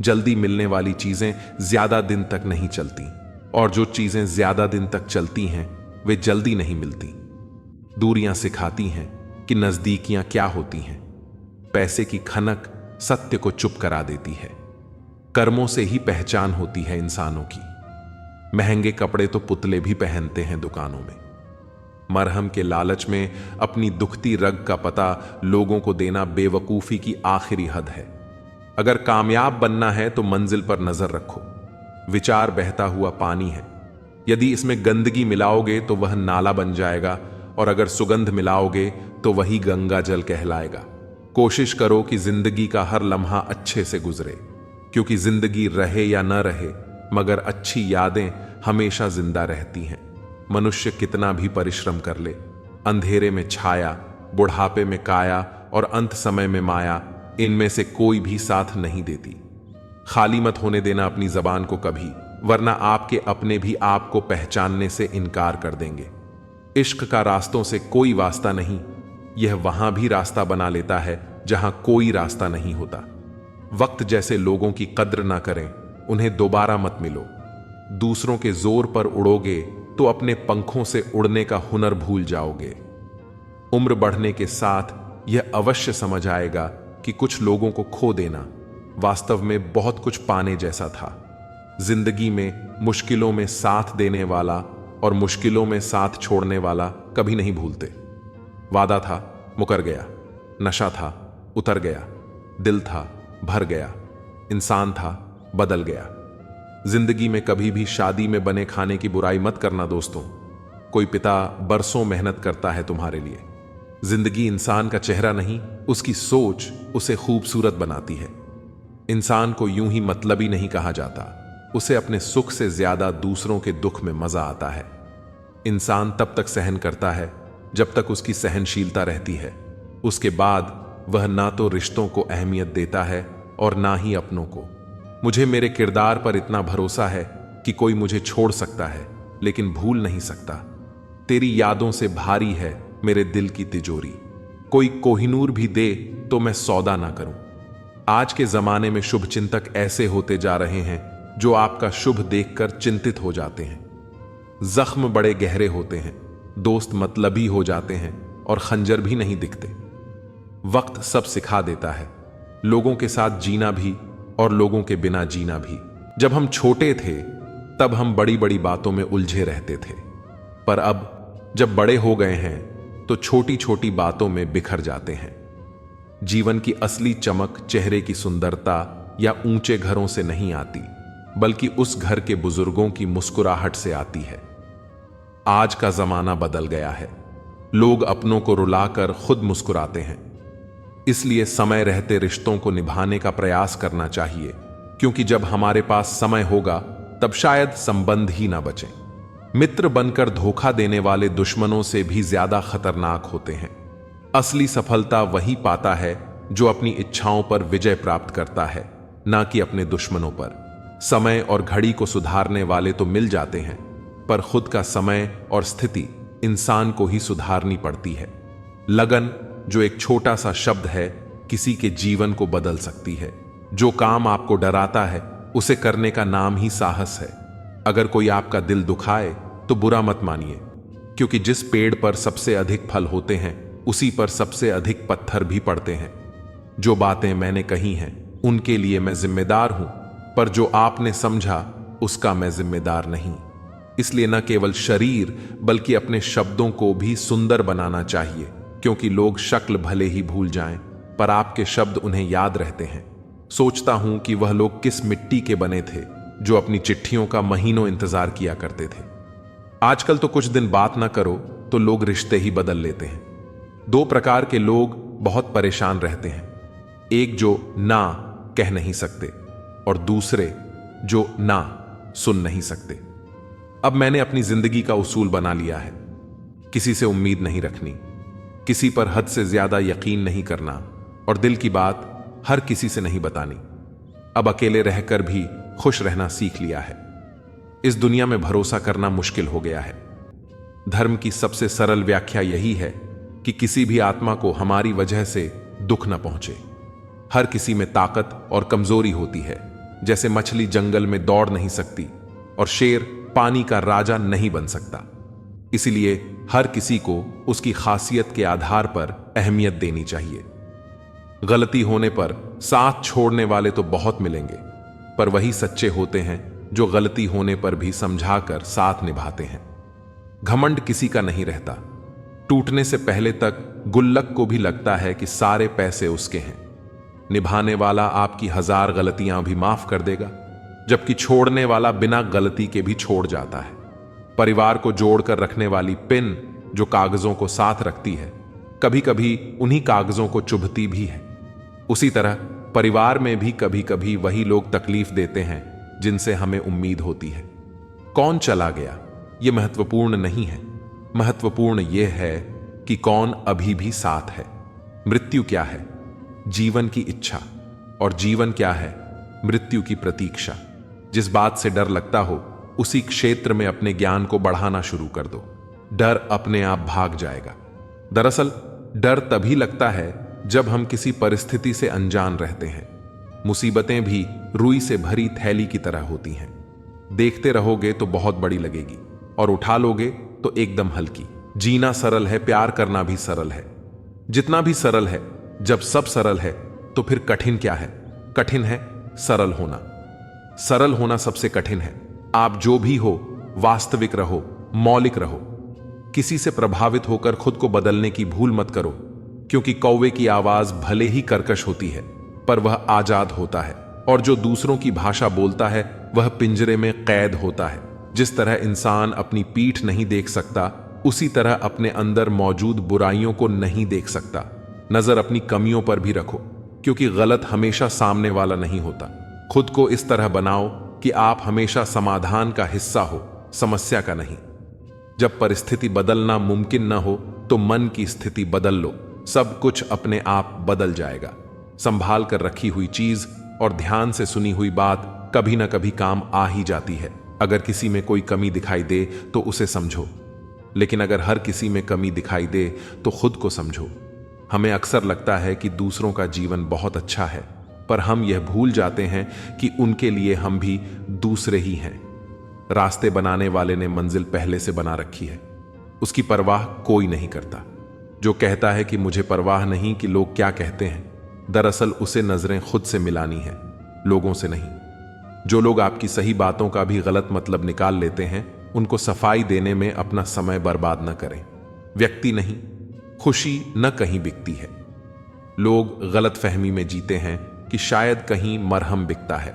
जल्दी मिलने वाली चीजें ज्यादा दिन तक नहीं चलती, और जो चीजें ज्यादा दिन तक चलती हैं वे जल्दी नहीं मिलती। दूरियां सिखाती हैं कि नजदीकियां क्या होती हैं। पैसे की खनक सत्य को चुप करा देती है। कर्मों से ही पहचान होती है इंसानों की। महंगे कपड़े तो पुतले भी पहनते हैं दुकानों में। मरहम के लालच में अपनी दुखती रग का पता लोगों को देना बेवकूफी की आखिरी हद है। अगर कामयाब बनना है तो मंजिल पर नजर रखो। विचार बहता हुआ पानी है, यदि इसमें गंदगी मिलाओगे तो वह नाला बन जाएगा, और अगर सुगंध मिलाओगे तो वही गंगा जल कहलाएगा। कोशिश करो कि जिंदगी का हर लम्हा अच्छे से गुजरे, क्योंकि जिंदगी रहे या न रहे मगर अच्छी यादें हमेशा जिंदा रहती हैं। मनुष्य कितना भी परिश्रम कर ले, अंधेरे में छाया, बुढ़ापे में काया और अंत समय में माया, इनमें से कोई भी साथ नहीं देती। खाली मत होने देना अपनी जबान को कभी, वरना आपके अपने भी आपको पहचानने से इनकार कर देंगे। इश्क का रास्तों से कोई वास्ता नहीं, यह वहां भी रास्ता बना लेता है जहां कोई रास्ता नहीं होता। वक्त जैसे लोगों की कद्र ना करें, उन्हें दोबारा मत मिलो। दूसरों के जोर पर उड़ोगे तो अपने पंखों से उड़ने का हुनर भूल जाओगे। उम्र बढ़ने के साथ यह अवश्य समझ आएगा कि कुछ लोगों को खो देना वास्तव में बहुत कुछ पाने जैसा था। जिंदगी में मुश्किलों में साथ देने वाला और मुश्किलों में साथ छोड़ने वाला कभी नहीं भूलते। वादा था, मुकर गया। नशा था, उतर गया। दिल था, भर गया। इंसान था, बदल गया। जिंदगी में कभी भी शादी में बने खाने की बुराई मत करना दोस्तों। कोई पिता बरसों मेहनत करता है तुम्हारे लिए। जिंदगी इंसान का चेहरा नहीं, उसकी सोच उसे खूबसूरत बनाती है। इंसान को यूं ही मतलबी नहीं कहा जाता, उसे अपने सुख से ज्यादा दूसरों के दुख में मजा आता है। इंसान तब तक सहन करता है जब तक उसकी सहनशीलता रहती है। उसके बाद वह ना तो रिश्तों को अहमियत देता है और ना ही अपनों को। मुझे मेरे किरदार पर इतना भरोसा है कि कोई मुझे छोड़ सकता है लेकिन भूल नहीं सकता। तेरी यादों से भारी है मेरे दिल की तिजोरी। कोई कोहिनूर भी दे तो मैं सौदा ना करूं। आज के जमाने में शुभ चिंतक ऐसे होते जा रहे हैं जो आपका शुभ देखकर चिंतित हो जाते हैं। जख्म बड़े गहरे होते हैं, दोस्त मतलबी हो जाते हैं और खंजर भी नहीं दिखते। वक्त सब सिखा देता है, लोगों के साथ जीना भी और लोगों के बिना जीना भी। जब हम छोटे थे तब हम बड़ी बड़ी बातों में उलझे रहते थे, पर अब जब बड़े हो गए हैं तो छोटी छोटी बातों में बिखर जाते हैं। जीवन की असली चमक चेहरे की सुंदरता या ऊंचे घरों से नहीं आती, बल्कि उस घर के बुजुर्गों की मुस्कुराहट से आती है। आज का जमाना बदल गया है, लोग अपनों को रुलाकर खुद मुस्कुराते हैं। इसलिए समय रहते रिश्तों को निभाने का प्रयास करना चाहिए, क्योंकि जब हमारे पास समय होगा तब शायद संबंध ही ना बचे। मित्र बनकर धोखा देने वाले दुश्मनों से भी ज्यादा खतरनाक होते हैं। असली सफलता वही पाता है जो अपनी इच्छाओं पर विजय प्राप्त करता है, ना कि अपने दुश्मनों पर। समय और घड़ी को सुधारने वाले तो मिल जाते हैं, पर खुद का समय और स्थिति इंसान को ही सुधारनी पड़ती है। लगन, जो एक छोटा सा शब्द है, किसी के जीवन को बदल सकती है। जो काम आपको डराता है उसे करने का नाम ही साहस है। अगर कोई आपका दिल दुखाए तो बुरा मत मानिए, क्योंकि जिस पेड़ पर सबसे अधिक फल होते हैं उसी पर सबसे अधिक पत्थर भी पड़ते हैं। जो बातें मैंने कही हैं उनके लिए मैं जिम्मेदार हूं, पर जो आपने समझा उसका मैं जिम्मेदार नहीं। इसलिए न केवल शरीर बल्कि अपने शब्दों को भी सुंदर बनाना चाहिए, क्योंकि लोग शक्ल भले ही भूल जाएं, पर आपके शब्द उन्हें याद रहते हैं। सोचता हूं कि वह लोग किस मिट्टी के बने थे जो अपनी चिट्ठियों का महीनों इंतजार किया करते थे। आजकल तो कुछ दिन बात ना करो तो लोग रिश्ते ही बदल लेते हैं। दो प्रकार के लोग बहुत परेशान रहते हैं, एक जो ना कह नहीं सकते और दूसरे जो ना सुन नहीं सकते। अब मैंने अपनी जिंदगी का उसूल बना लिया है, किसी से उम्मीद नहीं रखनी, किसी पर हद से ज्यादा यकीन नहीं करना और दिल की बात हर किसी से नहीं बतानी। अब अकेले रहकर भी खुश रहना सीख लिया है। इस दुनिया में भरोसा करना मुश्किल हो गया है। धर्म की सबसे सरल व्याख्या यही है कि किसी भी आत्मा को हमारी वजह से दुख न पहुंचे। हर किसी में ताकत और कमजोरी होती है। जैसे मछली जंगल में दौड़ नहीं सकती और शेर पानी का राजा नहीं बन सकता। इसलिए हर किसी को उसकी खासियत के आधार पर अहमियत देनी चाहिए। गलती होने पर साथ छोड़ने वाले तो बहुत मिलेंगे, पर वही सच्चे होते हैं जो गलती होने पर भी समझाकर साथ निभाते हैं। घमंड किसी का नहीं रहता। टूटने से पहले तक गुल्लक को भी लगता है कि सारे पैसे उसके हैं। निभाने वाला आपकी 1000 गलतियां भी माफ कर देगा, जबकि छोड़ने वाला बिना गलती के भी छोड़ जाता है। परिवार को जोड़कर रखने वाली पिन जो कागजों को साथ रखती है, कभी कभी उन्हीं कागजों को चुभती भी है। उसी तरह परिवार में भी कभी कभी वही लोग तकलीफ देते हैं जिनसे हमें उम्मीद होती है। कौन चला गया यह महत्वपूर्ण नहीं है, महत्वपूर्ण यह है कि कौन अभी भी साथ है। मृत्यु क्या है? जीवन की इच्छा। और जीवन क्या है? मृत्यु की प्रतीक्षा। जिस बात से डर लगता हो उसी क्षेत्र में अपने ज्ञान को बढ़ाना शुरू कर दो। डर अपने आप भाग जाएगा। दरअसल डर तभी लगता है जब हम किसी परिस्थिति से अनजान रहते हैं। मुसीबतें भी रुई से भरी थैली की तरह होती हैं। देखते रहोगे तो बहुत बड़ी लगेगी और उठा लोगे तो एकदम हल्की। जीना सरल है, प्यार करना भी सरल है। जितना भी सरल है, जब सब सरल है तो फिर कठिन क्या है? कठिन है सरल होना। सरल होना सबसे कठिन है। आप जो भी हो, वास्तविक रहो, मौलिक रहो। किसी से प्रभावित होकर खुद को बदलने की भूल मत करो, क्योंकि कौवे की आवाज भले ही कर्कश होती है, पर वह आजाद होता है, और जो दूसरों की भाषा बोलता है वह पिंजरे में कैद होता है। जिस तरह इंसान अपनी पीठ नहीं देख सकता, उसी तरह अपने अंदर मौजूद बुराइयों को नहीं देख सकता। नजर अपनी कमियों पर भी रखो, क्योंकि गलत हमेशा सामने वाला नहीं होता। खुद को इस तरह बनाओ कि आप हमेशा समाधान का हिस्सा हो, समस्या का नहीं। जब परिस्थिति बदलना मुमकिन न हो तो मन की स्थिति बदल लो, सब कुछ अपने आप बदल जाएगा। संभाल कर रखी हुई चीज और ध्यान से सुनी हुई बात कभी ना कभी काम आ ही जाती है। अगर किसी में कोई कमी दिखाई दे तो उसे समझो, लेकिन अगर हर किसी में कमी दिखाई दे तो खुद को समझो। हमें अक्सर लगता है कि दूसरों का जीवन बहुत अच्छा है, पर हम यह भूल जाते हैं कि उनके लिए हम भी दूसरे ही हैं। रास्ते बनाने वाले ने मंजिल पहले से बना रखी है, उसकी परवाह कोई नहीं करता। जो कहता है कि मुझे परवाह नहीं कि लोग क्या कहते हैं, दरअसल उसे नजरें खुद से मिलानी है, लोगों से नहीं। जो लोग आपकी सही बातों का भी गलत मतलब निकाल लेते हैं, उनको सफाई देने में अपना समय बर्बाद न करें। व्यक्ति नहीं, खुशी न कहीं बिकती है। लोग गलत फहमी में जीते हैं कि शायद कहीं मरहम बिकता है।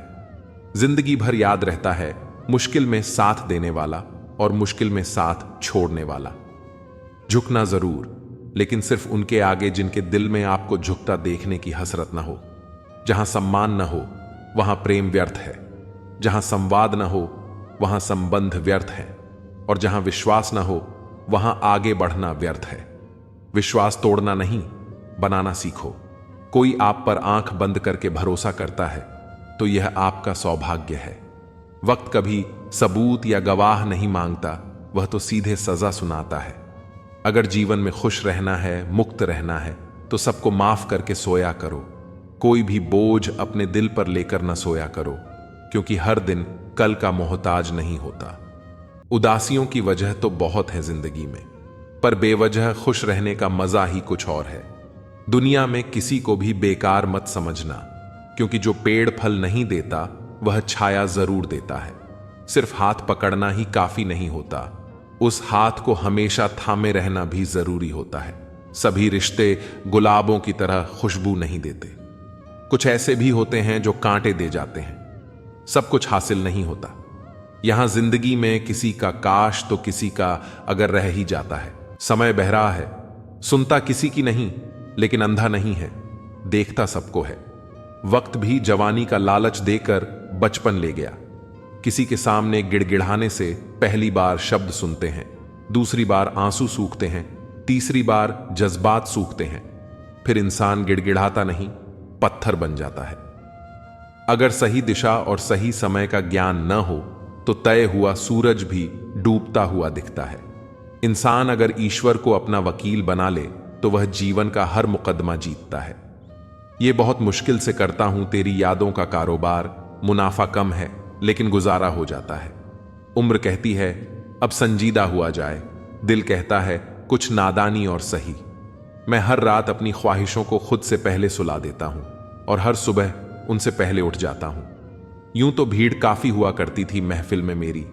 जिंदगी भर याद रहता है मुश्किल में साथ देने वाला और मुश्किल में साथ छोड़ने वाला। झुकना जरूर, लेकिन सिर्फ उनके आगे जिनके दिल में आपको झुकता देखने की हसरत न हो। जहां सम्मान न हो वहां प्रेम व्यर्थ है, जहां संवाद न हो वहां संबंध व्यर्थ है, और जहां विश्वास न हो वहां आगे बढ़ना व्यर्थ है। विश्वास तोड़ना नहीं, बनाना सीखो। कोई आप पर आंख बंद करके भरोसा करता है तो यह आपका सौभाग्य है। वक्त कभी सबूत या गवाह नहीं मांगता, वह तो सीधे सजा सुनाता है। अगर जीवन में खुश रहना है, मुक्त रहना है, तो सबको माफ करके सोया करो। कोई भी बोझ अपने दिल पर लेकर न सोया करो, क्योंकि हर दिन कल का मोहताज नहीं होता। उदासियों की वजह तो बहुत है जिंदगी में, पर बेवजह खुश रहने का मजा ही कुछ और है। दुनिया में किसी को भी बेकार मत समझना, क्योंकि जो पेड़ फल नहीं देता वह छाया जरूर देता है। सिर्फ हाथ पकड़ना ही काफी नहीं होता, उस हाथ को हमेशा थामे रहना भी जरूरी होता है। सभी रिश्ते गुलाबों की तरह खुशबू नहीं देते, कुछ ऐसे भी होते हैं जो कांटे दे जाते हैं। सब कुछ हासिल नहीं होता। यहां जिंदगी में किसी का काश तो किसी का अगर रह ही जाता है। समय बहरा है, सुनता किसी की नहीं, लेकिन अंधा नहीं है, देखता सबको है। वक्त भी जवानी का लालच देकर बचपन ले गया। किसी के सामने गिड़गिड़ाने से पहली बार शब्द सुनते हैं, दूसरी बार आंसू सूखते हैं, तीसरी बार जज्बात सूखते हैं, फिर इंसान गिड़गिड़ाता नहीं, पत्थर बन जाता है। अगर सही दिशा और सही समय का ज्ञान न हो तो तय हुआ सूरज भी डूबता हुआ दिखता है। इंसान अगर ईश्वर को अपना वकील बना ले तो वह जीवन का हर मुकदमा जीतता है। यह बहुत मुश्किल से करता हूं तेरी यादों का कारोबार, मुनाफा कम है लेकिन गुजारा हो जाता है। उम्र कहती है अब संजीदा हुआ जाए, दिल कहता है कुछ नादानी और सही। मैं हर रात अपनी ख्वाहिशों को खुद से पहले सुला देता हूं और हर सुबह उनसे पहले उठ जाता हूं। यूं तो भीड़ काफी हुआ करती थी महफिल में मेरी,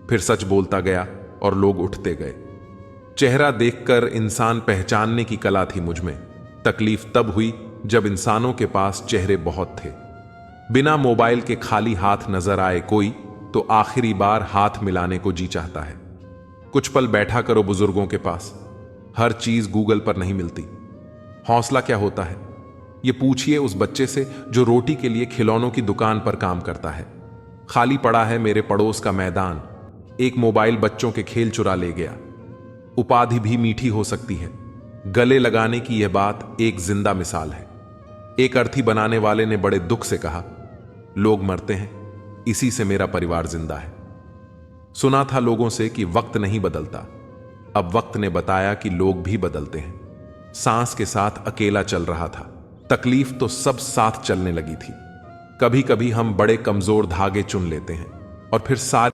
फिर सच बोलता गया और लोग उठते गए। चेहरा देखकर इंसान पहचानने की कला थी मुझ में। तकलीफ तब हुई जब इंसानों के पास चेहरे बहुत थे। बिना मोबाइल के खाली हाथ नजर आए कोई तो आखिरी बार हाथ मिलाने को जी चाहता है। कुछ पल बैठा करो बुजुर्गों के पास, हर चीज गूगल पर नहीं मिलती। हौसला क्या होता है ये पूछिए उस बच्चे से जो रोटी के लिए खिलौनों की दुकान पर काम करता है। खाली पड़ा है मेरे पड़ोस का मैदान, एक मोबाइल बच्चों के खेल चुरा ले गया। उपाधि भी मीठी हो सकती है, गले लगाने की यह बात एक जिंदा मिसाल है। एक अर्थी बनाने वाले ने बड़े दुख से कहा, लोग मरते हैं, इसी से मेरा परिवार जिंदा है। सुना था लोगों से कि वक्त नहीं बदलता, अब वक्त ने बताया कि लोग भी बदलते हैं। सांस के साथ अकेला चल रहा था, तकलीफ तो सब साथ चलने लगी थी। कभी कभी हम बड़े कमजोर धागे चुन लेते हैं और फिर सारे